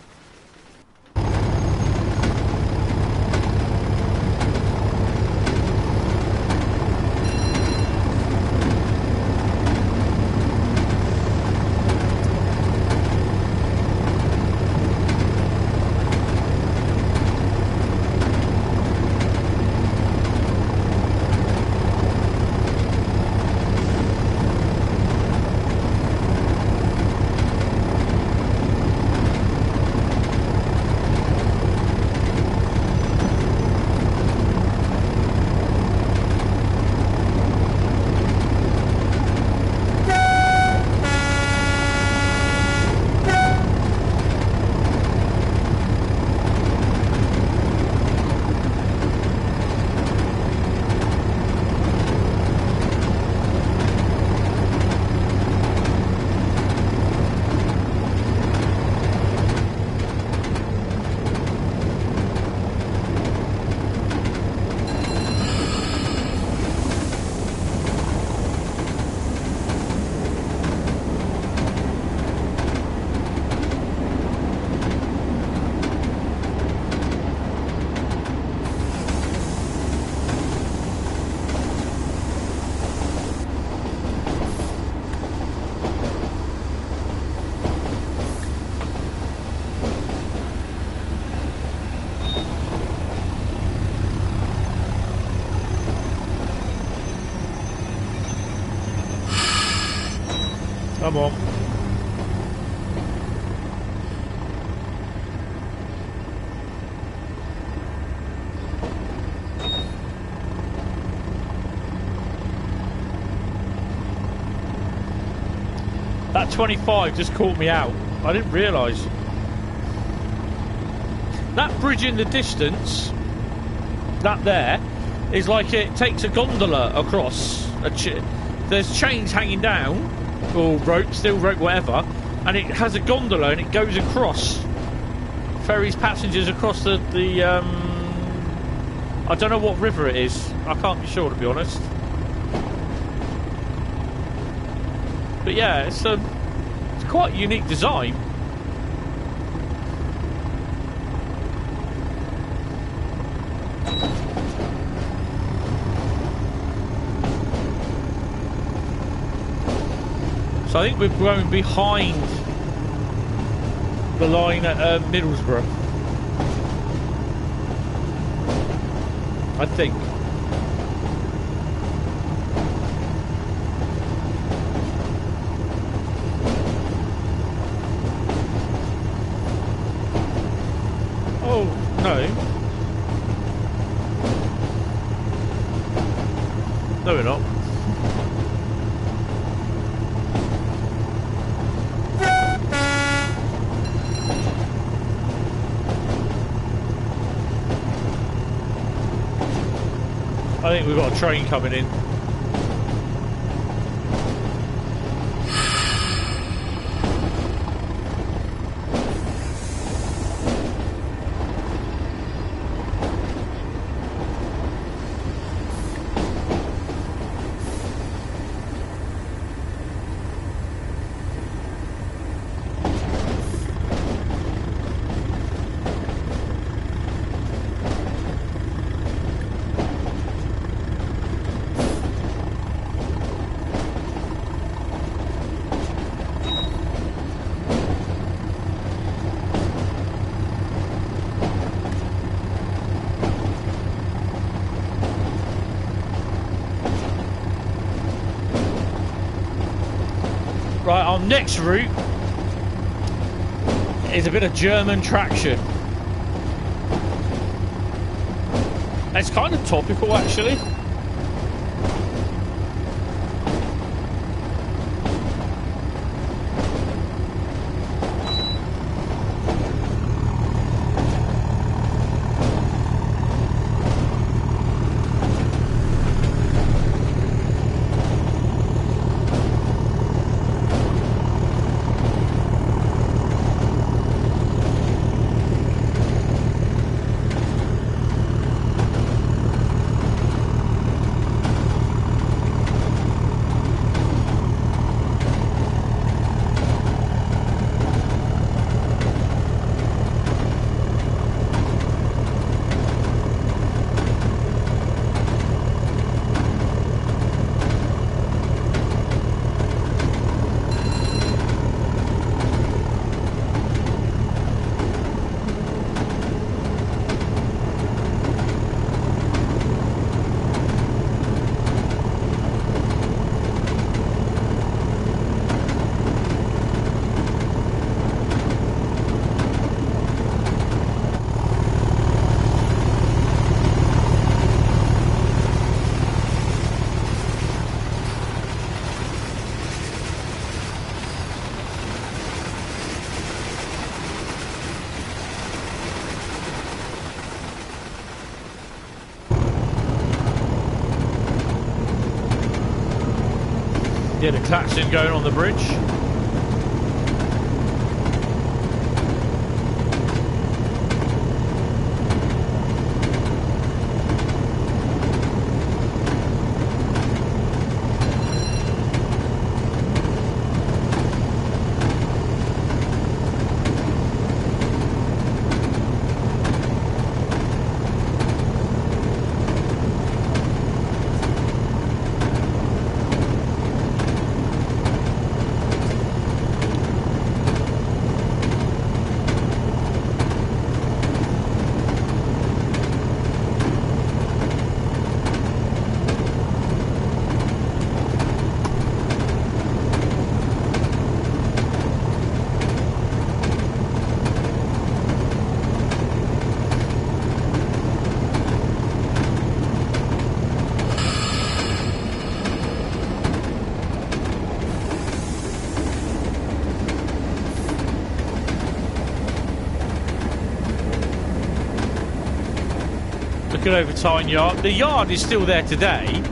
Come on. That 25 just caught me out. I didn't realise. That bridge in the distance, that there, is like it takes a gondola across. There's chains hanging down, or rope, steel rope, whatever, and it has a gondola and it goes across. Ferries passengers across the I don't know what river it is. I can't be sure, to be honest. But yeah, it's quite a unique design. So I think we're going behind the line at Middlesbrough. I think. Oh, no. No, we're not. I think we've got a train coming in. Right, our next route is a bit of German traction. It's kind of topical, actually. Yeah, the klaxon going on the bridge. looking over Tyne Yard. The yard is still there today,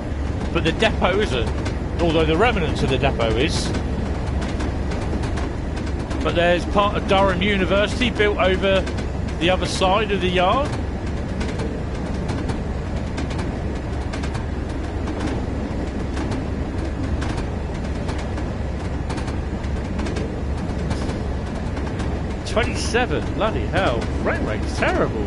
but the depot isn't. Although the remnants of the depot is. But there's part of Durham University built over the other side of the yard. $27, bloody hell. Frame rate's terrible.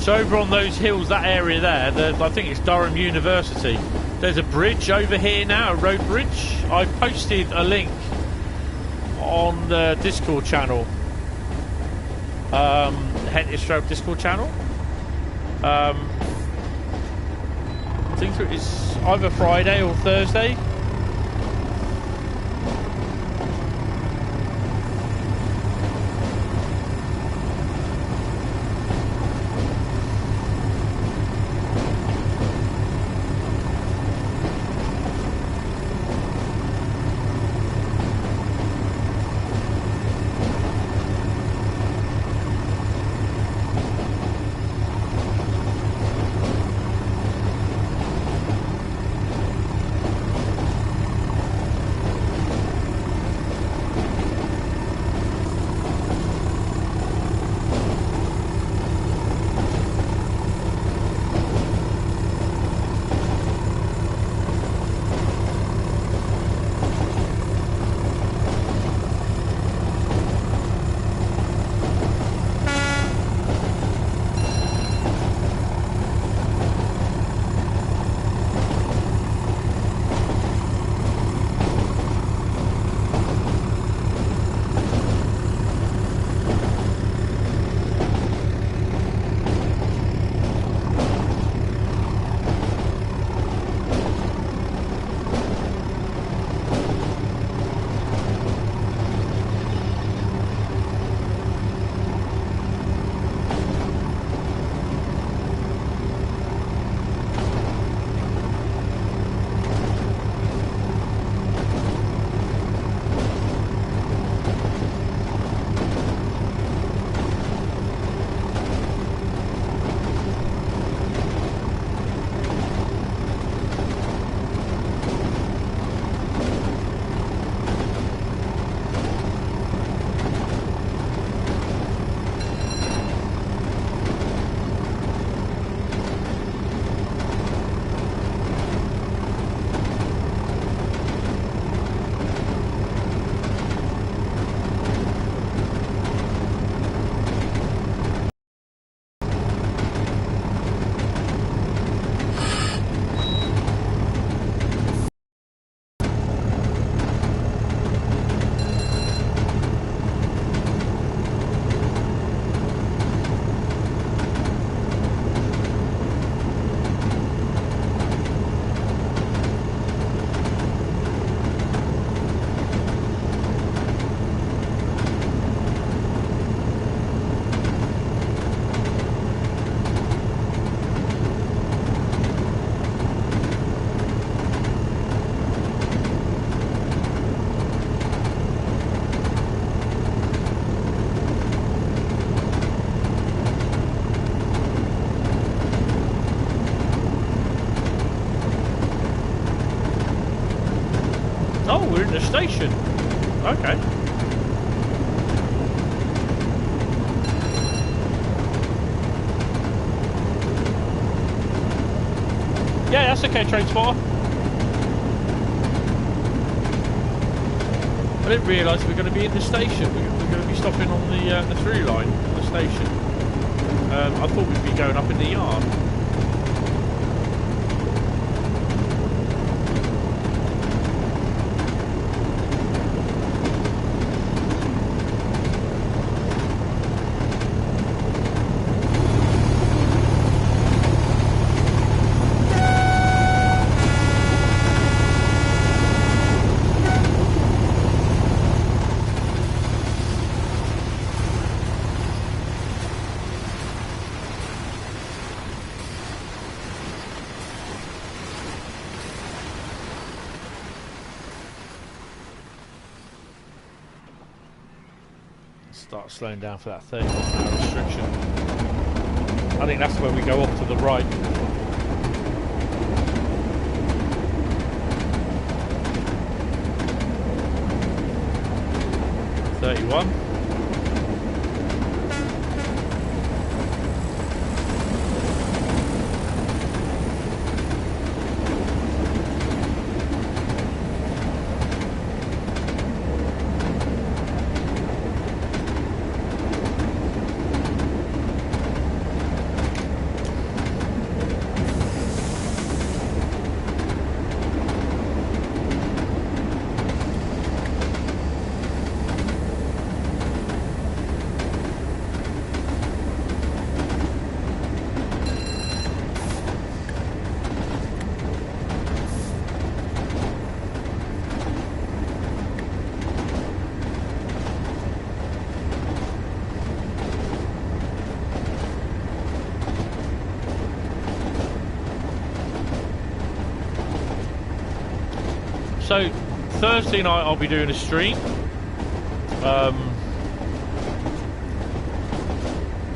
So over on those hills, that area there, I think it's Durham University. There's a bridge over here now, a road bridge. I posted a link on the Discord channel, Hentis Discord channel. I think it's either Friday or Thursday. Oh, we're in the station. Okay. Yeah, that's okay, train spotter. I didn't realise we were going to be in the station. We're going to be stopping on the through line at the station. I thought we'd be going up in the yard. start slowing down for that 30 mile an hour restriction. I think that's where we go off to the right. .31. So Thursday night I'll be doing a stream.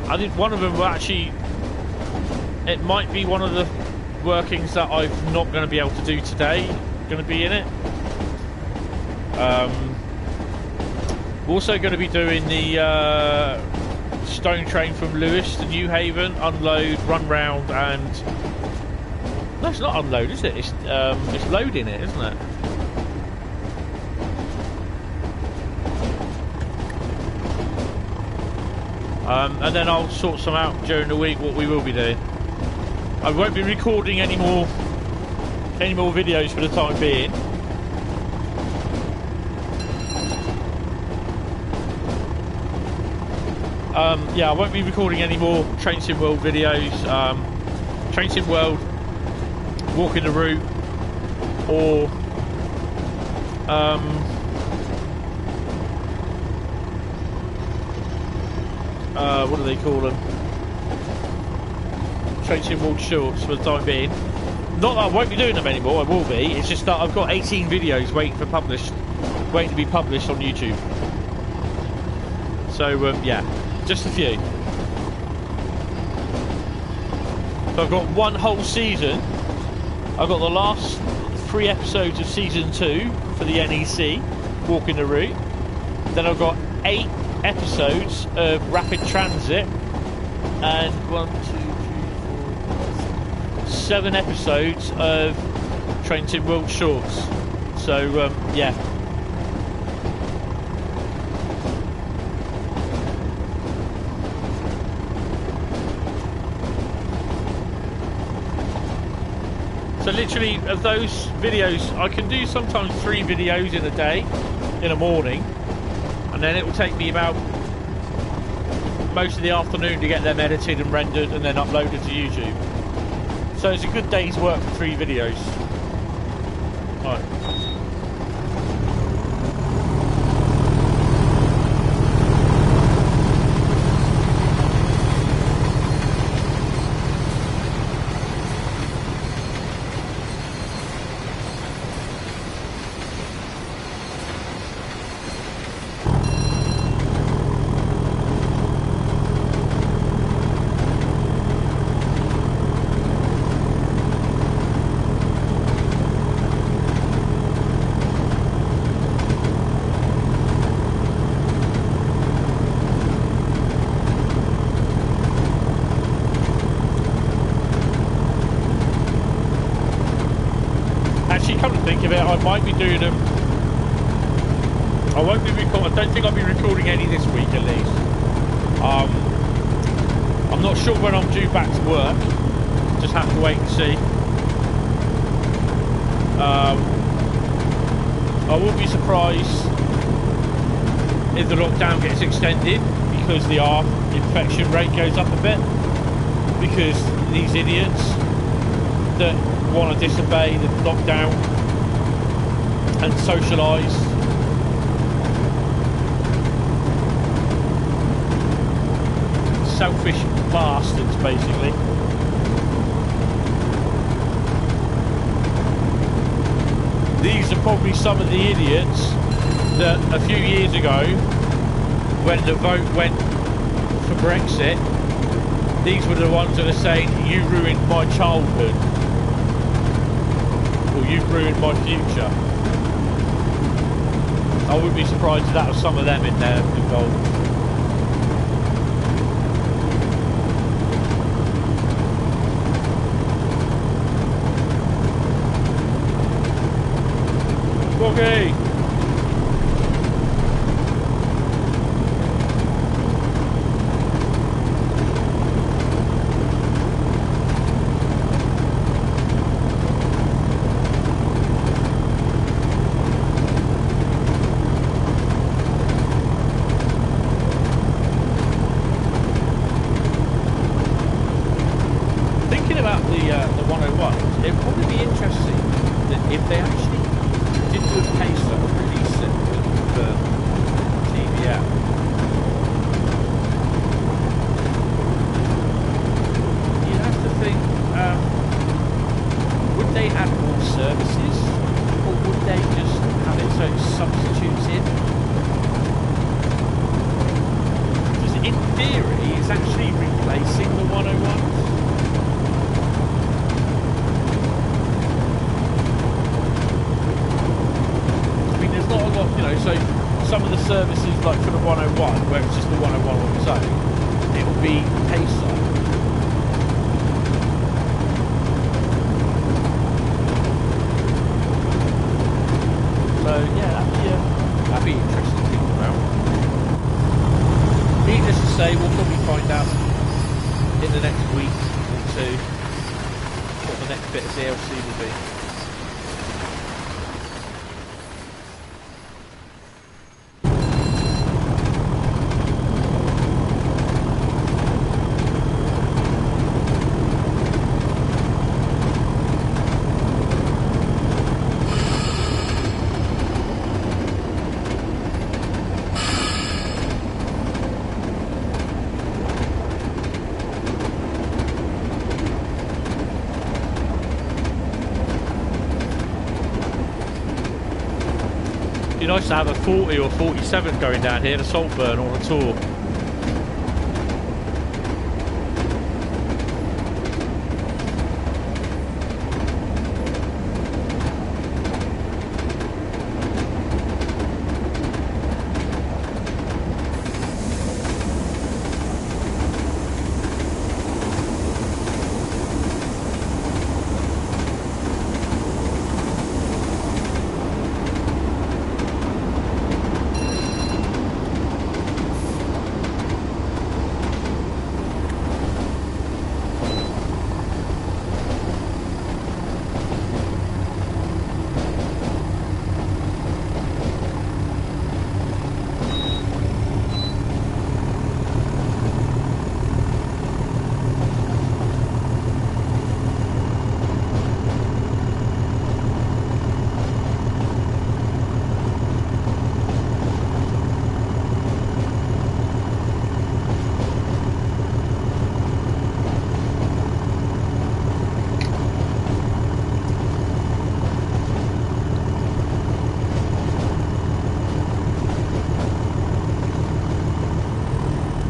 I think one of them will actually, it might be one of the workings that I'm not going to be able to do today, going to be in it. We're also going to be doing the stone train from Lewis to New Haven, unload, run round, and no, it's not unload, is it? It's loading it, isn't it? And then I'll sort some out during the week what we will be doing. I won't be recording any more videos for the time being. Yeah, I won't be recording any more Train Sim World videos. Train Sim World, walking the route, or what do they call them? Train Sim World shorts for the time being. Not that I won't be doing them anymore, I will be. It's just that I've got 18 videos waiting to be published on YouTube. So yeah, just a few. So I've got one whole season. I've got the last 3 episodes of season 2 for the NEC, walking the route. Then I've got 8 episodes of rapid transit, and 7 episodes of Train Sim World shorts. So yeah. So literally of those videos, I can do sometimes 3 videos in a day, in a morning, and then it will take me about most of the afternoon to get them edited and rendered and then uploaded to YouTube. So it's a good day's work for 3 videos. Right. I might be doing them. I won't be recording. I don't think I'll be recording any this week at least. I'm not sure when I'm due back to work. Just have to wait and see. I will be surprised if the lockdown gets extended because the infection rate goes up a bit. Because these idiots that want to disobey the lockdown and socialise. Selfish bastards, basically. These are probably some of the idiots that a few years ago, when the vote went for Brexit, these were the ones that are saying, you ruined my childhood, or you've ruined my future. I wouldn't be surprised if that was some of them in there involved. Okay. Thinking about the 101, it'd probably be interesting that if they actually did do a pacer release it for TVL. You'd have to think, would they add more services, or would they just have it so it substitutes in? Because in theory, it's actually replacing the 101s. Not a lot, you know, so some of the services, like for the 101, where it's just the 101 on its own, it will be pacer. So yeah, that'd be interesting to think about. Needless to say, we'll probably find out in the next week or two what the next bit of DLC will be. Nice to have a 40 or 47 going down here to Saltburn on a tour.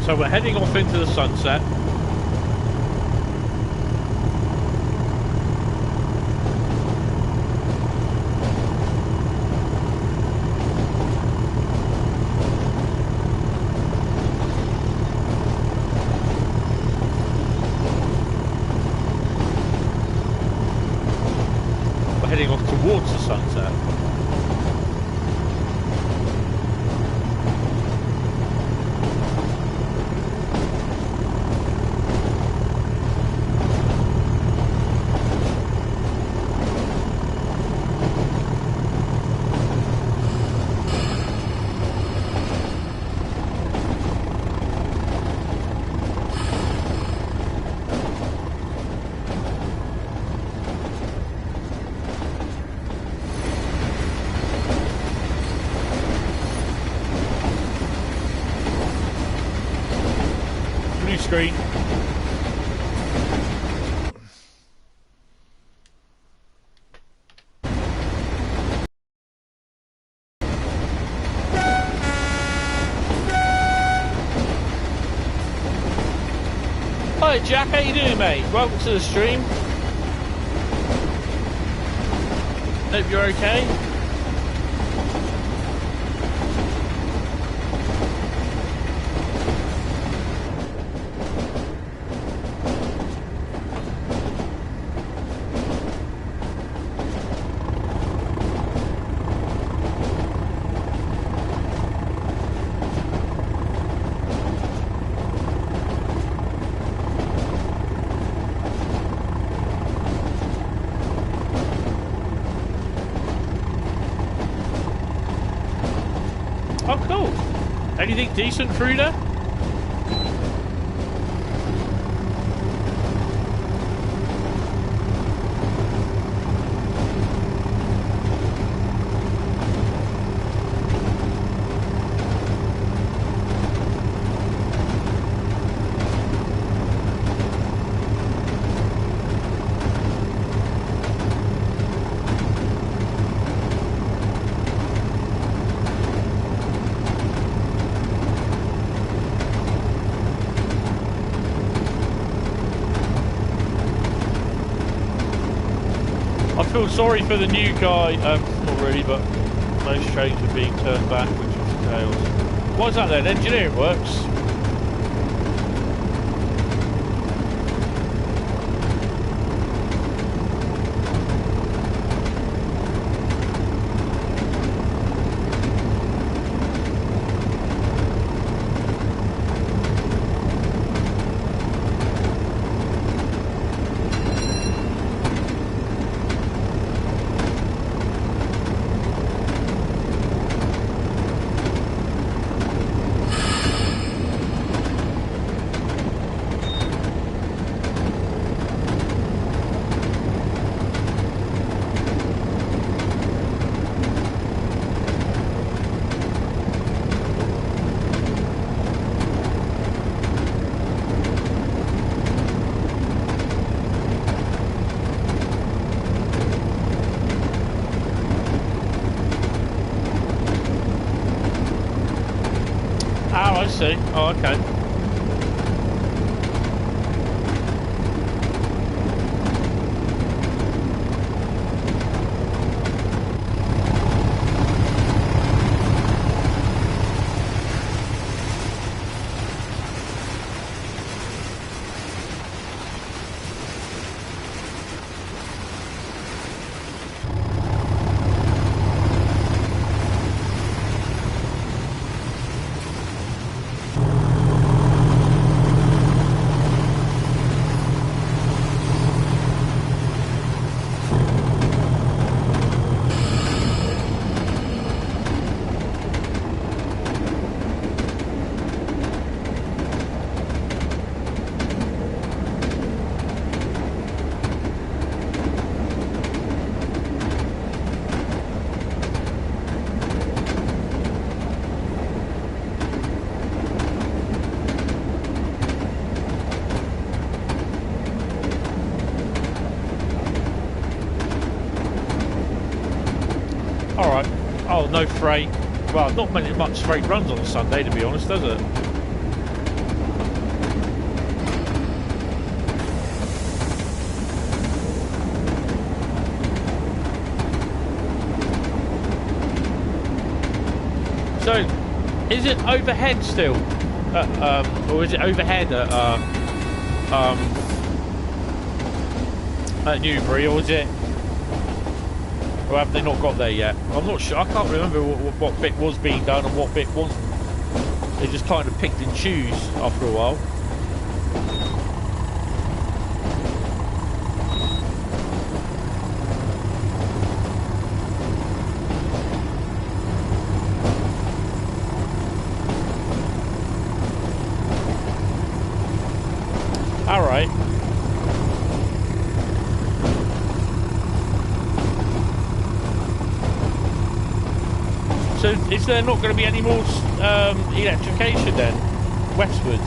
So we're heading off into the sunset. We're heading off towards the sunset. Screen. Hi Jack, how you doing, mate? Welcome to the stream. Hope you're okay. Anything decent through there? Sorry for the new guy, not really, but most trains are being turned back, which is chaos. What's that then? Engineering works? Oh, okay. No freight. Well, not much freight runs on a Sunday, to be honest, does it? So, is it overhead still? Or is it overhead at Newbury, or is it? Or have they not got there yet? I'm not sure. I can't remember what bit was being done and what bit wasn't. They just kind of picked and choose after a while. All right. So is there not going to be any more electrification then, westwards?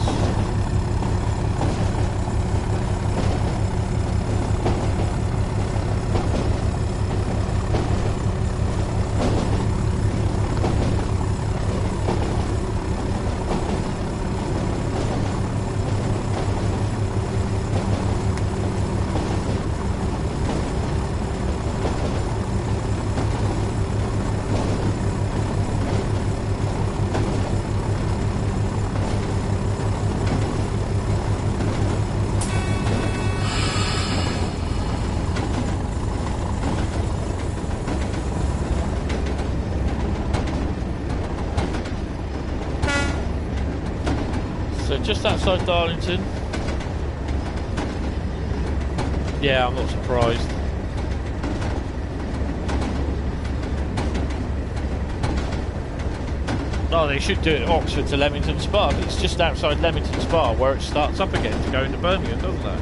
just outside Darlington. Yeah, I'm not surprised. Oh, they should do it Oxford to Leamington Spa. It's just outside Leamington Spa where it starts up again to go into Birmingham, doesn't it?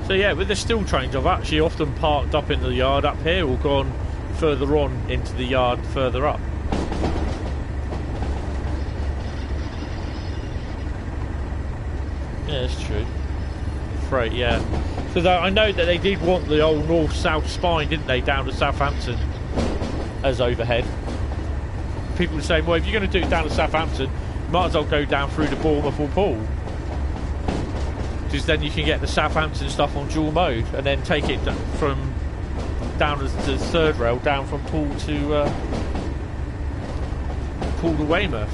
So yeah, with the steel trains, I've actually often parked up in the yard up here or gone further on into the yard further up. Yeah, that's true. Freight, yeah. So I know that they did want the old north-south spine, didn't they, down to Southampton as overhead. People were saying, well, if you're going to do it down to Southampton, you might as well go down through the Bournemouth or Poole. Because then you can get the Southampton stuff on dual mode and then take it from down to the third rail down from Poole to Weymouth.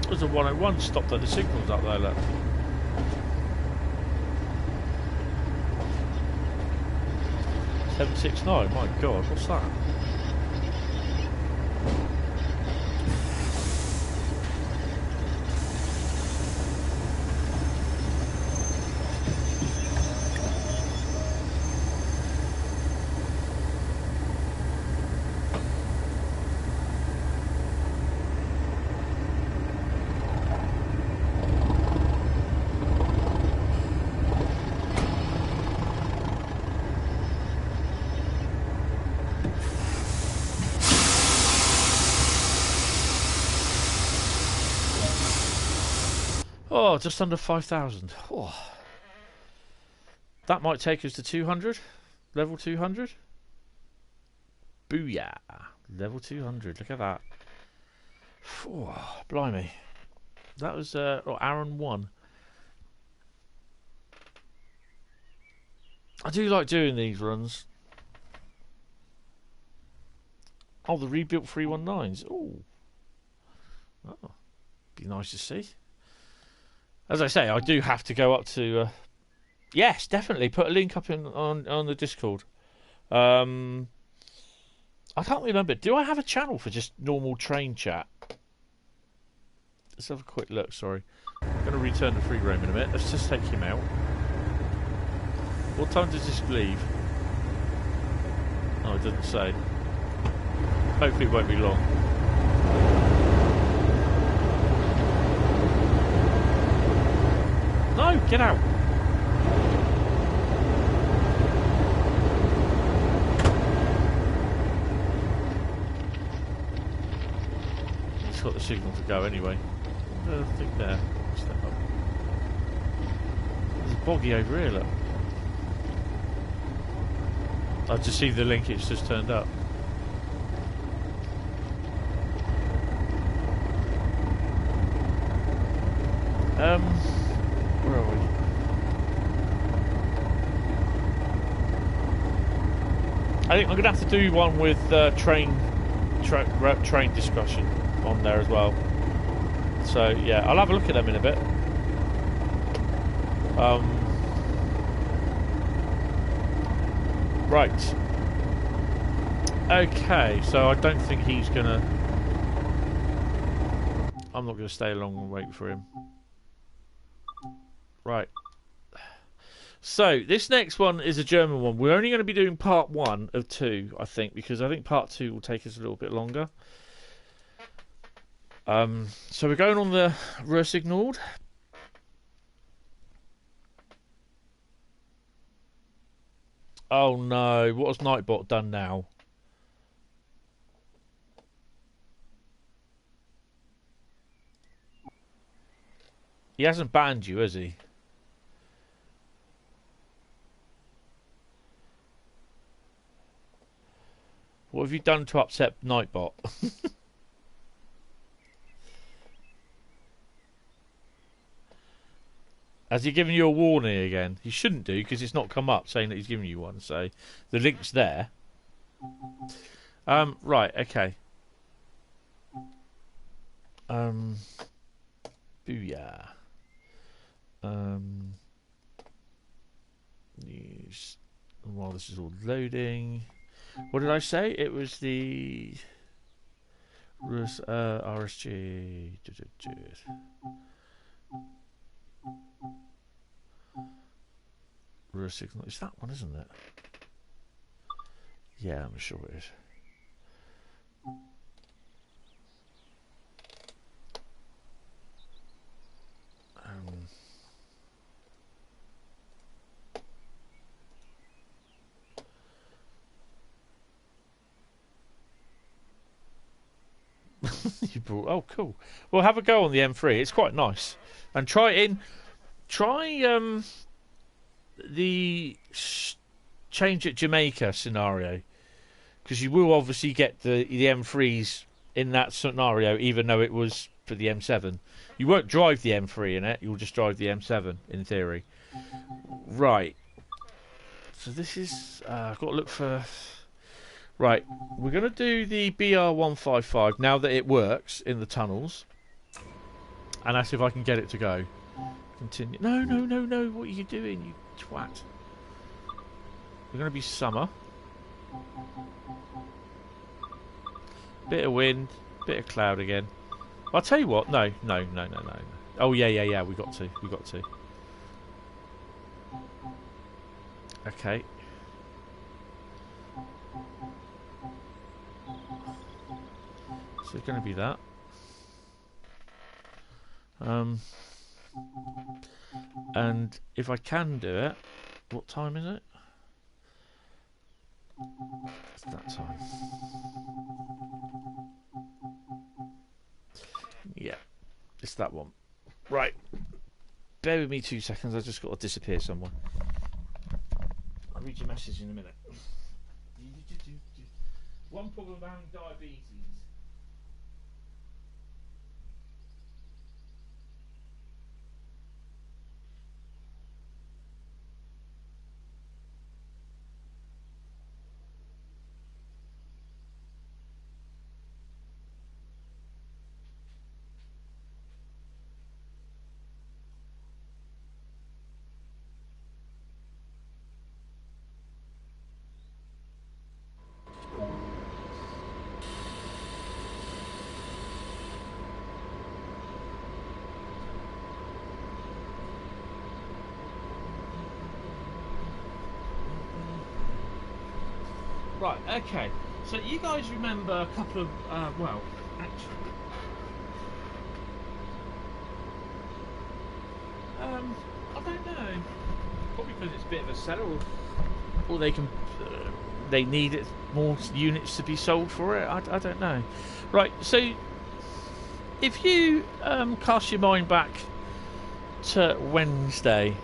There's a 101 stopped at the signals up there, look. $769, my god, what's that? Oh, just under 5,000. Oh. That might take us to 200. Level 200. Booyah. Level 200. Look at that. Oh, blimey. That was Aaron 1. I do like doing these runs. Oh, the rebuilt 319s. Oh. Oh. Be nice to see. As I say, I do have to go up to... yes, definitely. Put a link up on the Discord. I can't remember. Do I have a channel for just normal train chat? Let's have a quick look, sorry. I'm going to return to free roam in a minute. Let's just take him out. What time does this leave? Oh, it doesn't say. Hopefully it won't be long. No, get out. It's got the signal to go anyway. I think there. Step up. There's a boggy over here, look. I've just seen the link, it's just turned up. Where are we? I think I'm going to have to do one with train discussion on there as well. So yeah, I'll have a look at them in a bit. Right. Okay, so I don't think he's going to... I'm not going to stay long and wait for him. Right. So this next one is a German one. We're only going to be doing part 1 of 2, I think, because I think part 2 will take us a little bit longer. So we're going on the Ruhr Sieg Nord. Oh no, what has Nightbot done now? He hasn't banned you, has he? What have you done to upset Nightbot? Has he given you a warning again? He shouldn't do, because it's not come up saying that he's given you one, so the link's there. Right, okay. Booyah. News. While this is all loading. What did I say? It was the RSG. Ruhr Sieg Nord. It's that one, isn't it? Yeah, I'm sure it is. You brought. Oh, cool. Well, have a go on the M3. It's quite nice, and try it in. Try the change at Jamaica scenario, because you will obviously get the M3s in that scenario, even though it was for the M7. You won't drive the M3 in it. You'll just drive the M7 in theory. Right. So this is. I've got to look for. Right, we're going to do the BR155 now that it works in the tunnels. And that's if I can get it to go. Continue. No, no, no, no. What are you doing, you twat? We're going to be summer. Bit of wind, bit of cloud again. I'll tell you what. No, no, no, no, no. Oh, yeah, yeah, yeah. We got to. We got to. Okay. So it's going to be that. And if I can do it, what time is it? It's that time. Yeah, it's that one. Right. Bear with me 2 seconds. I just got to disappear somewhere. I'll read your message in a minute. One problem about having diabetes. Right, okay. So you guys remember a couple of, well, actually... I don't know. Probably because it's a bit of a seller, or they can... they need it, more units to be sold for it. I don't know. Right, so... if you cast your mind back to Wednesday,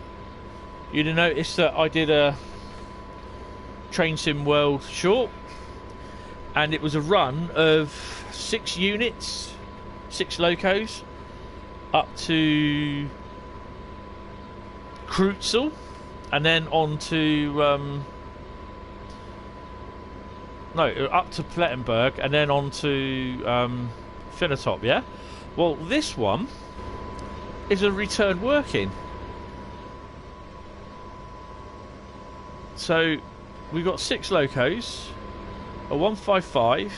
you'd have noticed that I did a Train Sim World short, and it was a run of 6 units, 6 locos, up to Kreutzel, and then on to up to Plettenberg, and then on to Finnetop. Yeah. Well, this one is a return working. So we've got 6 locos, a 155,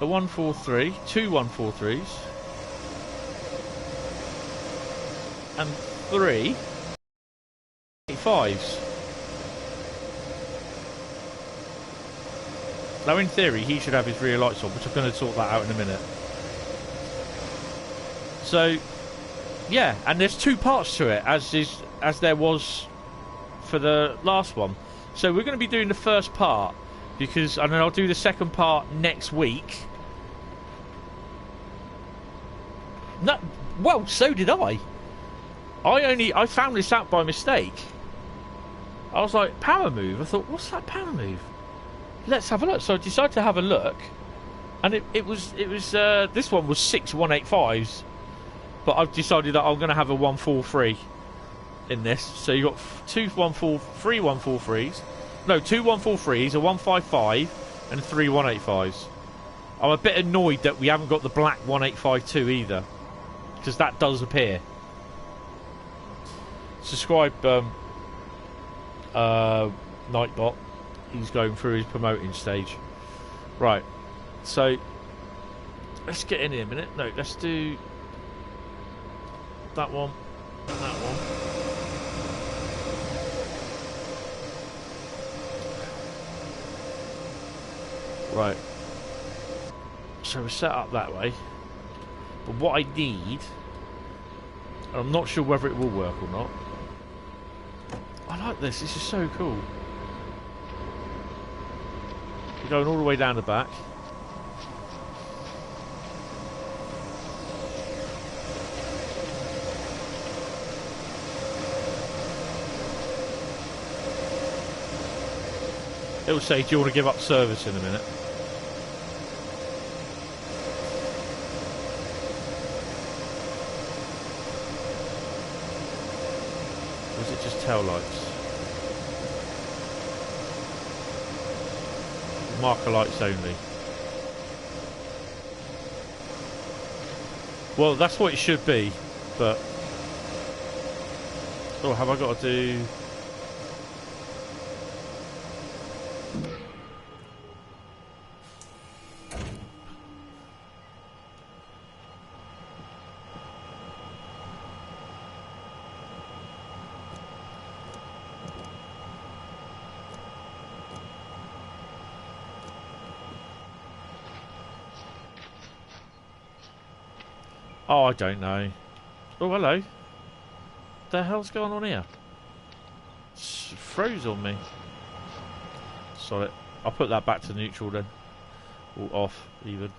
a 143, 2 143s, and 3 185s. Now, in theory, he should have his rear lights on, which I'm going to sort that out in a minute. So, yeah, and there's two parts to it, as there was for the last one. So we're going to be doing the first part, and then I'll do the second part next week. No, well, so did I. I found this out by mistake. I was like, power move. I thought, what's that power move? Let's have a look. So I decided to have a look, and it was this one was 6 185s, but I've decided that I'm going to have a 143 in this. So you got three 143s, no, 2 143s, a 155, and 3 185s. I'm a bit annoyed that we haven't got the black 1852 either, because that does appear. Subscribe, Nightbot. He's going through his promoting stage. Right, so let's get in here a minute. No, let's do that one and that one. Right, so we're set up that way, but what I need, and I'm not sure whether it will work or not. I like this is so cool. You're going all the way down the back. It'll say, do you want to give up service in a minute? Or is it just tail lights? Marker lights only. Well, that's what it should be, but... Oh, have I got to do... Oh, I don't know. Oh, hello. The hell's going on here? It's froze on me. Sorry. I'll put that back to neutral then. Or off, even.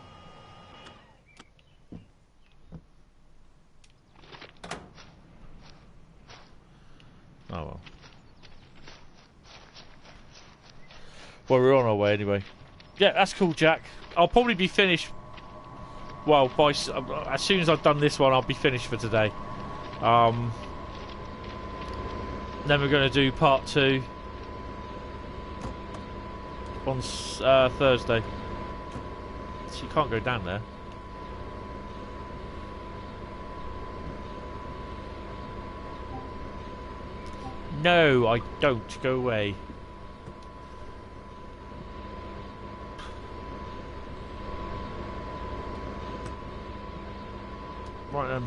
Oh well. Well, we're on our way anyway. Yeah, that's cool, Jack. I'll probably be finished. Well, as soon as I've done this one, I'll be finished for today. Then we're going to do part 2 on Thursday. So you can't go down there. No, I don't. Go away. Right then.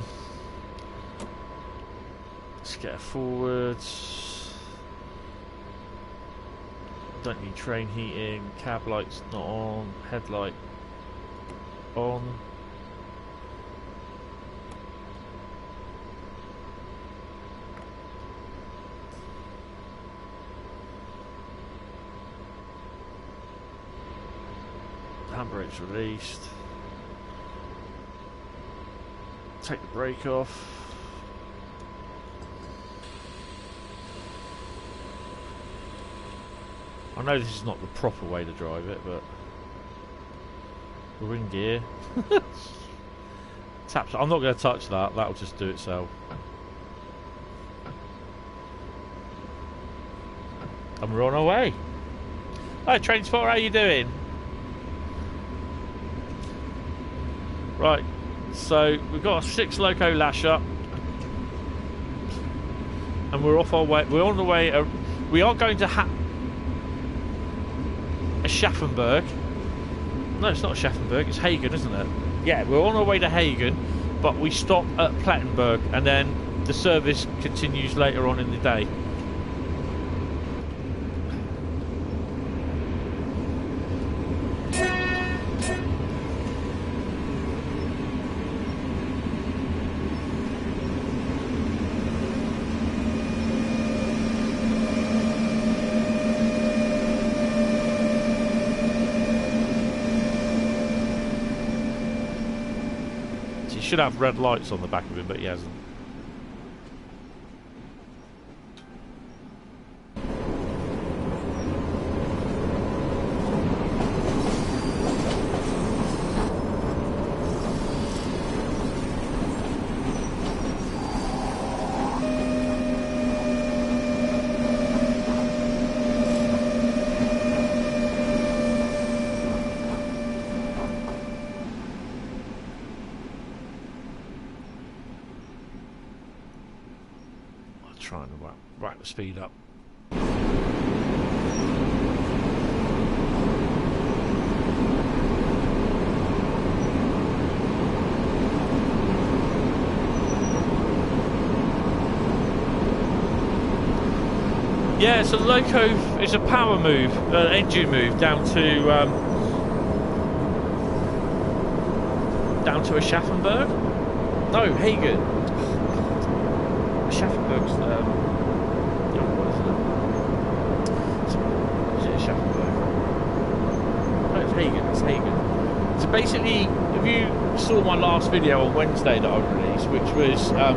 Let's get forwards. Don't need train heating. Cab lights not on. Headlight on. Handbrake's released. Take the brake off. I know this is not the proper way to drive it, but we're in gear. Taps. I'm not going to touch that. That'll just do itself. And we're on our way. Hi, Transport. How you doing? Right. So we've got a 6 loco lash up, and we're off our way. We're on the way. We are going to Schaffenburg. No, it's not Schaffenburg. It's Hagen, isn't it? Yeah, we're on our way to Hagen, but we stop at Plattenburg, and then the service continues later on in the day. should have red lights on the back of him, but he hasn't. Trying to rack the speed up. Yeah, so the loco is a power move, engine move down to Aschaffenburg. No, Hagen. Aschaffenburg's what is it? Aschaffenburg? No, it's Hagen. It's Hagen. So basically, if you saw my last video on Wednesday that I released, which was a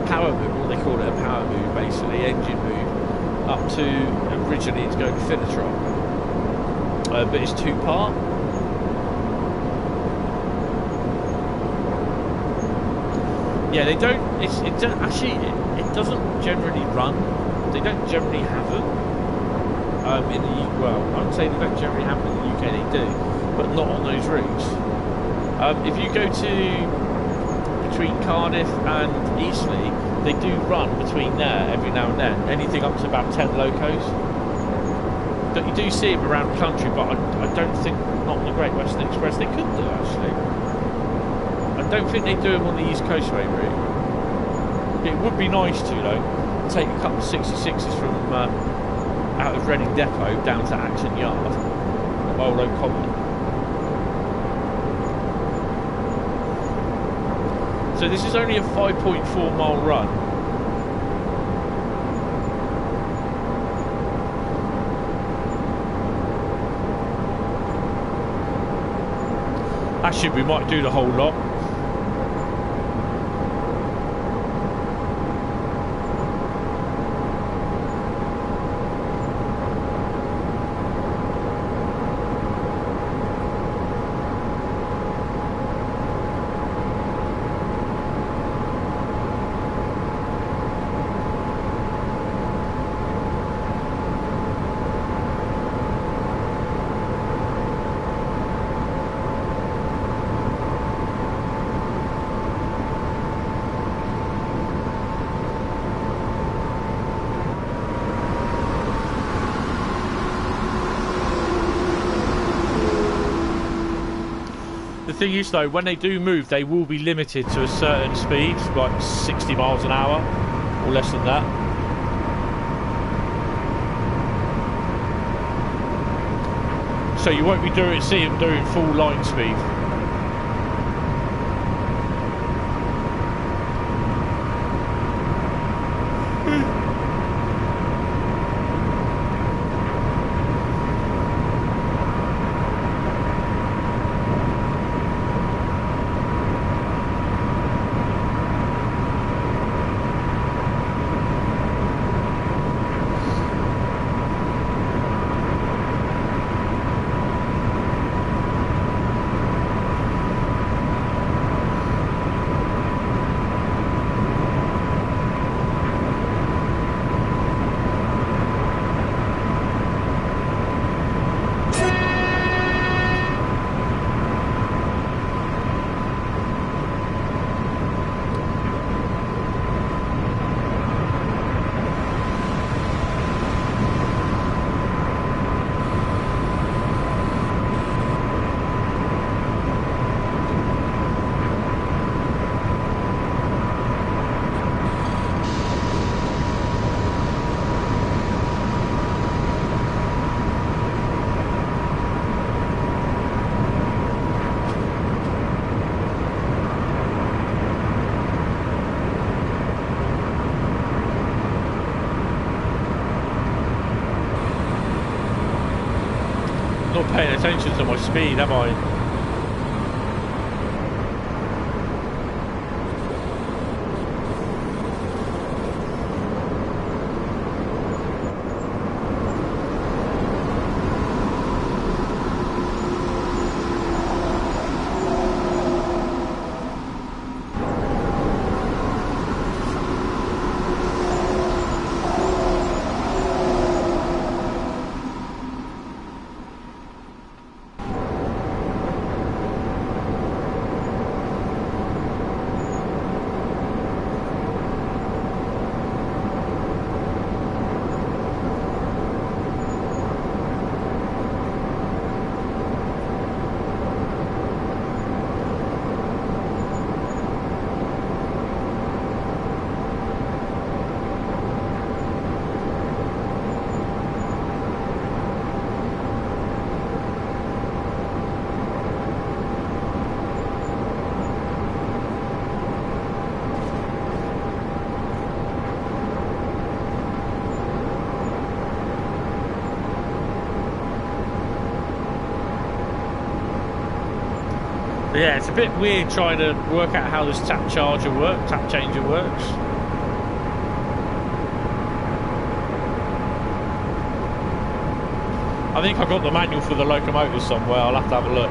power move, what they call it, a power move, basically engine move, up to originally it's going to Finitron, but it's two-part. Yeah, they don't. It doesn't generally run. They don't generally have them. In the well, I would say they don't generally have them in the UK. They do, but not on those routes. If you go to between Cardiff and Eastleigh, they do run between there every now and then. Anything up to about 10 locos. But you do see them around the country. But I don't think not on the Great Western Express. They could do actually. I don't think they do them on the East Coastway route. It would be nice to, though, take a couple of 66s from out of Reading Depot down to Acton Yard, Molo Common. So this is only a 5.4 mile run. Actually, we might do the whole lot. The thing is though, when they do move, they will be limited to a certain speed, like 60 miles an hour, or less than that. So you won't be see them doing full line speed. Not paying attention to my speed, am I? Yeah, it's a bit weird trying to work out how this tap changer works, tap changer works. I think I've got the manual for the locomotive somewhere. I'll have to have a look.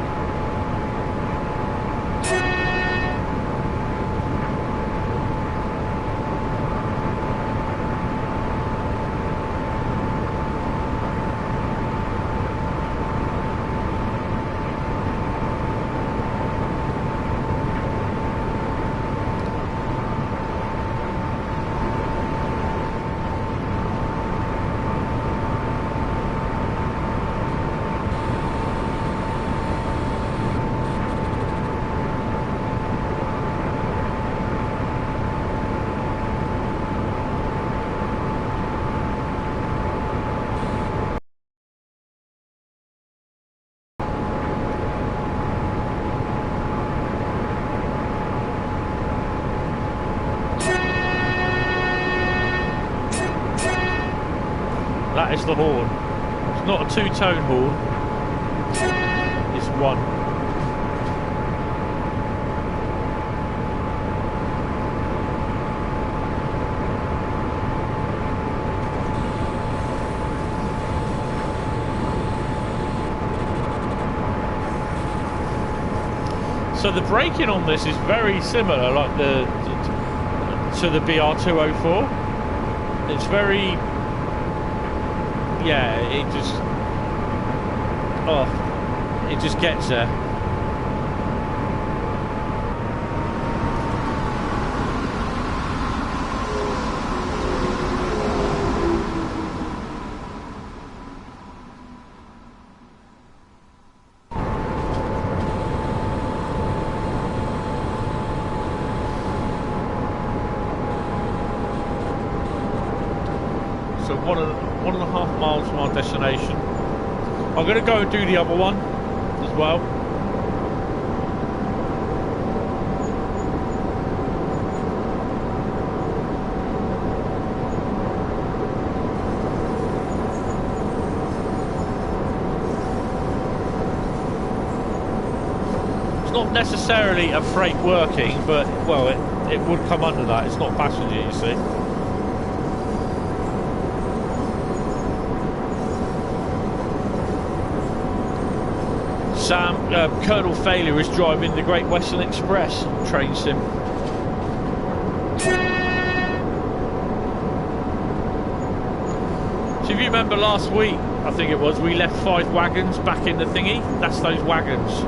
That is the horn. It's not a two-tone horn. It's one. So the braking on this is very similar, like to the BR204. It's very. Yeah, it just gets there. So 1.5 miles from our destination. I'm going to go and do the other one as well. It's not necessarily a freight working, but well, it would come under that. It's not passenger, you see. Colonel Failure is driving the Great Western Express train sim. So if you remember last week, I think it was, we left 5 wagons back in the thingy. That's those wagons.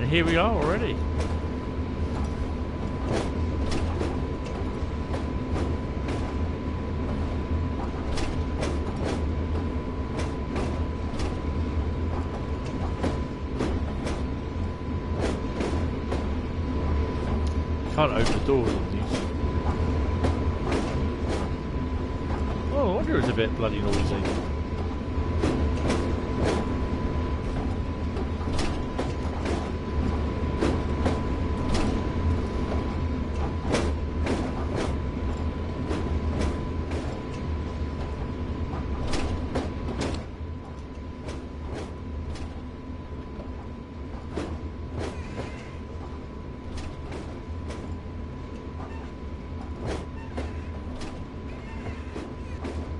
Here we are already. Can't open the doors on these. Oh, I wonder it's a bit bloody noisy.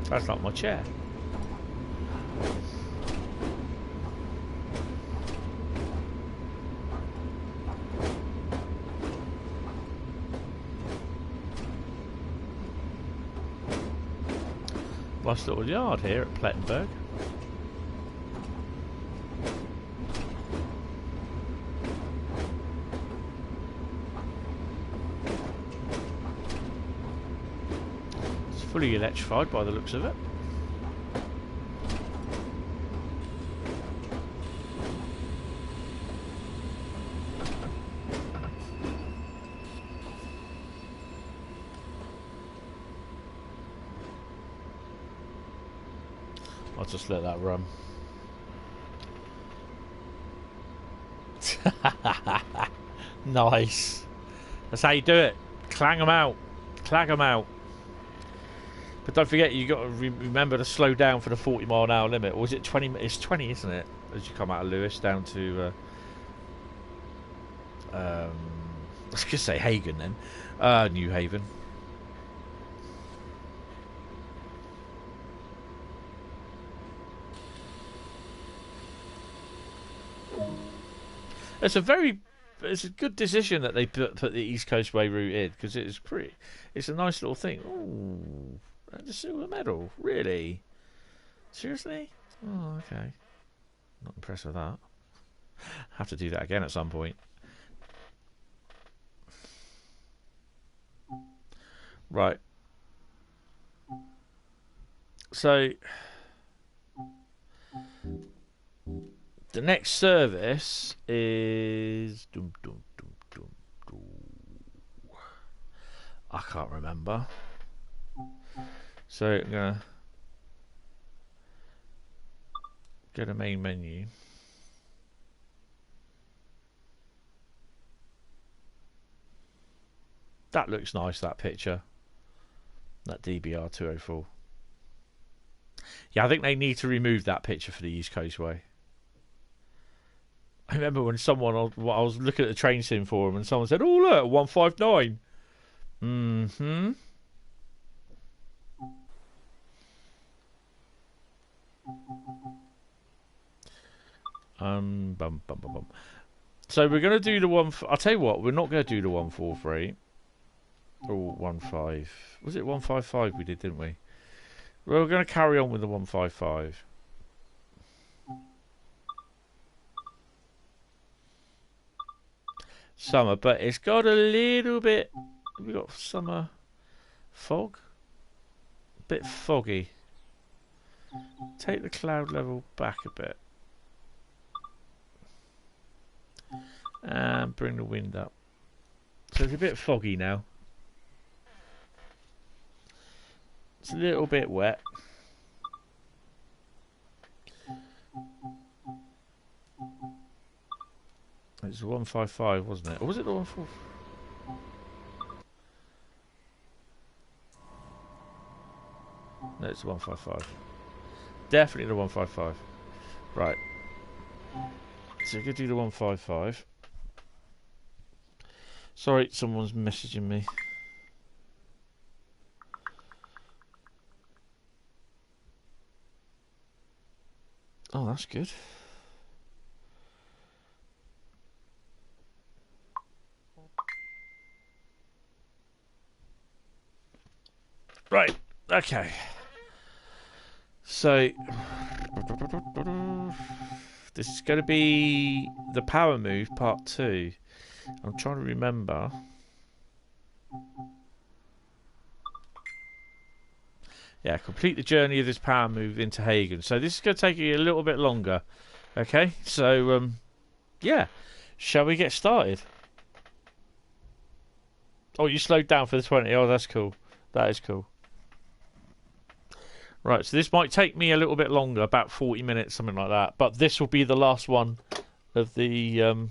That's not my chair. Nice little yard here at Plettenberg. Fully electrified by the looks of it. I'll just let that run. Nice. That's how you do it. Clang them out. Clag them out. But don't forget, you got to remember to slow down for the 40-mile-an-hour limit. Or is it 20? It's 20, isn't it? As you come out of Lewis down to, I was going to say Hagen then, New Haven. It's a good decision that they put the East Coast Way route in, because it's a nice little thing. Ooh. And a silver medal, really? Seriously? Oh, okay. Not impressed with that. Have to do that again at some point. Right. So the next service is I can't remember. So I'm gonna go to main menu. That looks nice, that picture. That DBR 204. Yeah, I think they need to remove that picture for the East Coast Way. I remember when I was looking at the train sim forum and someone said, "Oh look, 159." Mm-hmm. So we're going to do the one. I'll tell you what, we're not going to do the 143 or 15. Was it 155 we did, didn't we? Well, we're going to carry on with the 155. Summer, but it's got a little bit. We got summer fog. A bit foggy. Take the cloud level back a bit. And bring the wind up. So it's a bit foggy now. It's a little bit wet. It was 155, wasn't it? Or was it the 145? No, it's the 155. Definitely the 155. Right. So we're going to do the 155. Sorry, someone's messaging me. Oh, that's good. Right, okay. So, this is going to be the power move part 2. I'm trying to remember. Yeah, complete the journey of this power move into Hagen. So this is going to take you a little bit longer. Okay, so, yeah. Shall we get started? Oh, you slowed down for the 20. Oh, that's cool. That is cool. Right, so this might take me a little bit longer, about 40 minutes, something like that. But this will be the last one of the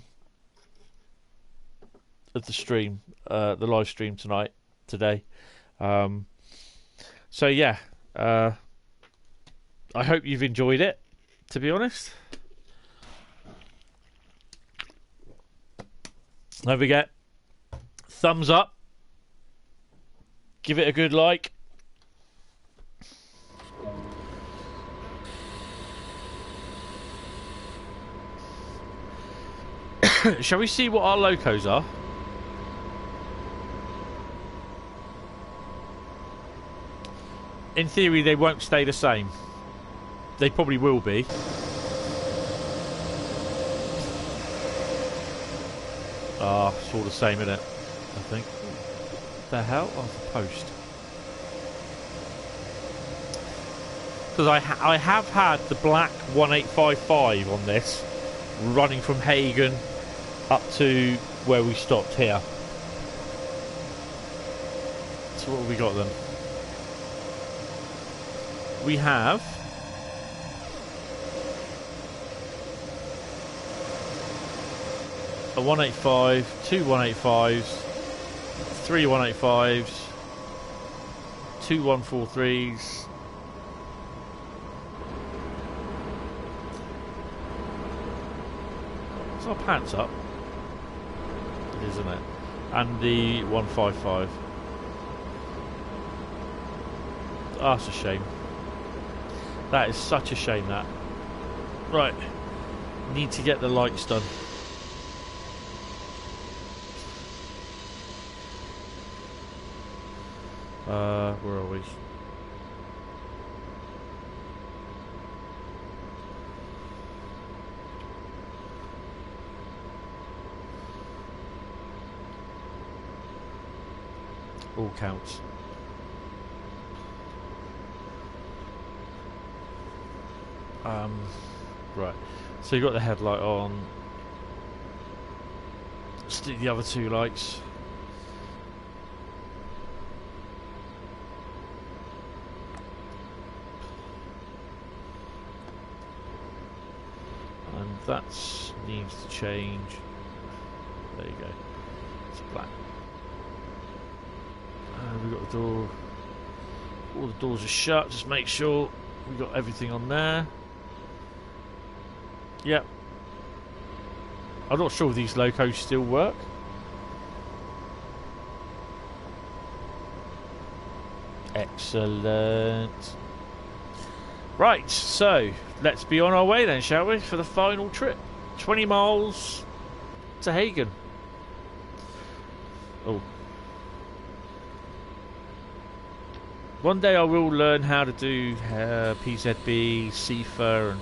stream, the live stream today. So yeah, I hope you've enjoyed it. To be honest, don't forget, thumbs up, give it a good like. Shall we see what our locos are? In theory, they won't stay the same. They probably will be. Ah, it's all the same, isn't it? I think. What the hell? Oh, the post. Because I have had the black 1855 on this, running from Hagen up to where we stopped here. So what have we got then? We have a 185, two 185s, three 185s, two 143s. Is our pants up? It is, isn't it? And the 155. Oh, that's a shame. That is such a shame, that. Right. Need to get the lights done. Where are we? All counts. Right. So you've got the headlight on. Stick the other two lights. And that needs to change. There you go. It's black. And we've got the door. All the doors are shut. Just make sure we've got everything on there. Yep. I'm not sure if these locos still work. Excellent. Right, so let's be on our way then, shall we, for the final trip. 20 miles to Hagen. Oh. One day I will learn how to do PZB, CIFA,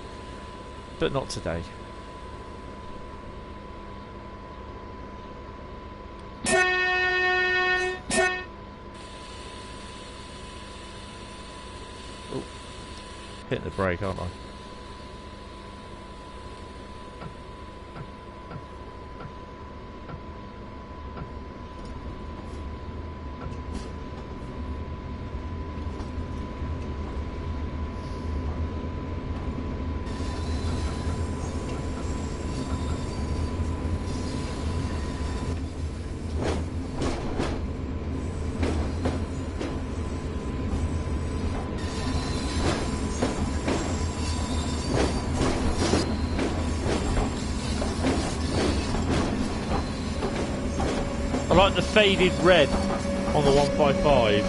but not today. Oh, hit the brake, aren't I? I like the faded red on the 155.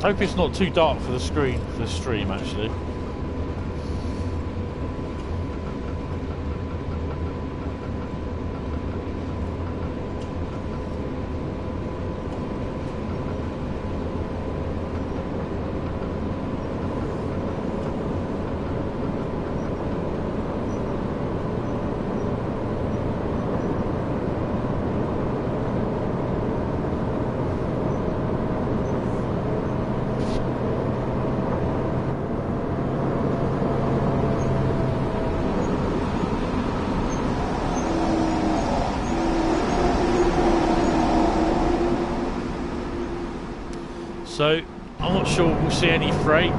I hope it's not too dark for the screen, for the stream actually. So I'm not sure we'll see any freight.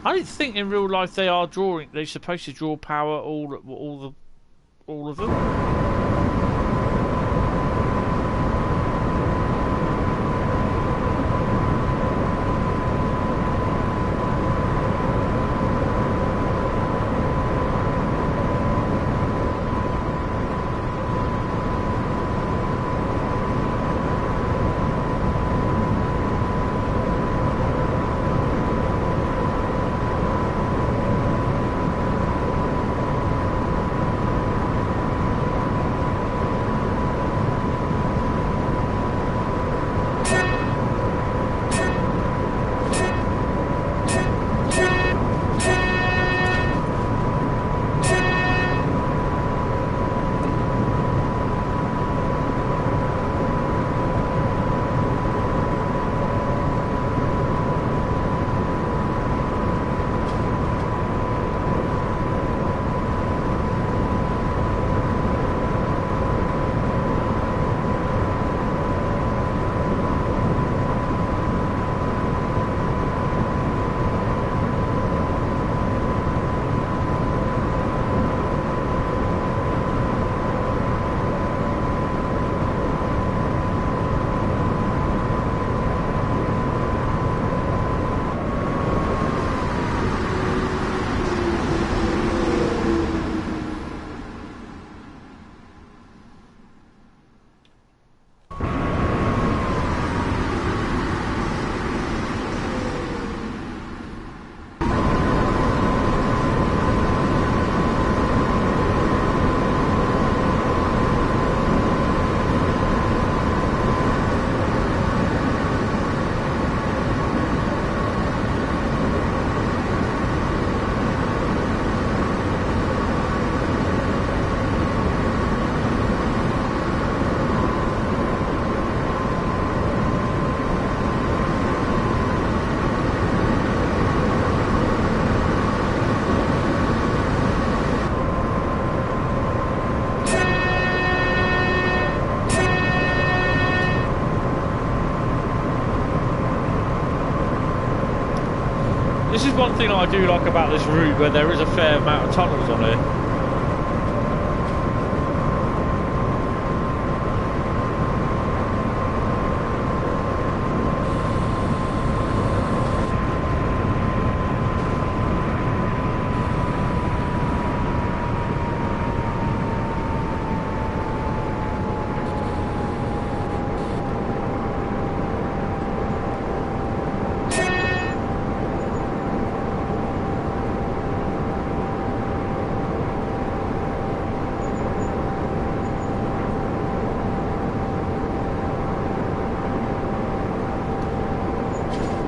I don't think in real life they are drawing. They're supposed to draw power all of them. This is one thing I do like about this route, where there is a fair amount of tunnels on here.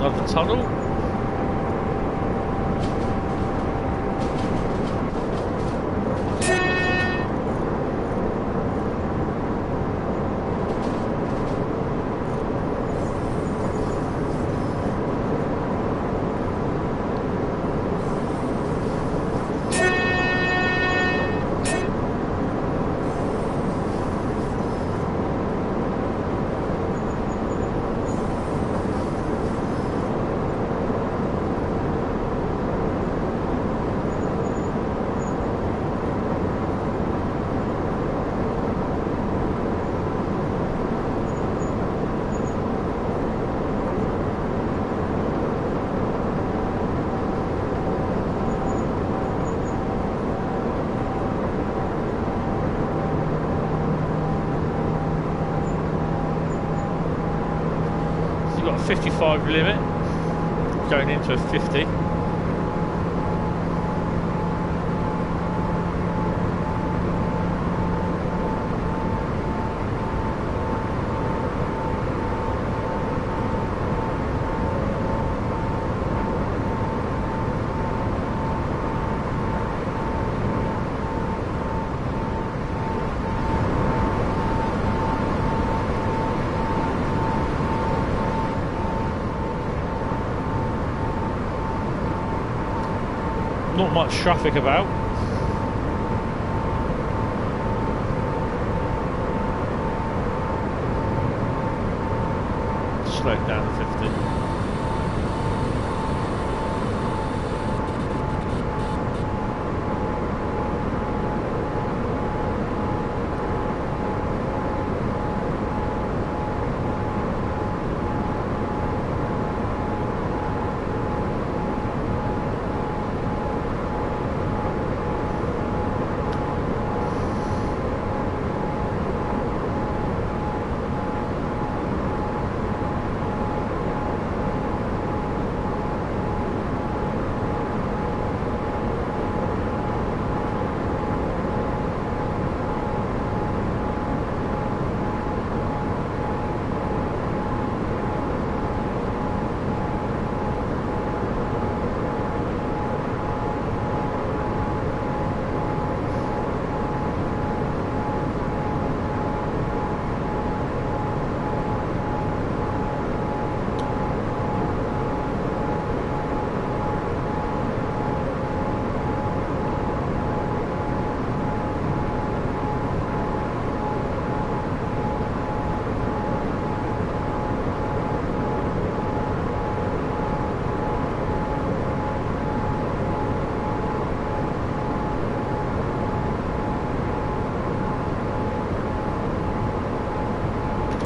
Another tunnel. 55 limit, going into a 50. Not much traffic about. Slow down to 50.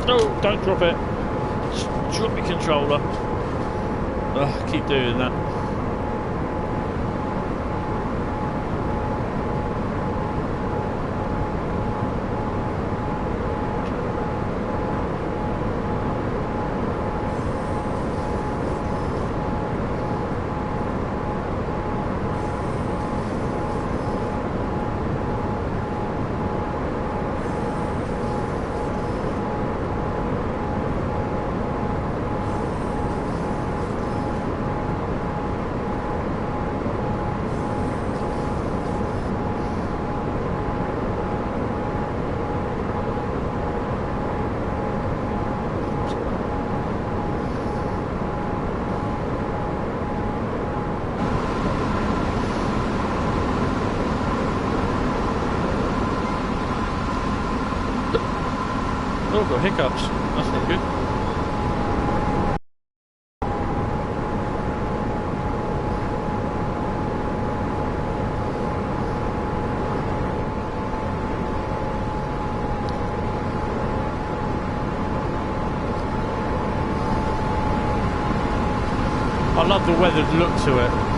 No, don't drop it. Just drop your controller. Ugh, keep doing that. Oh, got hiccups. That's not good. I love the weathered look to it.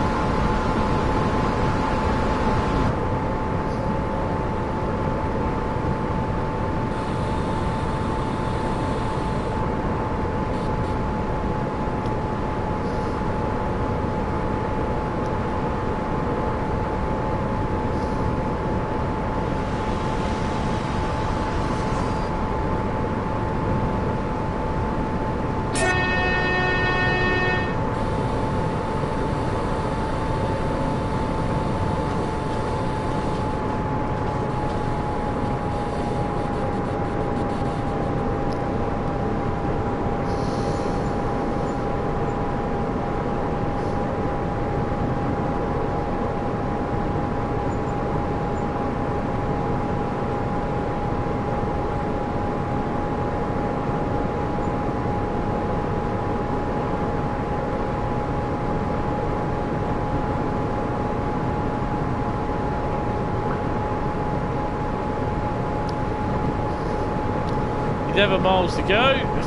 Never miles to go.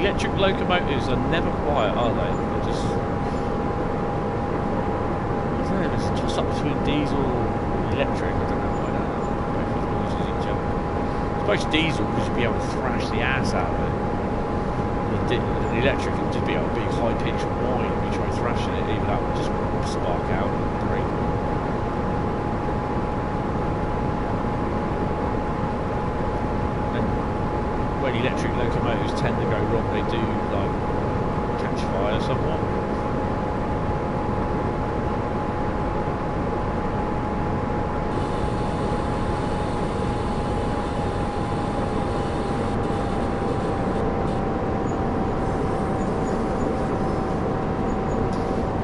Electric locomotives are never quiet, are they? They're just... I don't know, it's a toss up between diesel and electric. I don't know. Both of them uses each other. I suppose diesel, because you'd be able to thrash the ass out of it. And electric would just be able to be high pitched whine when you try thrashing it, even that would just spark out and break. And when electric locomotives tend to go wrong, they do like catch fire somewhat.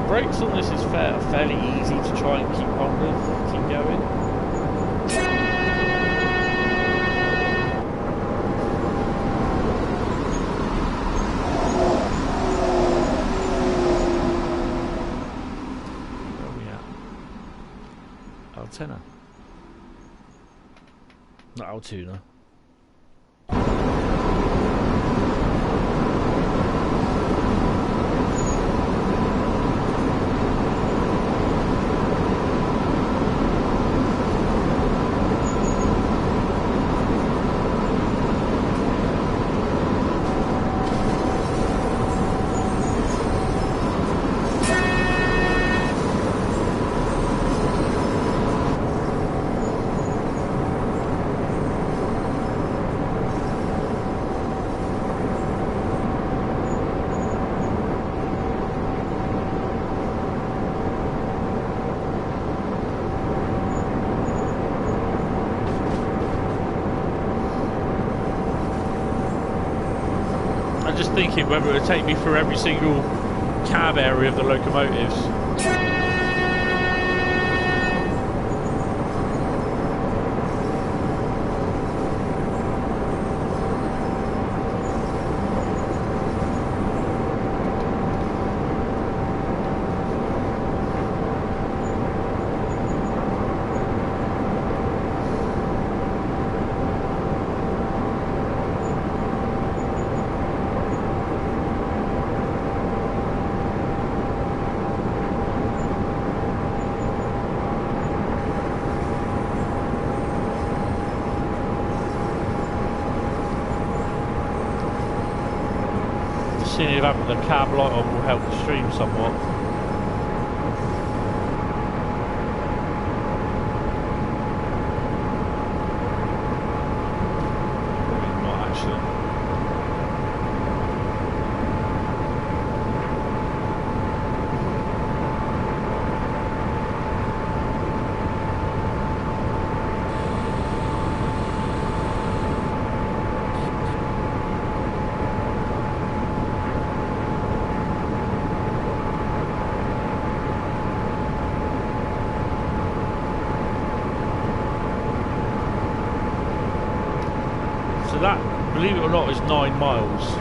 Brakes on this is fairly easy to try and keep hold of, keep going. Where are we at? Altoona. Not Altoona. Just thinking whether it would take me through every single cab area of the locomotives. Seeing if having the cab light on will help the stream somewhat. Maybe not actually. That, believe it or not, is 9 miles.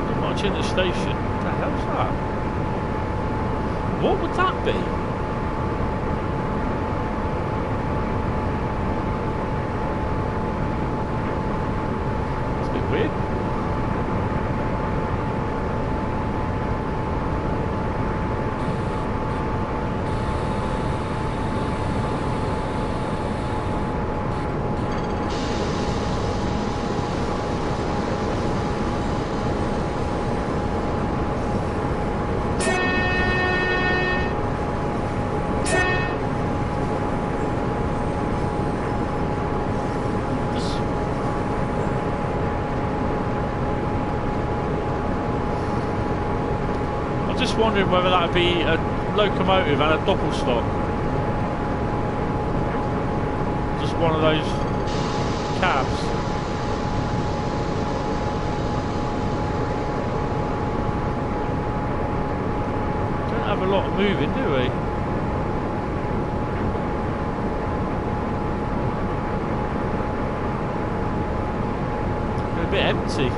Not much in the station. What the hell's that? What would that be? Weird. Just wondering whether that would be a locomotive and a doppel stop. Just one of those cabs. Don't have a lot of moving, do we? They're a bit empty.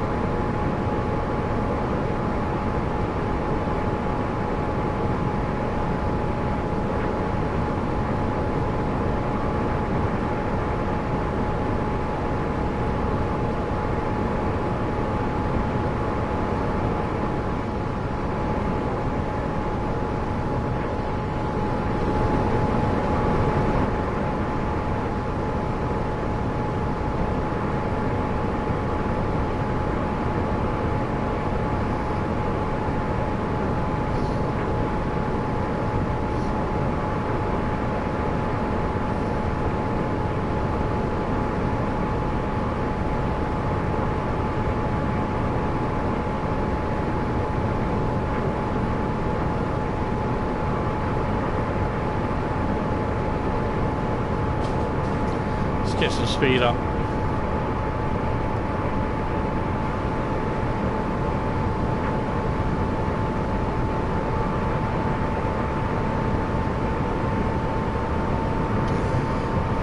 speed up.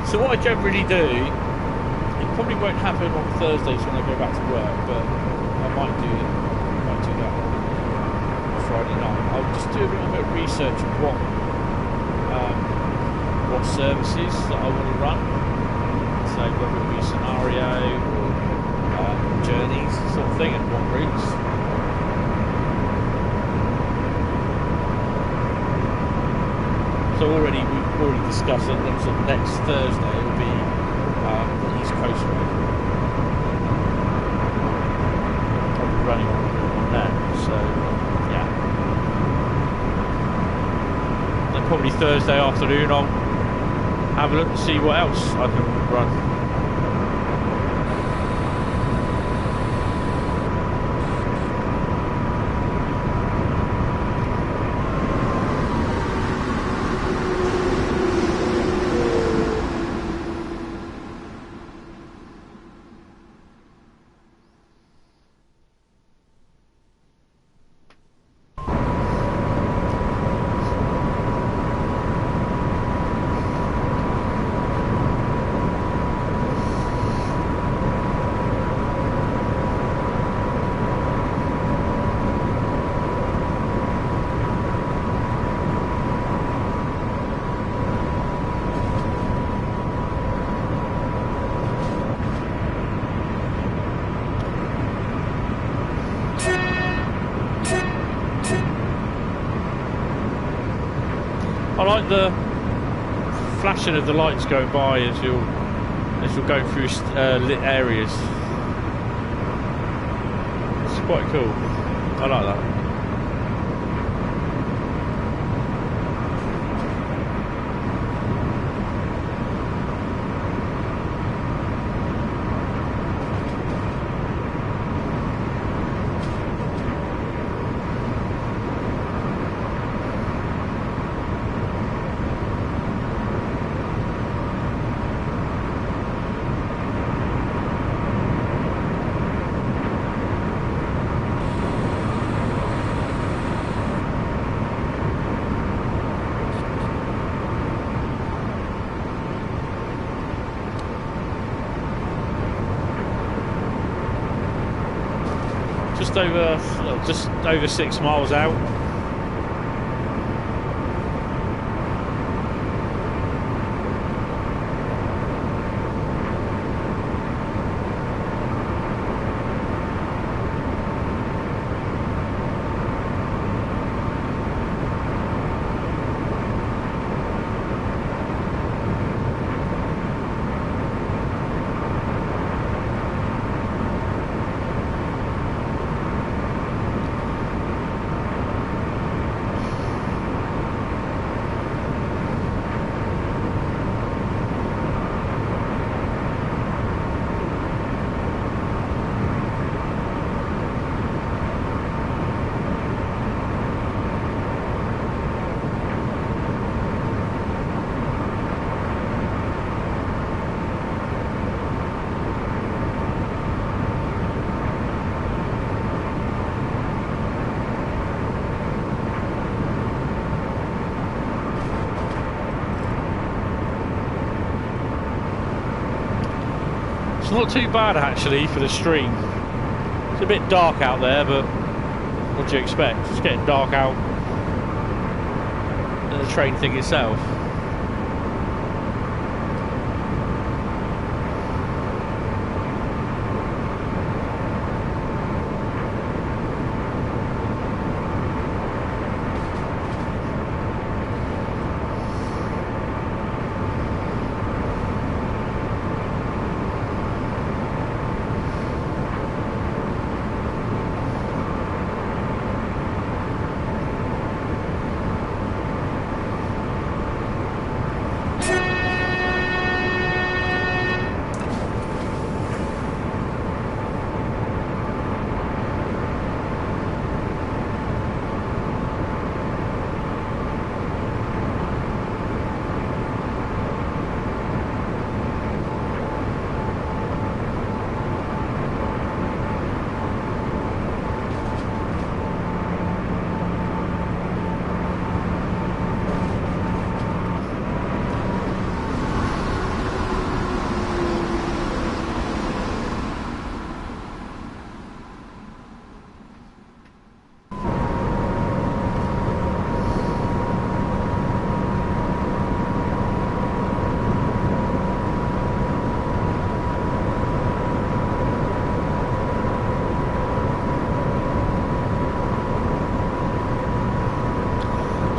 So what I generally do, it probably won't happen on Thursdays when I go back to work, but I might do that on Friday night. I'll just do a little bit of research on what services that I want to run. So whether it be scenario or journeys sort of thing, and what routes. So we've already discussed that next Thursday it will be the East Coast road. I'll be running on that, so yeah. Then probably Thursday afternoon I'll have a look to see what else I can run. I like the flashing of the lights going by as you're going through lit areas. It's quite cool. I like that. Just over 6 miles out. It's not too bad actually for the stream. It's a bit dark out there, but what do you expect? It's getting dark out in the train thing itself.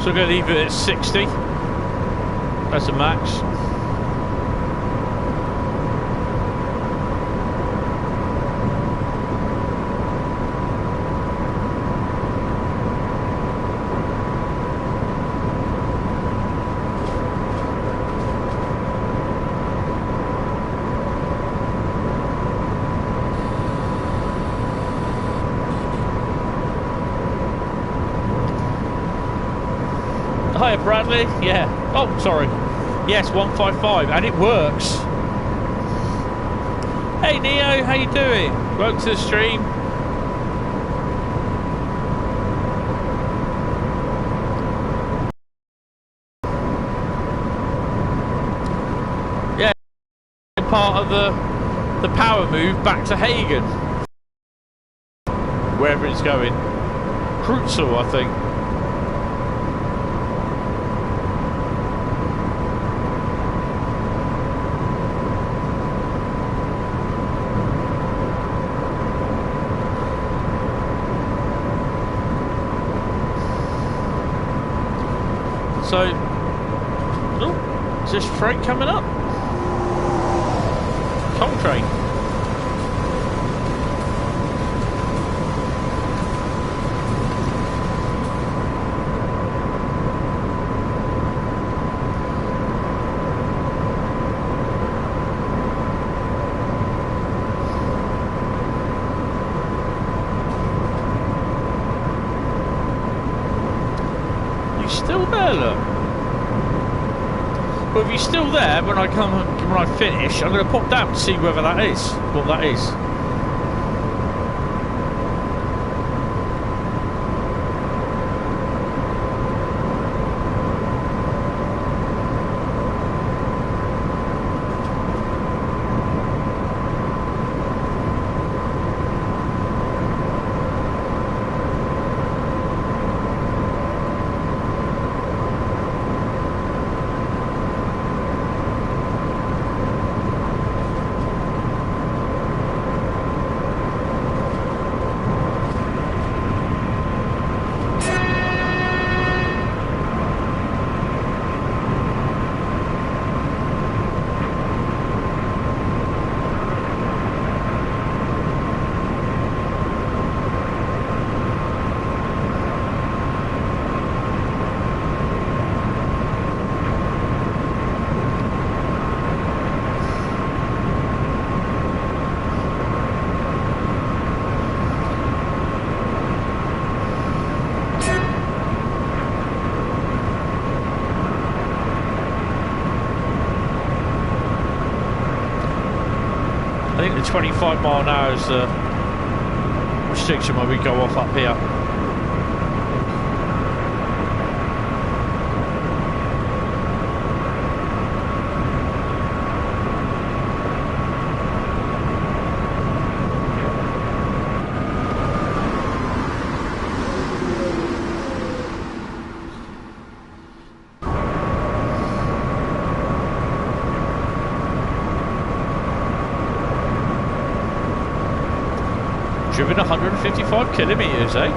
So we're going to leave it at 60. That's the max. Hiya Bradley, yeah. Oh, sorry. Yes, 155, and it works. Hey Neo, how you doing? Welcome to the stream. Yeah, part of the power move back to Hagen, wherever it's going. Krutzel, I think. So, oh, is this freight coming up? Coal train. Still there, look. Well, if he's still there when I finish, I'm going to pop down to see whether that is what that is. I think the 25 mile an hour is the restriction where we go off up here. Driven 155 kilometres, eh?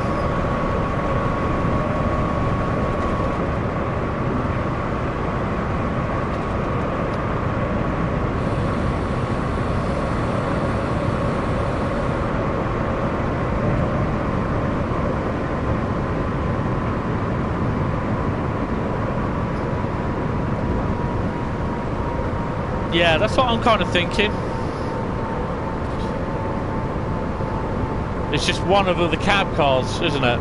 Yeah, that's what I'm kind of thinking. It's just one of the cab cars, isn't it?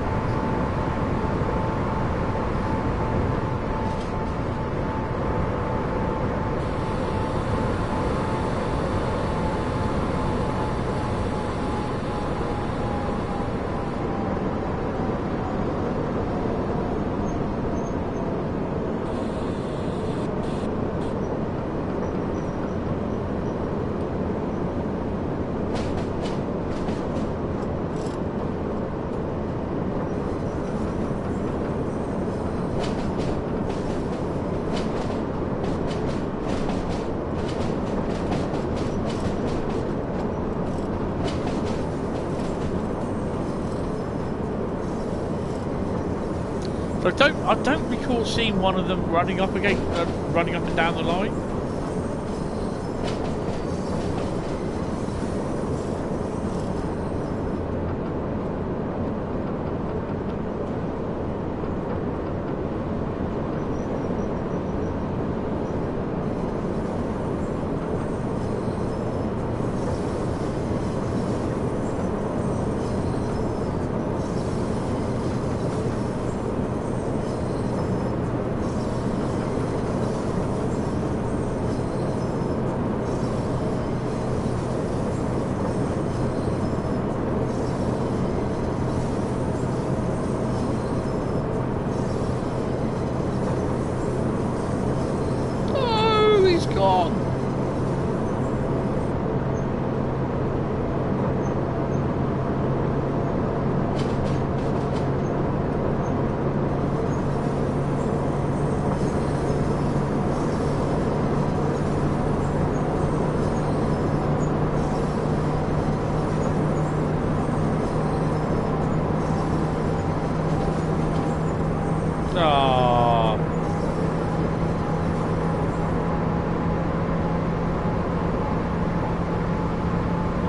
So I don't recall seeing one of them running up running up and down the line.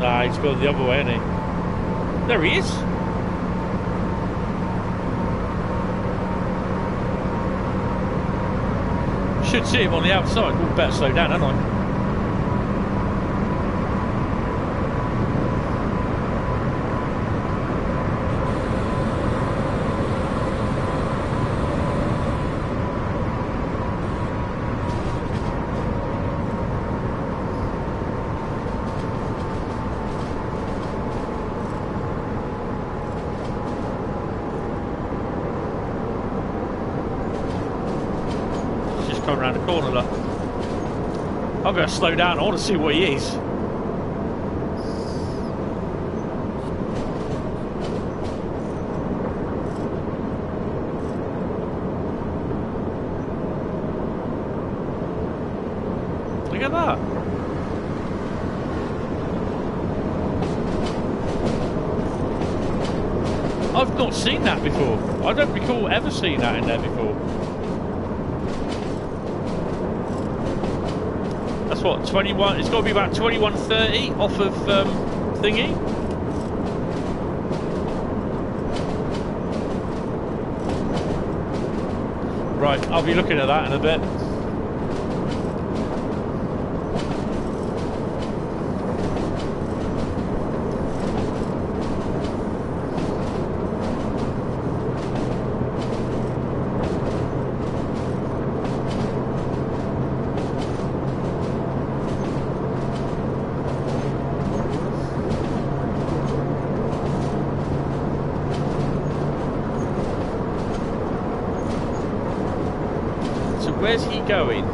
Nah, he's gone the other way, hasn't he? There he is. Should see him on the outside. We'll better slow down, hadn't I? Around the corner, look. I'm going to slow down. I want to see what he is. Look at that. I've not seen that before. I don't recall ever seeing that in there before. That's what, 21, it's got to be about 21.30 off of thingy. Right, I'll be looking at that in a bit. Where's he going?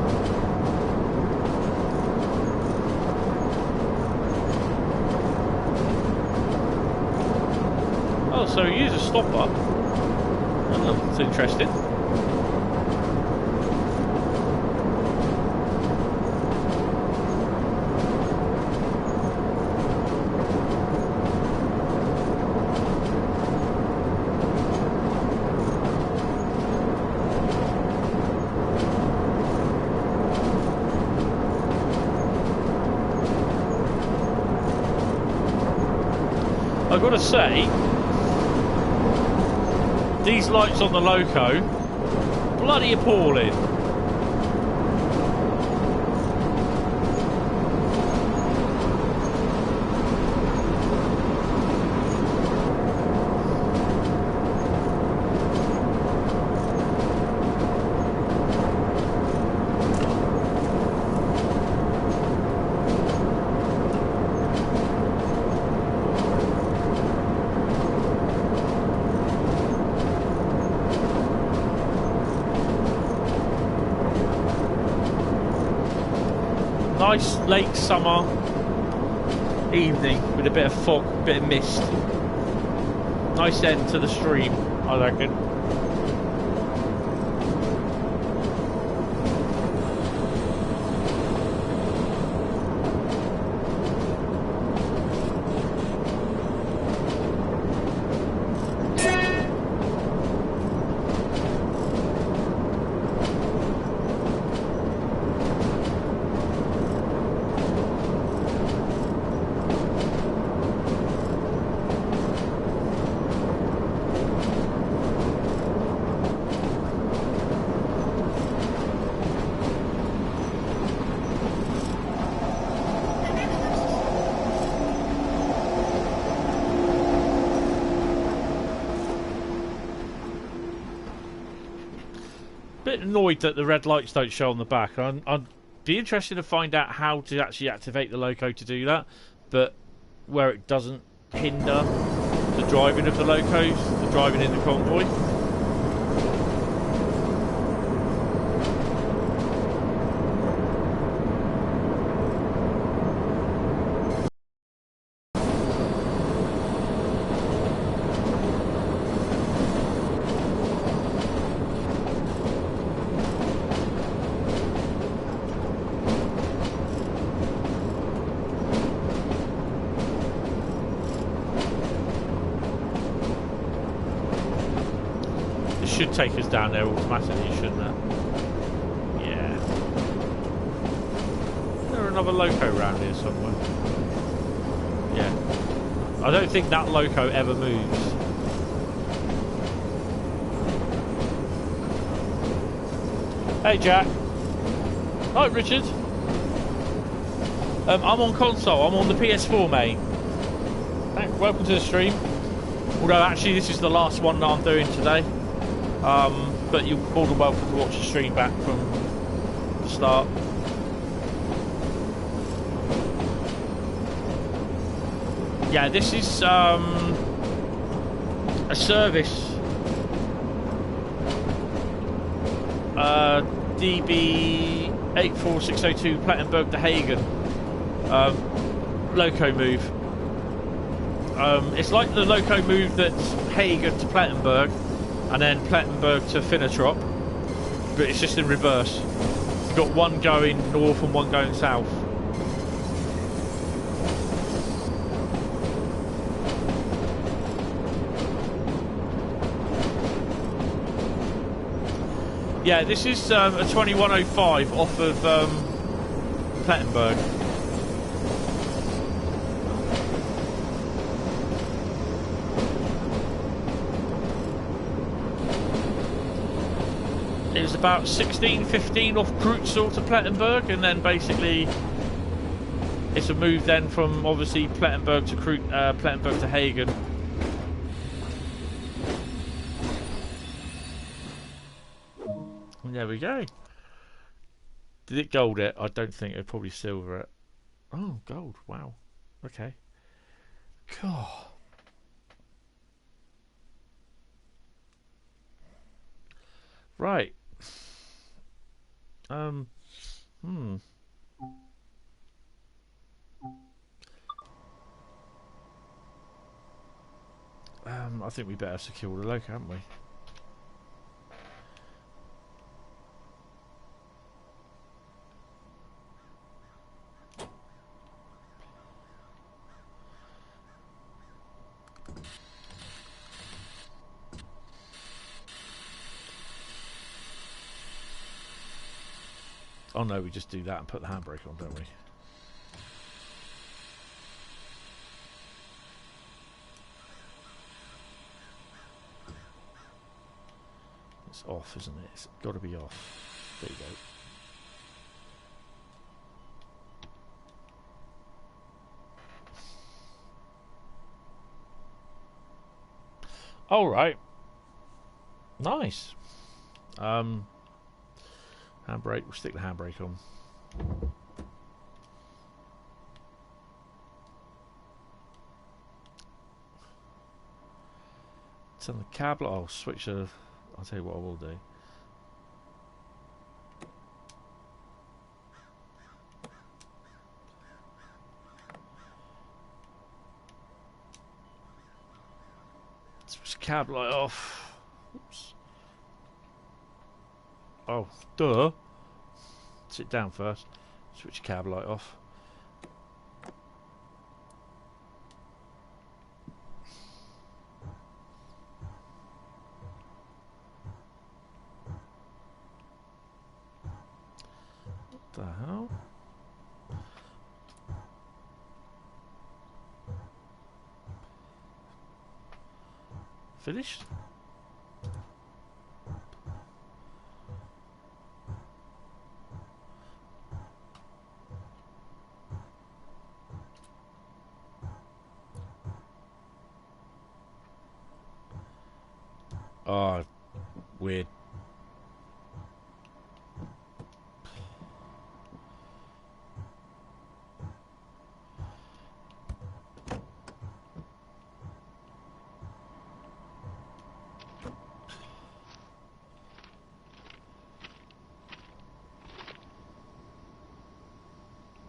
Oh, so he is a stopper. Oh, that's interesting. I've got to say, these lights on the loco, bloody appalling. Nice late summer evening with a bit of fog, a bit of mist. Nice end to the stream, I reckon. bit annoyed that the red lights don't show on the back. I'd be interested to find out how to actually activate the loco to do that, but where it doesn't hinder the driving of the locos, the driving in the convoy. Should take us down there automatically, shouldn't it? Yeah. Is there another loco around here somewhere? Yeah. I don't think that loco ever moves. Hey Jack. Hi Richard. I'm on console. I'm on the PS4, mate. Welcome to the stream. Although actually this is the last one that I'm doing today. But you're more than welcome to watch the stream back from the start. Yeah, this is a service. DB 84602 Plattenberg to Hagen. Loco move. It's like the loco move that's Hagen to Plattenberg. And then Plattenberg to Finnetrop, but it's just in reverse. You've got one going north and one going south. Yeah, this is a 2105 off of Plattenberg. It was about 16-15 off Kreutzel to Plattenberg, and then basically it's a move then from obviously Plattenberg to Plattenberg to Hagen. And there we go. Did it gold it? I don't think it. Probably silver it. Oh, gold! Wow. Okay. God. Right. I think we better secure the loco, haven't we? Oh no, we just do that and put the handbrake on, don't we? It's off, isn't it? It's got to be off. There you go. All right. Nice. Handbrake. We'll stick the handbrake on. Turn the cable. I'll switch the. I'll tell you what I will do. Switch the cable light off. Oops. Oh, duh. Sit down first. Switch the cable light off. What the hell? Finished? Oh, weird.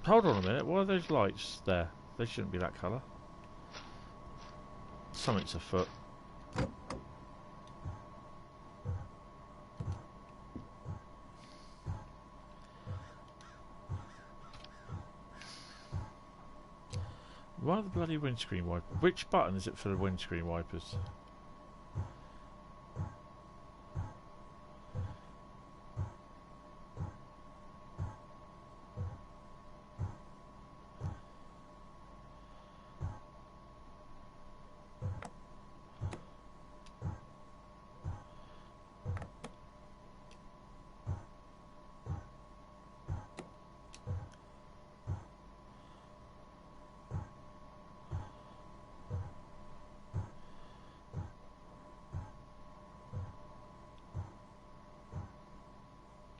Hold on a minute. Why are those lights there? They shouldn't be that colour. Something's afoot. Why are the bloody windscreen wipers? Which button is it for the windscreen wipers?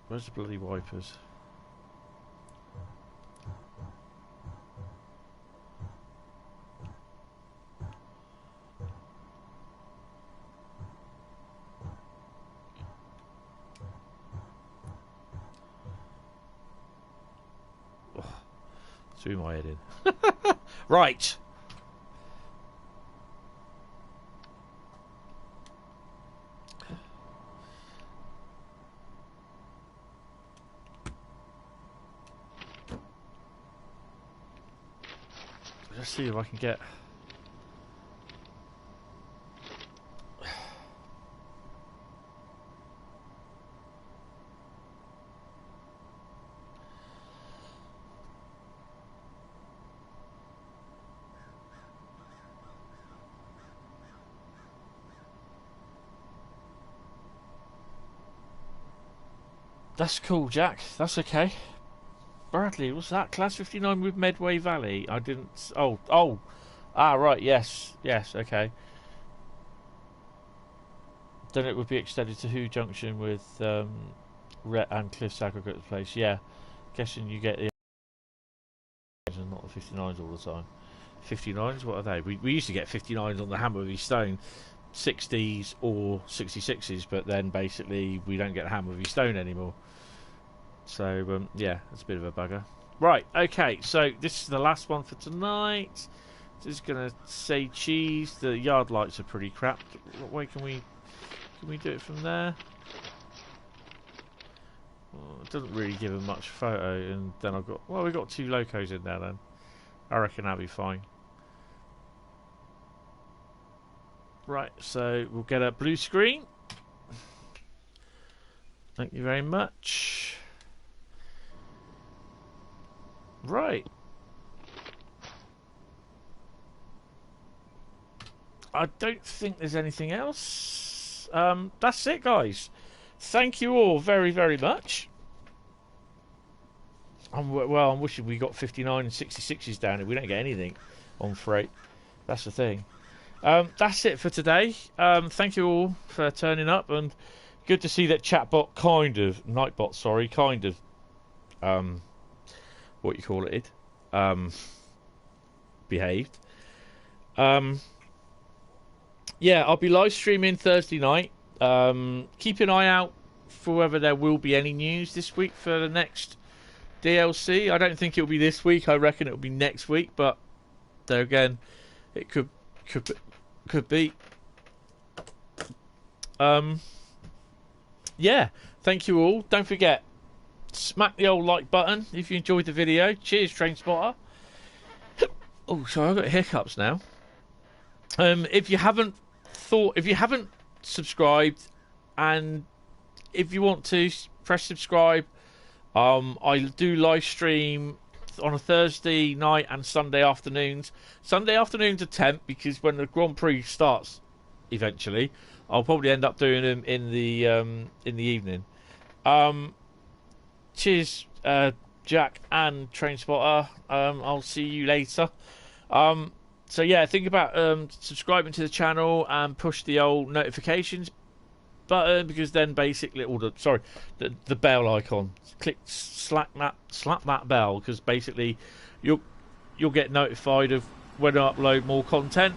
Where's the bloody wipers? Oh, threw my head in. Right. Let's see if I can get... That's cool, Jack. That's okay. Bradley, what's that? Class 59 with Medway Valley. I didn't... Oh. Ah, right, yes. Yes, okay. Then it would be extended to Who Junction with Rhett and Cliff's Aggregate Place. Yeah. Guessing you get the... and not the 59s all the time. 59s? What are they? We used to get 59s on the Hammerby Stone. 60s or 66s, but then basically we don't get Hammerby Stone anymore. So, yeah, that's a bit of a bugger. Right, okay, so this is the last one for tonight. Just going to say cheese. The yard lights are pretty crap. What way can we do it from there? Well, it doesn't really give a much photo, and then I've got... Well, we've got 2 locos in there then. I reckon that'll be fine. Right, so we'll get a blue screen. Thank you very much. Right. I don't think there's anything else. That's it, guys. Thank you all very, very much. I'm wishing we got 59 and 66s down here. We don't get anything on freight. That's the thing. That's it for today. Thank you all for turning up, and good to see that chatbot Nightbot, kind of what you call it, behaved. Yeah, I'll be live streaming Thursday night. Keep an eye out for whether there will be any news this week for the next DLC. I don't think it'll be this week. I reckon it'll be next week, but there again, it could be. Yeah, thank you all. Don't forget, smack the old like button if you enjoyed the video. Cheers, Train Spotter. Oh, sorry, I've got hiccups now. If you haven't subscribed, and if you want to, press subscribe. I do live stream on a Thursday night and Sunday afternoons. Sunday afternoons are temp, because when the Grand Prix starts eventually, I'll probably end up doing them in the evening. Cheers, Jack and Train Spotter. I'll see you later. So yeah, think about subscribing to the channel and push the old notifications button, because then basically, the bell icon. Slap that bell, because basically you'll get notified of when I upload more content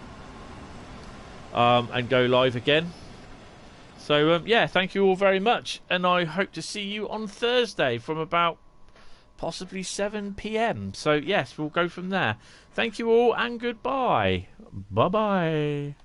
and go live again. So yeah, thank you all very much, and I hope to see you on Thursday from about possibly 7 p.m. So yes, we'll go from there. Thank you all and goodbye. Bye bye.